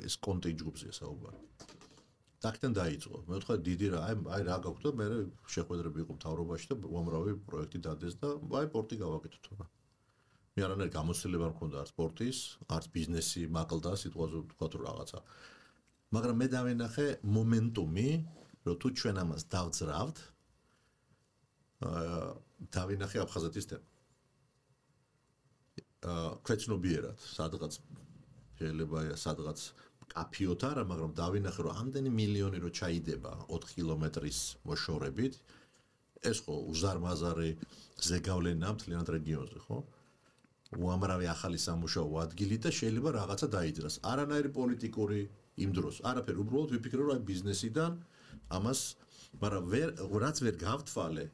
ეს კონტეი ჯგუფზეა საუბარი. აქედან დაიწყო. მე ვთქვა დიდი რა, აი რა გაქვთ და მე შეხვედრები იყო მთავრობაში და უამრავი პროექტი დადეს და აი პორტი გავაკეთოთ რა. მე არანაირი გამოცდილება არ მქონდა არც სპორტის, არც ბიზნესი მაკლდა სიტუაციაზე ვთქვა თუ რაღაცა. მაგრამ მე დავინახე მომენტუმი, რომ თუ ჩვენ ამას დავძრავთ, დავინახე აფხაზეთის თემა. ქვეცნობიერად, სადღაც შეიძლება სადღაც კაფიოთ არა, მაგრამ დავინახე რომ ამდენი მილიონი რო ჩაიდება 4 კილომეტრის მოშორებით, ეს ხო უზარმაზარი ზეგავლენა მთლიანად რეგიონზე, ხო? უამრავი ახალი სამუშაო ადგილი და შეიძლება რაღაცა დაიძრას. არანაირი პოლიტიკური იმ დროს, არაფერი, უბრალოდ ვიფიქრე რომ აი ბიზნესიდან ამას, მაგრამ რაც ვერ გავთვალე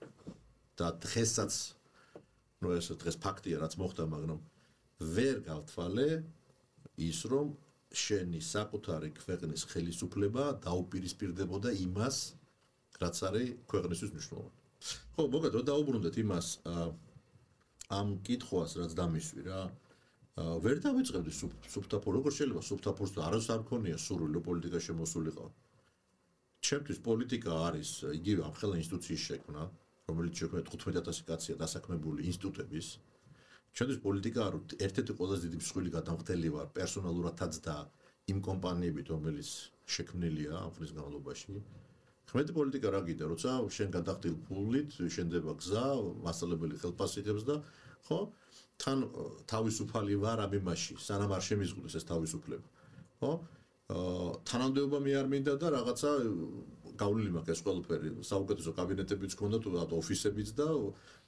და დღესაც ნუ ეს დღეს ფაქტია რაც მოხდა, მაგრამ ვერ გავთვალე ის რომ შენი საკუთარი ქვეყნის ხელისუფლება დაუპირისპირდებოდა იმას, რაც არის ქვეყნისთვის მნიშვნელოვანი. ხო, მოგეთ რომ დაუბრუნდეთ იმას ამ კითხვას, რაც დამისვი რა. ვერ დავიწყებდი სუფთაფურ, როგორ შეიძლება სუფთაფურს არასდროს არ მქონია სურვილი პოლიტიკაში შემოსულიყო. ჩემთვის პოლიტიკა არის იგივე ამხელა ინსტიტუციის შექმნა, რომელიც შექმნა 15000 კაცია დასაქმებული ინსტიტუტების. ჩვენთვის პოლიტიკა არის ერთ-ერთი ყველაზე დიდი მსხვილი გადამხდელი ვარ პერსონალურადაც და იმ კომპანიებით, რომელიც შექმნილია ამ ხნის განმავლობაში. ხმეთი პოლიტიკა რა გიდა, როცა შენ გადახდილ ფულით, შენდება გზა, მასწავლებელი ხელფასითებს და ხო, თან თავისუფალი ვარ ამ იმაში, სანამ არ შემიზღუდეს ეს თავისუფლება. ხო? თანამდებობა მე არ მინდა და რაღაცა გავლილი მაქვს ეს ყველაფერი, საუკეთესო კაბინეტებიც ქონდა თუ ოფისებიც და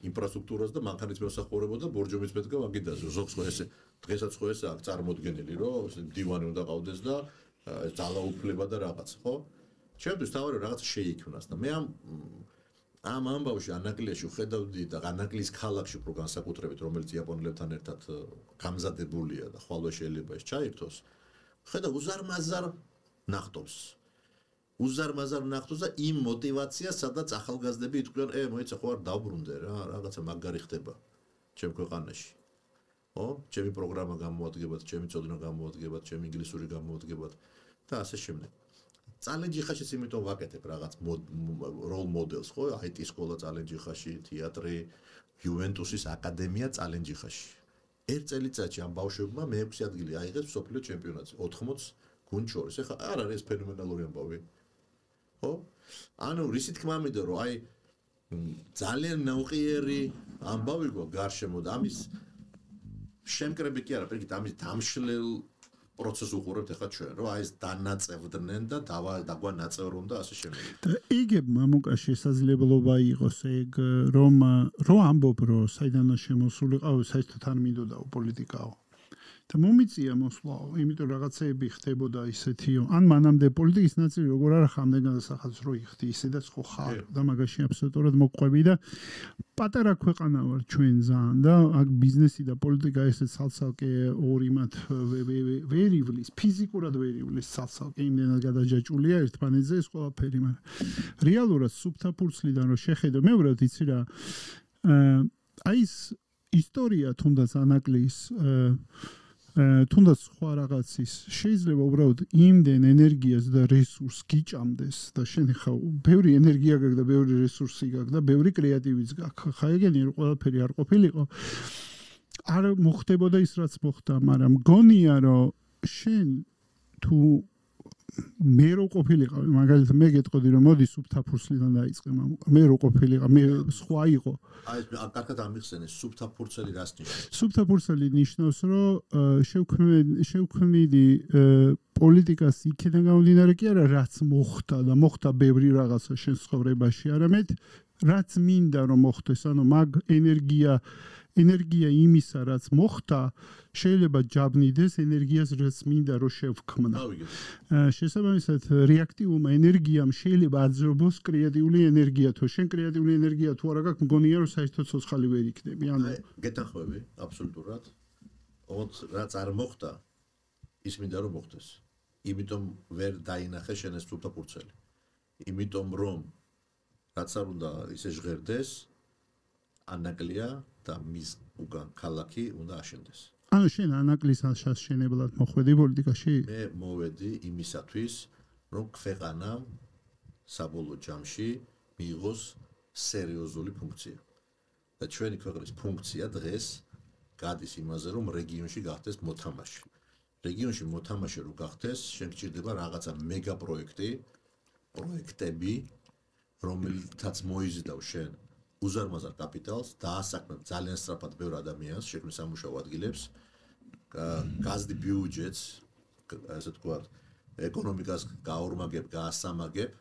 ინფრასტრუქტურაც და მანქანით მოსახურება და ბორჯომიც მეთქა ვაგიდაზე. ზოგს ხო ესე დღესაც ხო ესე აქ წარმოდგენილი, რომ დივანი უნდა ყავდეს და ძალაუფლება და რაღაც, ხო? ჩემთვის თავი რაღაცა შეიქმნას და მე ამ ამბავში ანაკლიაში ვხედავდი და ანაკლის ქალაქში უფრო განსაკუთრებით, რომელიც იაპონელებთან ერთად გამზადებულია და ხვალვე შეიძლება ეს ჩაირთოს. ხედავ უზარმაზარ ნახტობს. უზარმაზარ ნახტობს და იმ мотивაციას, სადაც ახალგაზრდები იტყვიან, მოიცა ხო არ დავბრუნდე რა, რაღაცა მაგარი ხდება ჩემ ქვეყანაში. ხო? ჩემი პროგრამა გამოადგებათ, ჩემი წოდნა გამოადგებათ, ჩემი ინგლისური გამოადგებათ და ასე შემდეგ. წალენჯი ხაშიც იმიტომ ვაკეთებ რაღაც როლ მოდელს, ხო? IT სკოლა წალენჯი ხაში, თეატრი, იუვენტუსის აკადემია წალენჯი ხაში. ერთ წელიწადში ამ ბავშვებმა მე-6 ადგილი აიღეს მსოფლიო ჩემპიონატზე 80 გუნდ შორის. ეხლა არ არის ეს ფენომენალური ამბავი. ხო? ანუ რისი თქმა მინდა რომ აი ძალიან ნაუყიერი ამბავი გვაქვს გარშემო და ამის შემკრები კი არა, პირიქით ამის დამშლელ პროცესს უყურებთ ახლა ჩვენ, რომ აი ეს დანაწევდნენ და დაგვანაწევრონ და ასე შემდეგ. და იგებ მამუკა შესაძლებლობა იყოს ეგ რომ ამბობ რომ საიდანაც შემოსული ყავ საერთოდ არ მინდოდაო პოლიტიკაო. და მომიწია მოსვლაო, იმიტომ რაღაცეები ხდებოდა ისეთიო. ან მანამდე პოლიტიკის ნაწილი როგორ არა ხამდე გადასახადს რო იხდი, ისედაც ხო ხარ და მაგაში აბსოლუტურად მოყვები და პატარა ქვეყანა ვარ ჩვენ ძალიან და აქ ბიზნესი და პოლიტიკა ესე ცალ-ცალკე ორი მათ ვერ ივლის, ფიზიკურად ვერ ივლის ცალ-ცალკე იმდენად გადაჯაჭულია ერთმანეთზე ეს ყველაფერი, მაგრამ რეალურად სუფთა ფურცლიდან რო შეხედო, მე ვუბრალოდ იცი რა აი ეს ისტორია თუნდაც ანაკლის თუნდაც სხვა რაღაცის შეიძლება უბრალოდ იმდენ ენერგიას და რესურსს გიჭამდეს და შენ ხა ბევრი ენერგია გაქვს და ბევრი რესურსი გაქვს და ბევრი კრეატივიც გაქვს. ხა ეგენი ყველაფერი არ ყოფილიყო. არ მოხდებოდა ის რაც მოხდა, მაგრამ მგონია რომ შენ თუ მე რო ყოფილიყავი, მაგალითად მე გეტყოდი რომ მოდი სუფთა ფურცლიდან დაიწყე მამუკა. მე რო ყოფილიყავ, მე სხვა იყო. აი კარგად ამიხსენე, სუფთა ფურცელი რას ნიშნავს? სუფთა ფურცელი ნიშნავს, რომ შევქმნიდი პოლიტიკას იქიდან გამომდინარე კი არა, რაც მოხდა და მოხდა ბევრი რაღაცა შენ ცხოვრებაში, არამედ რაც მინდა რომ მოხდეს, ანუ მაგ ენერგია იმისა, რაც მოხდა, შეიძლება ჯაბნიდეს ენერგიას, რაც მინდა რომ შევქმნა. შესაბამისად, რეაქტიულმა ენერგიამ შეიძლება აძრობოს კრეატიული ენერგია, თუ შენ კრეატიული ენერგია თუ არა გაქვს, მგონია რომ საერთოდ ცოცხალი ვერ იქნები. ანუ გეთანხმები, აბსოლუტურად. ოღონდ რაც არ მოხდა, ის მინდა რომ მოხდეს. იმიტომ ვერ დაინახე შენ ეს სუფთა ფურცელი. იმიტომ რომ რაც არ უნდა ისე ჟღერდეს, ანაკლია და მის უგან ქალაქი უნდა აშენდეს. ანუ შენ ანაკლის აღშენებლად მოხვედი პოლიტიკაში? მე მოვედი იმისათვის, რომ ქვეყანამ საბოლოო ჯამში მიიღოს სერიოზული ფუნქცია. და ჩვენი ქვეყნის ფუნქცია დღეს გადის იმაზე, რომ რეგიონში გახდეს მოთამაშე. რეგიონში მოთამაშე რო გახდეს, შენ გჭირდება რაღაცა მეგა პროექტები, რომელთაც მოიზიდავ შენ უზარმაზარ კაპიტალს, დაასაქმებ ძალიან სწრაფად ბევრ ადამიანს, შექმნი სამუშაო ადგილებს, გაზრდი ბიუჯეტს, ასე ვთქვათ, ეკონომიკას გაორმაგებ, გაასამაგებ,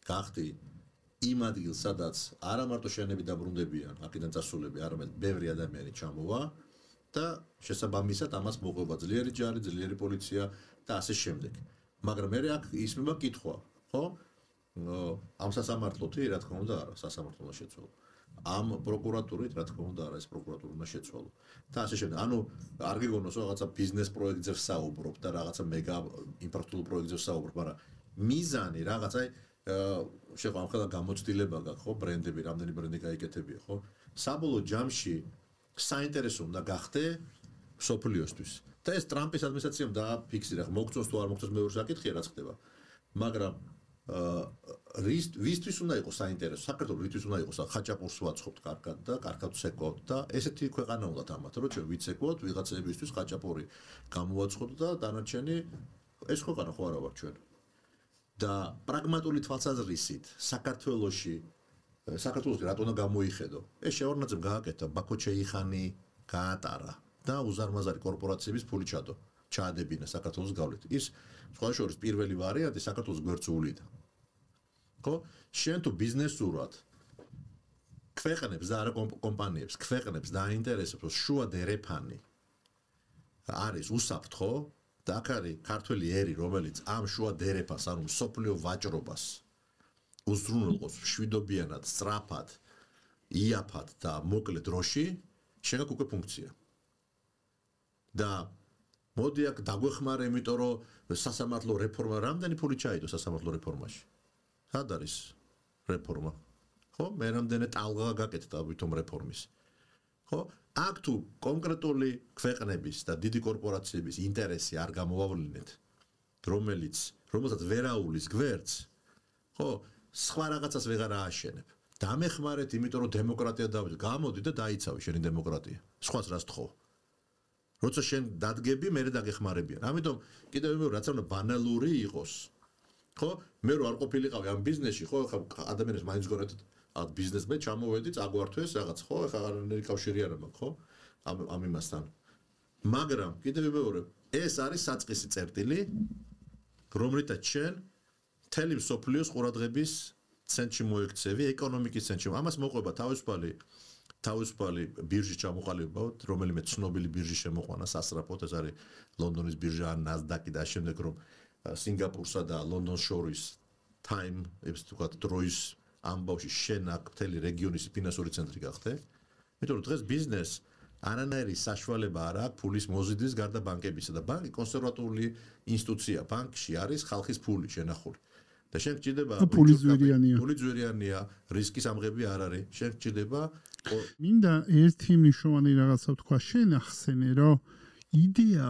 გახდი იმ ადგილს, სადაც არა მარტო შენები დაბრუნდებიან, აქედან წასულები, არამედ ბევრი ადამიანი ჩამოვა და შესაბამისად ამას მოყვება ძლიერი ჯარი, ძლიერი პოლიცია და ასე შემდეგ. მაგრამ მე აქ ისმება კითხვა, ხო? ამ სასამართლოთი, რა თქმა უნდა, არა, სასამართლო უნდა შეცვალო. ამ პროკურატურით, რა თქმა უნდა, არა, ეს პროკურატურა უნდა შეცვალო. და ასე შემდეგ. ანუ არ გეგონოს რომ რაღაცა ბიზნეს პროექტზე ვსაუბრობ და რაღაცა მეგა ინფრასტრუქტურულ პროექტზე ვსაუბრობ, მაგრამ მიზანი რაღაცა შეხო ამ ხელა გამოცდილება გაქვს, ხო, ბრენდები, რამდენი ბრენდი გაიკეთებია, ხო? საბოლოო ჯამში საინტერესო უნდა გახდე სოფლიოსთვის. და ეს ტრამპის ადმინისტრაციამ დააფიქსირა, მოგწონს თუ არ მოგწონს მე ვერ საკითხია რაც ხდება. მაგრამ ვისთვის უნდა იყოს საინტერესო? საქართველოს ისთვის უნდა იყოს ხაჭაპურს ვაცხობთ კარგად და კარგად ვცეკვავთ და ესეთი ქვეყანა უნდა თამათ, რომ ჩვენ ვიცეკვოთ ვიღაცებისთვის ხაჭაპური გამოვაცხოთ და დანარჩენი ეს ქვეყანა ხო არა ვარ ჩვენ. და პრაგმატული თვალსაზრისით საქართველოში რატო უნდა გამოიხედო? ეს შევარდნაძემ გააკეთა, ბაქო ჩეიხანი გაატარა და უზარმაზარი კორპორაციების ფული ჩაადებინა საქართველოს გავლით. ის სხვა შორის პირველი ვარიანტი საქართველოს გვერდს უვლიდა. ხო? შენ თუ ბიზნესურად ქვეყნებს და არა კომპანიებს, ქვეყნებს დაინტერესებს, რომ შუა დერეფანი არის უსაფრთხო და აქ არის ქართველი ერი, რომელიც ამ შუა დერეფას, ანუ მსოფლიო ვაჭრობას უზრუნველყოს მშვიდობიანად, სწრაფად, იაფად და მოკლე დროში, შენ გაქვს უკვე ფუნქცია. და მოდი აქ დაგვეხმარე, იმიტომ რომ სასამართლო რეფორმა, რამდენი ფული ჩაიდო სასამართლო რეფორმაში? სად არის რეფორმა? ხო, მე რამდენი ტალღა გაკეთდა ვითომ რეფორმის. ხო, აქ თუ კონკრეტული ქვეყნების და დიდი კორპორაციების ინტერესი არ გამოავლინეთ, რომელსაც ვერაულის გვერდს, ხო, სხვა რაღაცას ვეღარ ააშენებ. დამეხმარეთ, იმიტომ რომ დემოკრატია დავიწყე. გამოდი და დაიცავი შენი დემოკრატია. სხვას რას თხოვ? როცა შენ დადგები, მე დაგეხმარებიან. ამიტომ კიდევ მე რაც უნდა ბანალური იყოს. ხო, მე რო არ ყოფილიყავი ამ ბიზნესში, ხო, ხა ადამიანებს მაინც გონეთ ბიზნესმე ჩამოვედი, წაგვართვეს რაღაც, ხო, ხა არანაირი კავშირი არ მაქვს, ხო? ამ იმასთან. მაგრამ კიდევ მეორე, ეს არის საწყისი წერტილი, რომლითაც შენ მთელი მსოფლიოს ყურადღების ცენტრში მოექცევი, ეკონომიკის ცენტრში. ამას მოყვება თავისუფალი ბირჟის ჩამოყალიბება, რომელიმე ცნობილი ბირჟი შემოყვანა სასწრაფოდ, ეს არის ლონდონის ბირჟა, NASDAQ და შემდეგ რომ სინგაპურსა და ლონდონს შორის time, ეს თქვა დროის ამბავში შენ აქ მთელი რეგიონის ფინანსური ცენტრი გახდე. იმიტომ რომ დღეს ბიზნეს არანაირი საშუალება არ აქვს ფულის მოზიდვის გარდა ბანკებისა და ბანკი კონსერვატიული ინსტიტუცია. ბანკში არის ხალხის ფული შენახული. და შენ გჭირდება ფული ძვირიანია, რისკის ამღები არ არის. შენ გჭირდება მინდა ერთი მნიშვნელოვანი რაღაცა თქვა, შენ ახსენე, რომ იდეა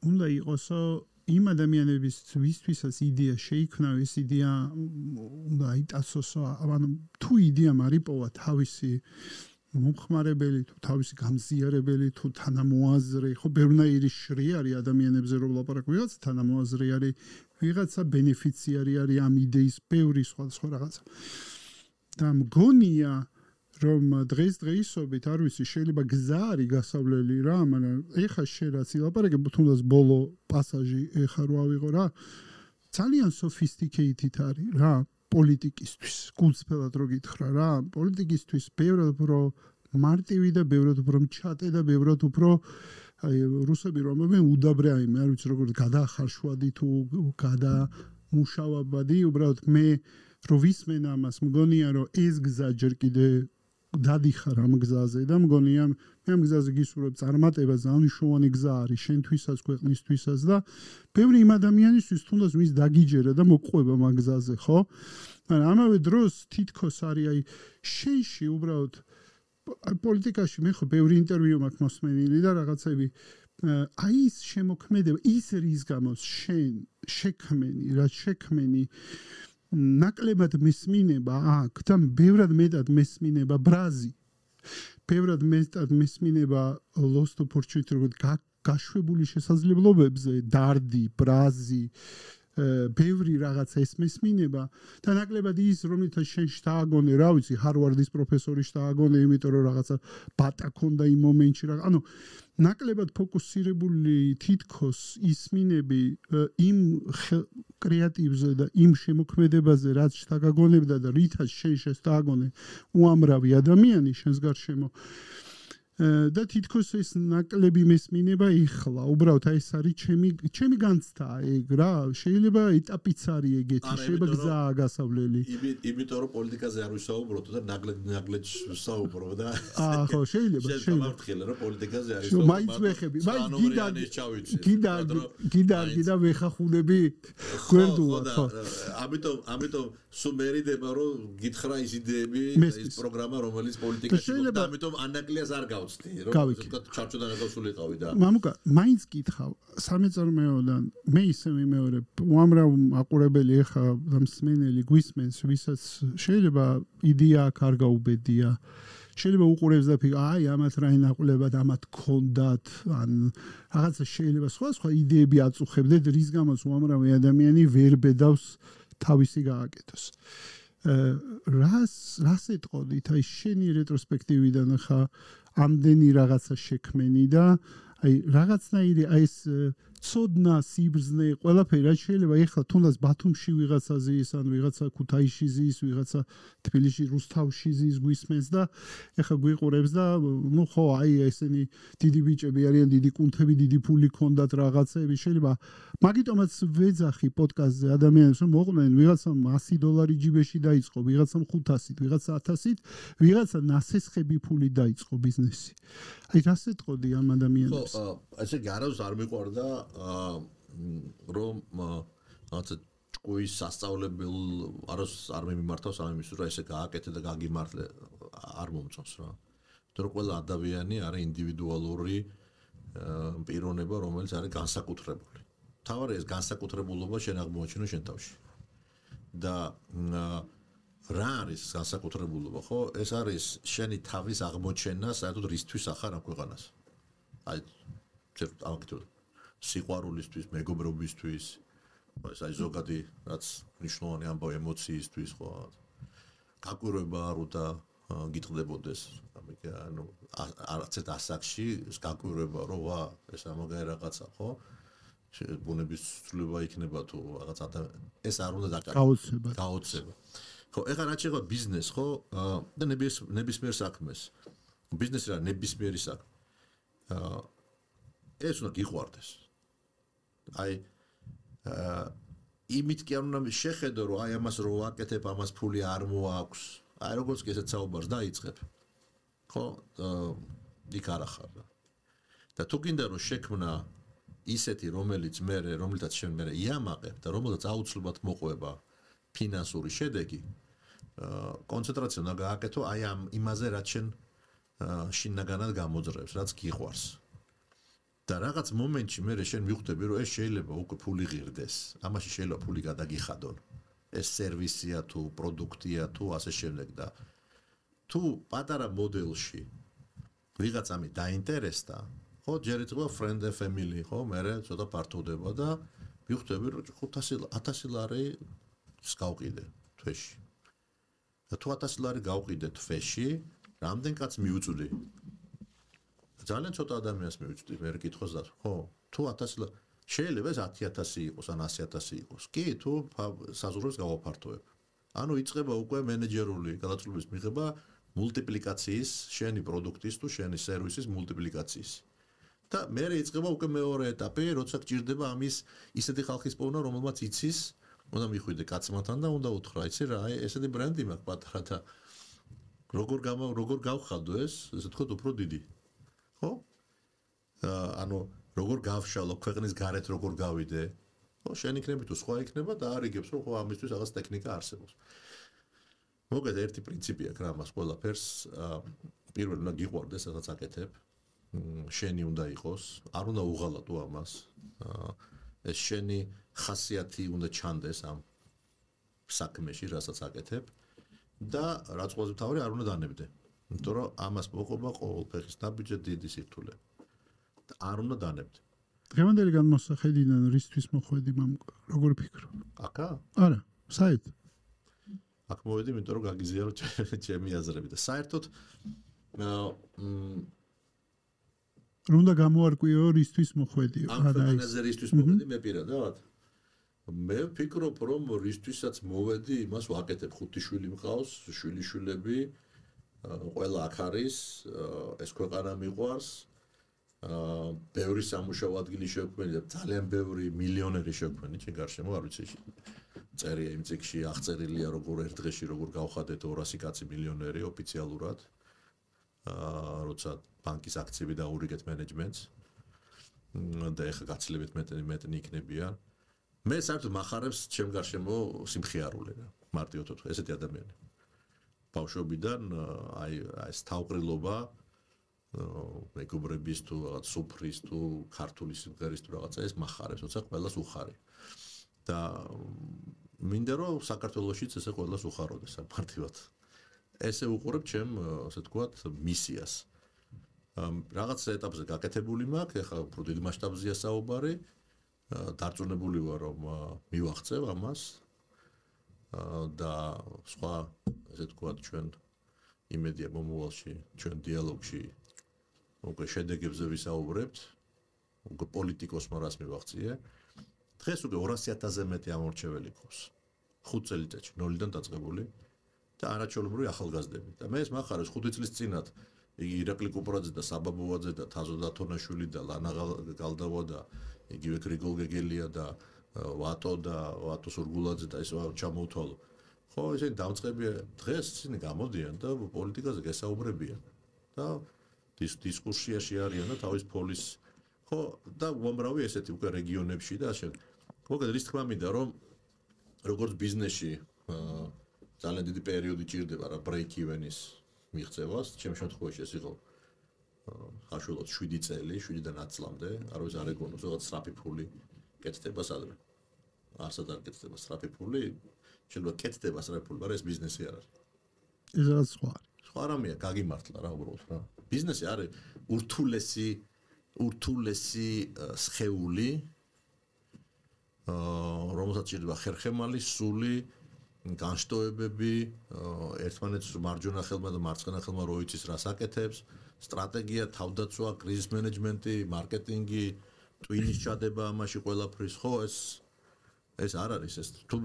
უნდა იყოსო იმ ადამიანების ვისთვისაც იდეა შეიქმნა, ეს იდეა უნდა აიტაცოსო, ანუ თუ იდეამ არ იპოვა თავისი მომხმარებელი თუ თავისი გამზიარებელი თუ თანამოაზრე, ხო ბევრნაირი შრი არის ადამიანებზე რომ ლაპარაკობ, ვიღაცა თანამოაზრე არის, ვიღაცა ბენეფიციარი არის ამ იდეის, ბევრი სხვა რაღაცა. და მგონია რომ დღესდღეობით არ ვიცი, შეიძლება გზა არის გასავლელი რა, მაგრამ ეხა შენ რაც ილაპარაკებ, თუნდაც ბოლო პასაჟი ეხა რო ავიღო რა, ძალიან sophisticated არის რა. პოლიტიკისთვის, გულწრფელად რო გითხრა რა, პოლიტიკისთვის ბევრად უფრო მარტივი და ბევრად უფრო მჩატე და ბევრად უფრო რუსები რომები უდაბრე აიმე, არ ვიცი როგორ გადაახარშვადი თუ გადამუშავებადი, უბრალოდ მე რო ვისმენ ამას, მგონია რომ ეს გზა ჯერ კიდე დადიხარ ამ გზაზე და მგონია მე ამ გზაზე გისურვებ წარმატება, ძალიან მნიშვნელოვანი გზა არის შენთვისაც, ქვეყნისთვისაც და ბევრი იმ ადამიანისთვის თუნდაც ვის დაგიჯერა და მოყვება ამ გზაზე, ხო? მაგრამ ამავე დროს თითქოს არის აი შენში უბრალოდ პოლიტიკაში მე ხო ბევრი ინტერვიუ მაქვს მოსმენილი და რაღაცები აი ის შემოქმედება, ის რის გამოც შენ შექმენი ნაკლებად მესმინება აქ და ბევრად მეტად მესმინება ბრაზი. ბევრად მეტად მესმინება lost opportunity, როგორც გაშვებული შესაძლებლობებზე, დარდი, ბრაზი, ბევრი რაღაცა ეს მესმინება და ნაკლებად ის, რომელთა შენ შთააგონე, რა ვიცი, ჰარვარდის პროფესორი შთააგონე, იმიტომ რომ რაღაცა ბატა ქონდა იმ მომენტში, ანუ ნაკლებად ფოკუსირებული თითქოს ისმინები იმ კრეატივზე და იმ შემოქმედებაზე, რაც შთაგაგონებდა და რითაც შენ შეთაგონე უამრავი ადამიანი შენს გარშემო და თითქოს ეს ნაკლები მესმინება ეხლა უბრალოდ აი ეს არის ჩემი განცდა ეგ რა შეიძლება ეტაპიც არის ეგეთი შეიძლება გზაა გასავლელი იმიტომ რომ პოლიტიკაზე არ ვისაუბროთ და ნაგლეჯ ვისაუბროთ და ხო შეიძლება შემოვხილე რომ პოლიტიკაზე არის მაინც ვეხები გიდა ვეხახუნები გვერდულად ხო ამიტომ სულ მერიდება რომ გითხრა ის იდეები ის პროგრამა რომელიც პოლიტიკაში და ამიტომ ანაკლიას არ გავ ჩარჩოდან გასულიყავი და მამუკა მაინც გითხავ სამეწარმეოდან მე ისე მიმეორებ უამრავ აყურებელი ეხა დამსმენელი გვისმენს ვისაც შეიძლება იდეა აქ არ გაუბედია შეიძლება უყურებს და ფიქრ აი ამათ რაი ნაკლებად ამათ ქონდათ ან რაღაცა შეიძლება სხვა იდეები აწუხებდეთ რის გამოც უამრავი ადამიანი ვერ ბედავს თავისი გააკეთოს რას ეტყოდით აი შენი რეტროსპექტივიდან ხა ამდენი რაღაცა შექმენი და აი რაღაცნაირი აი ეს ცოდნა, სიბრძნე, ყველაფერი რაც შეიძლება ეხლა თუნდაც ბათუმში ვიღაცა ზის, ან ვიღაცა ქუთაისში ზის, ვიღაცა თბილისში რუსთავში ზის გვისმენს და ეხლა გვიყურებს და ნუ ხო აი ესენი დიდი ბიჭები არიან, დიდი კუნთები, დიდი ფული ქონდათ რაღაცები შეიძლება მაგიტომაც ვეძახი პოდკასტზე ადამიანებს რომ მოყვნენ ვიღაცა $100 ჯიბეში დაიწყო, ვიღაცამ 500-ით, ვიღაცა 1000-ით, ვიღაცა ნასესხები ფული დაიწყო ბიზნესი. აი რას ეთყოდი ამ ადამიანებს? ხო, ესე გარავის არ მიყვარდა რომ რაღაცა ჭკუის სასწავლებელ არ მიმართავს ამ იმის რომ ესე გააკეთე და გაგიმართლე არ მომწონს რა. იმიტომ რომ ყველა ადამიანი არის ინდივიდუალური პიროვნება, რომელიც არის განსაკუთრებული. თავარი ეს განსაკუთრებულობა შენ აღმოაჩინო შენ თავში. და რა არის განსაკუთრებულობა, ხო? ეს არის შენი თავის აღმოჩენა, საერთოდ რისთვის ახარ ამ ქვეყანას. აი, ამიტომ სიყვარულისთვის, მეგობრობისთვის, ეს აი ზოგადი რაც მნიშვნელოვანი ამბავი ემოციისთვის, ხო? გაკვირვება არ უნდა გიტყდებოდეს. ანუ არც ერთ ასაკში გაკვირვება, რომ ვა, ეს ამაგარი რაღაცა, ხო? ბუნების ცვლილება იქნება თუ რაღაც ეს არ უნდა გაოცება. გაოცება. ხო, ეხლა რაც შეეხება ბიზნესს, ხო? და ნებისმიერ საქმეს. ბიზნესი რა ნებისმიერი საქმე. ეს უნდა გიყვარდეს. აი იმით კი არ უნდა შეხედო, რომ აი ამას რო ვაკეთებ, ამას ფული არ მოაქვს. აი როგორც კი ესეც საუბარს დაიწყებ. ხო? იქ არ ახარ. და თუ გინდა რომ შექმნა ისეთი რომელთაც შენ მე იამაყებ და რომელსაც აუცილებლად მოყვება ფინანსური შედეგი, კონცენტრაცია უნდა გააკეთო აი ამ იმაზე, რაც შენ შინაგანად გამოძრევს, რაც გიყვარს. და რაღაც მომენტში მე შენ მიხვდები, რომ ეს შეიძლება უკვე ფული ღირდეს. ამაში შეიძლება ფული გადაგიხადონ. ეს სერვისია თუ პროდუქტია თუ ასე შემდეგ და თუ პატარა მოდელში ვიღაცამი დაინტერესდა, ხო, ჯერ იწება friend and family, ხო, მე ცოტა ფართოვდება და მიხვდები, რომ 500-1000 ლარი გავყიდე თვეში. და თუ 1000 ლარი გავყიდე თვეში, რამდენ კაც მიუწვდი? ძალიან ცოტა ადამიანს მივიწვდი, მე კითხოს და ხო, თუ 1000 ლარი შეიძლება ეს 10000 იყოს ან 100000 იყოს. კი, თუ საზღვრებს გავაფართოვებ. ანუ იწყება უკვე მენეჯერული გადაწყვეტილების მიღება მულტიპლიკაციის, შენი პროდუქტის თუ შენი სერვისის მულტიპლიკაციის. და მე იწყება უკვე მეორე ეტაპი, როცა გჭირდება ამის ისეთი ხალხის პოვნა, რომელმაც იცის, უნდა მიხვიდე კაცმათან და უნდა უთხრა, იცი რა, აი ესეთი ბრენდი მაქვს პატარა და როგორ გავხადო ეს, ესე ვთქვათ, უფრო დიდი. ხო? ანუ როგორ გავშალო ქვეყნის გარეთ როგორ გავიდე? ხო, შენ იქნები თუ სხვა იქნება და არიგებს, რომ ხო ამისთვის რაღაც ტექნიკა არსებობს. მოგეთ ერთი პრინციპი აქვს რა მას ყველაფერს, პირველი უნდა გიყვარდეს, სადაც აკეთებ. შენი უნდა იყოს, არ უნდა უღალატო ამას. ეს შენი ხასიათი უნდა ჩანდეს ამ საქმეში, რასაც აკეთებ და რაც ყველაზე მთავარი არ უნდა დანებდე. იმიტომ რომ ამას მოყვება ყოველფეხის ნაბიჯი დიდი სირთულე. არ უნდა დანებდე. დღევანდელი განმოსახედიდან რისთვის მოხვედი მამკა? როგორ ფიქრობ? აკა? არა, საერთოდ. აქ მოვედი, იმიტომ რომ გაგიზიარო ჩემი აზრები და საერთოდ რომ და გამოარკვიო რისთვის მოხვედიო. ამ ფენაზე რისთვის მოვედი მე პირადად? მე ვფიქრობ, რომ რისთვისაც მოვედი, იმას ვაკეთებ. 5 შვილი მყავს, შვილიშვილები, ყველა აქ არის, ეს ქვეყანა მიყვარს. ბევრი სამუშაო ადგილი შექმნილი და ძალიან ბევრი მილიონერი შექმნილი ჩემ გარშემო, არ ვიცი. წერია იმ წიგნში, აღწერილია როგორ ერთ დღეში როგორ გავხადეთ 200 კაცი მილიონერი ოფიციალურად. როცა ბანკის აქციები დაურიგეთ მენეჯმენტს და ეხა გაცილებით მეტნი იქნებიან. მე საერთოდ მახარებს ჩემ გარშემო სიმხიარული რა, მარტივად ვთქვი, ესეთი ადამიანი. ბავშვობიდან აი ეს თავყრილობა მეგობრების თუ რაღაც სუფრის თუ ქართული სიმღერის თუ რაღაცა ეს მახარებს, როცა ყველას უხარი. და მინდა რომ საქართველოშიც ესე ყველას უხაროდეს მარტივად. ესე უყურებ ჩემ, ასე ვთქვათ, მისიას. რაღაც ეტაპზე გაკეთებული მაქვს, ეხლა უფრო დიდ მასშტაბზეა საუბარი. დარწმუნებული ვარ, რომ მივახცევ ამას. და სხვა, ასე ვთქვათ, ჩვენ იმედია მომავალში, ჩვენ დიალოგში უკვე შედეგებზე ვისაუბრებთ. უკვე პოლიტიკოსმა რას მივაღწიე. დღეს უკვე 200,000-ზე მეტი ამორჩეველი ყავს. 5 წელიწადში 0-დან დაწყებული და არაჩვეულებრივი ახალგაზრდები. და მე ეს მახარეს 5 წლის წინათ ირაკლი კუპრაძე და საბა ბუაძე და თაზო დათონაშვილი და ლანა გალდავა და იგივე გრიგოლ გეგელია და ვატო სურგულაძე და ეს ჩამოუთვალო. ხო, ესენი დამწყებია დღეს ისინი გამოდიან და პოლიტიკაზე გესაუბრებიან და დისკუსიაში არიან და თავის ფოლის ხო და უამრავი ესეთი უკვე რეგიონებში და ასე. მოკლედ რის თქმა მინდა რომ როგორც ბიზნესში ძალიან დიდი პერიოდი ჭირდება რა break even-ის მიღწევას, ჩემ შემთხვევაში ეს იყო აშუალოდ 7 წელი, 7-დან 10 წლამდე, არ ვიცი არ ეგონოს რაღაც სწრაფი ფული კეთდება სადმე. არსად არ კეთდება სწრაფი ფული, შეიძლება კეთდება სწრაფი ფული, მაგრამ ეს ბიზნესი არ არის. ეს რაც სხვა არის. სხვა რამეა, გაგიმართლა რა უბრალოდ რა. ბიზნესი არის ურთულესი სხეული, რომელსაც ჭირდება ხერხემალი, სული, განშტოებები, ერთმანეთს მარჯვენა ხელმა და მარცხენა ხელმა რო იცის რას აკეთებს, სტრატეგია, თავდაცვა, კრიზის მენეჯმენტი, მარკეტინგი, ტვინის ჩადება ამაში ყველაფრის, ხო, ეს არ არის ეს თუ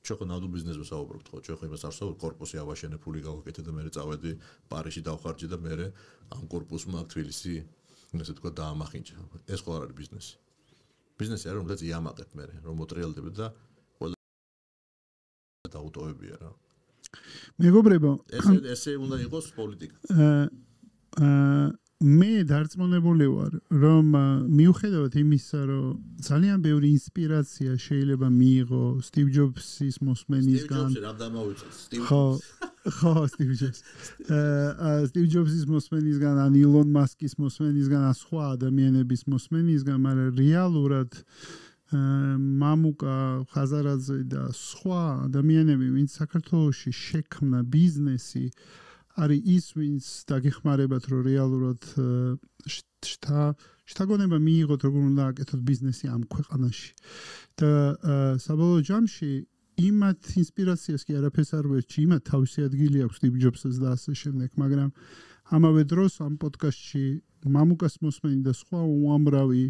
ჩვენ ხო ნამდვილ ბიზნესზე საუბრობთ, ხო, ჩვენ ხო იმას არ საუბრობთ, კორპუსი ავაშენე, ფული გავაკეთე და მე წავედი პარიზში დავხარჯე და მე ამ კორპუსმა თბილისი ესე თქვა დაამახინჯა. ეს ხო არ არის ბიზნესი. ბიზნესი არის რომელსაც იამაყებ მე, რომ მოტრიალდები და დაუტოვებია რა. მეგობრებო, ესე უნდა იყოს პოლიტიკა. მე დარწმუნებული ვარ, რომ მიუხედავად იმისა, რომ ძალიან ბევრი ინსპირაცია შეიძლება მიიღო სტივ ჯობსის მოსმენისგან. სტივ ჯობსი რამ დამავიწყეთ? ხო, სტივ ჯობსი. სტივ ჯობსის მოსმენისგან, ან ილონ მასკის მოსმენისგან, ან სხვა ადამიანების მოსმენისგან, მაგრამ რეალურად მამუკა ხაზარაძე და სხვა ადამიანები, ვინც საქართველოში შექმნა ბიზნესი, არის ის, ვინც დაგეხმარებათ, რომ რეალურად შთაგონება მიიღოთ, როგორ უნდა აკეთოთ ბიზნესი ამ ქვეყანაში. და საბოლოო ჯამში იმათ ინსპირაციას კი არაფერს არ ვერჩი, იმათ თავისი ადგილი აქვს სტივ ჯობსს და ასე შემდეგ, მაგრამ ამავე დროს ამ პოდკასტში მამუკას მოსმენით და სხვა უამრავი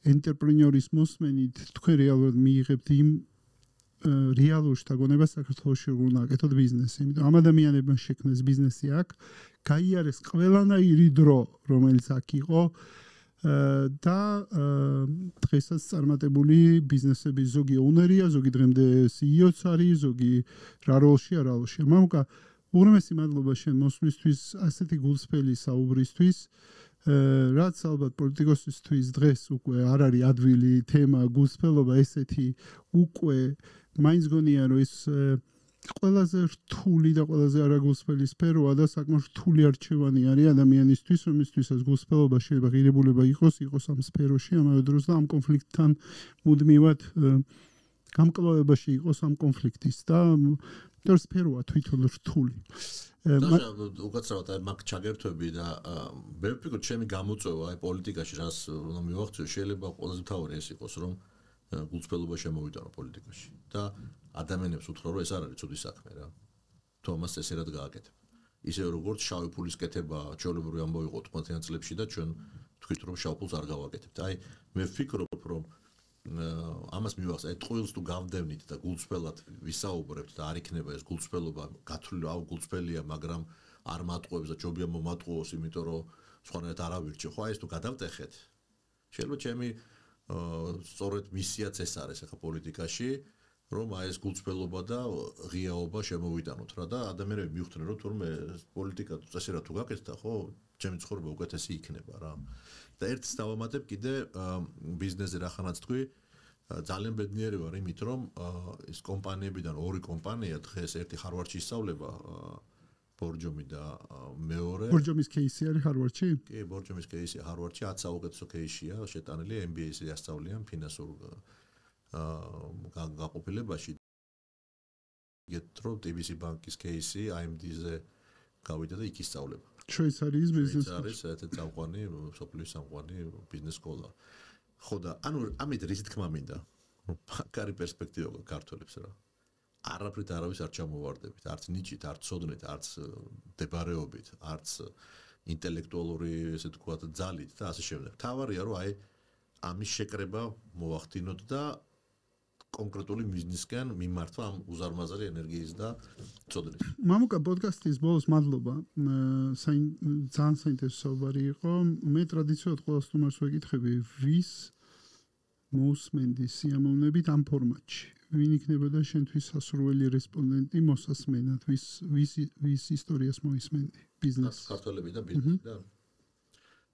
ენტერპრენიორის მოსმენით თქვენ რეალურად მიიღებთ იმ რეალურ შთაგონებას საქართველოში როგორ უნდა აკეთოთ ბიზნესი. იმიტომ ამ ადამიანებმა შექმნეს ბიზნესი აქ, გაიარეს ყველანაირი დრო, რომელიც აქ იყო და დღესაც წარმატებული ბიზნესების ზოგი ონერია, ზოგი დღემდე CEO-ც არის, ზოგი რა როლშია, რა როლშია. მამუკა, უღრმესი მადლობა შენ მოსვლისთვის, ასეთი გულწრფელი საუბრისთვის. რაც ალბათ პოლიტიკოსისთვის დღეს უკვე არ არის ადვილი თემა, გულწრფელობა ესეთი უკვე მაინც გონია რომ ეს ყველაზე რთული და ყველაზე არაგულწრფელი სფეროა და საკმაოდ რთული არჩევანი არის ადამიანისთვის, რომლისთვისაც გულწრფელობა შეიძლება ღირებულება იყოს ამ სფეროში, ამავე დროს და ამ კონფლიქტთან მუდმივად გამკლავებაში იყოს ამ კონფლიქტის და ეს სფეროა თვითონ რთული. უკაცრავად მაგ ჩაგერთვები და მე ვფიქრობ ჩემი გამოწვევა აი პოლიტიკაში რას უნდა მივახციო შეიძლება ყველაზე მთავარი ეს იყოს რომ გულწრფელობა შემოვიტანო პოლიტიკაში და ადამიანებს უთხრა რომ ეს არ არის ცუდი საქმე რა თუ ამას წესერად გააკეთებ ისე როგორც შავი ფულის კეთება ჩვეულებრივი ამბავი იყო 90-იან წლებში და ჩვენ თქვით რომ შავ ფულს არ გავაკეთებთ აი მე ვფიქრობ რომ ამას მივახს აი ტყუილს თუ გავდევნით და გულწრფელად ვისაუბრებთ და არ იქნება ეს გულწრფელობა გათვლილი აუ გულწრფელია მაგრამ არ მატყუებს და ჯობია მომატყუოს იმიტომ რომ სხვანაირად არ ავირჩიო ხო აი ეს თუ გადავტეხეთ შეიძლება ჩემი სწორედ მისიაც ეს არის ახლა პოლიტიკაში რომ აი ეს გულწრფელობა და ღიაობა შემოვიტანოთ რა და ადამიანები მივხვდნენ რომ თურმე პოლიტიკა წესერად თუ გაკეთდა ხო ჩემი ცხოვრება უკეთესი იქნება რა და ერთს დავამატებ კიდე ბიზნესზე რახანაც თქვი ძალიან ბედნიერი ვარ იმით რომ ეს კომპანიებიდან ორი კომპანია დღეს ერთი ჰარვარდში ისწავლება ბორჯომი და მეორე ბორჯომის кейსი არის ჰარვარდში? კი ბორჯომის кейსი ჰარვარდში 10 საუკეთესო кейსია შეტანილი MBA-ში ასწავლიან ფინანსურ გაყოფილებაში გეტრო TBC ბანკის кейსი AMD-ზე გავიდა და იქ ისწავლება შვეიცარიის ბიზნესი არის ერთ-ერთი წამყვანი სოფლის წამყვანი ბიზნეს სკოლა. ხო და ანუ ამით რისი თქმა მინდა რომ კარი პერსპექტივა ქართველებს რა. არაფრით არავის არ ჩამოვარდებით, არც ნიჭით, არც ცოდნით, არც დებარეობით, არც ინტელექტუალური ესე თქვა ძალით და ასე შემდეგ. თავარია რომ აი ამის შეკრება მოახდინოთ და კონკრეტული მიზნისკენ მიმართვა ამ უზარმაზარი ენერგიის და წოდნის. მამუკა პოდკასტის ბოლოს მადლობა. ძალიან საინტერესო საუბარი იყო. მე ტრადიციულად ყველა სტუმარს ვეკითხები, ვის მოусმენდი სიამოვნებით ამ ფორმატში. ვინ იქნებოდა შენთვის სასურველი რესპონდენტი მოსასმენად, ვის ისტორიას მოისმენდი ბიზნესს. ქართველები და ბიზნესიდან.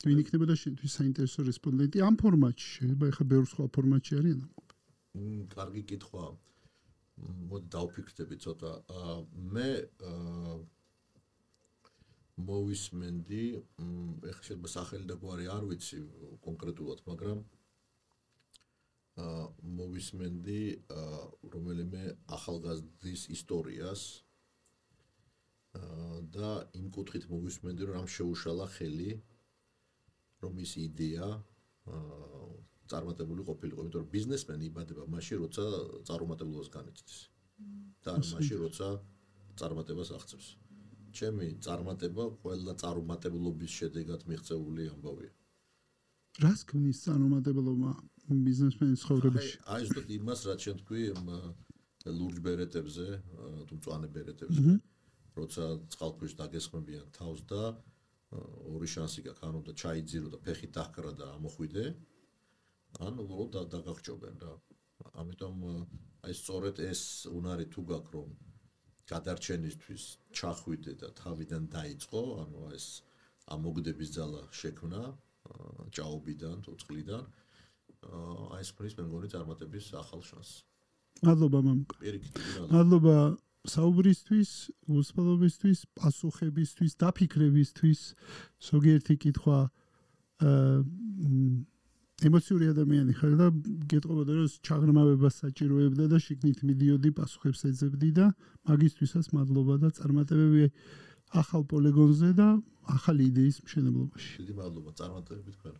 ვინ იქნებოდა შენთვის საინტერესო რესპონდენტი ამ ფორმატში? შეიძლება ეხა ბევრ სხვა ფორმატში არიან ამ. კარგი კითხვა. მოდი დავფიქრდები ცოტა. მე მოვისმენდი, ეხლა შეიძლება სახელი და გვარი არ ვიცი კონკრეტულად, მაგრამ მოვისმენდი რომელიმე ახალგაზრდის ისტორიას და იმ კუთხით მოვისმენდი, რომ რამ შეუშალა ხელი, რომ ის იდეა წარმატებული ყოფილიყო, იმიტომ რომ ბიზნესმენი იბადება მაშინ, როცა წარუმატებლობას განიცდის. და არ მაშინ, როცა წარმატებას აღწევს. ჩემი წარმატება ყველა წარუმატებლობის შედეგად მიღწეული ამბავია. რას ქმნის წარუმატებლობა ბიზნესმენის ცხოვრებაში? აი ზუსტად იმას, რაც შენ თქვი ლურჯ ბერეტებზე, თუ მწვანე ბერეტებზე, როცა წყალქვეშ დაგესხმებიან თავს და ორი შანსი გაქვს, ან უნდა ჩაიძირო და ფეხით დაჰკრა და ამოხვიდე, ან უბრალოდ დაგახჭობენ რა. ამიტომ აი სწორედ ეს უნარი თუ გაქვს, რომ გადარჩენისთვის ჩახვიდე და თავიდან დაიწყო, ანუ ეს ამოგდების ძალა შექმნა ჭაობიდან თუ წყლიდან, აი ეს ქმნის მე მგონი წარმატების ახალ შანსს. მადლობა მამუკა. მადლობა საუბრისთვის, გულწრფელობისთვის, პასუხებისთვის, დაფიქრებისთვის. ზოგიერთი კითხვა ემოციური ადამიანი ხარ და გეტყობოდა რომ ჩაღრმავებას საჭიროებდა და შიგნით მიდიოდი პასუხებს ეძებდი და მაგისთვისაც მადლობა და წარმატებები ახალ პოლიგონზე და ახალი იდეის მშენებლობაში. დიდი მადლობა წარმატებებით თქვენ.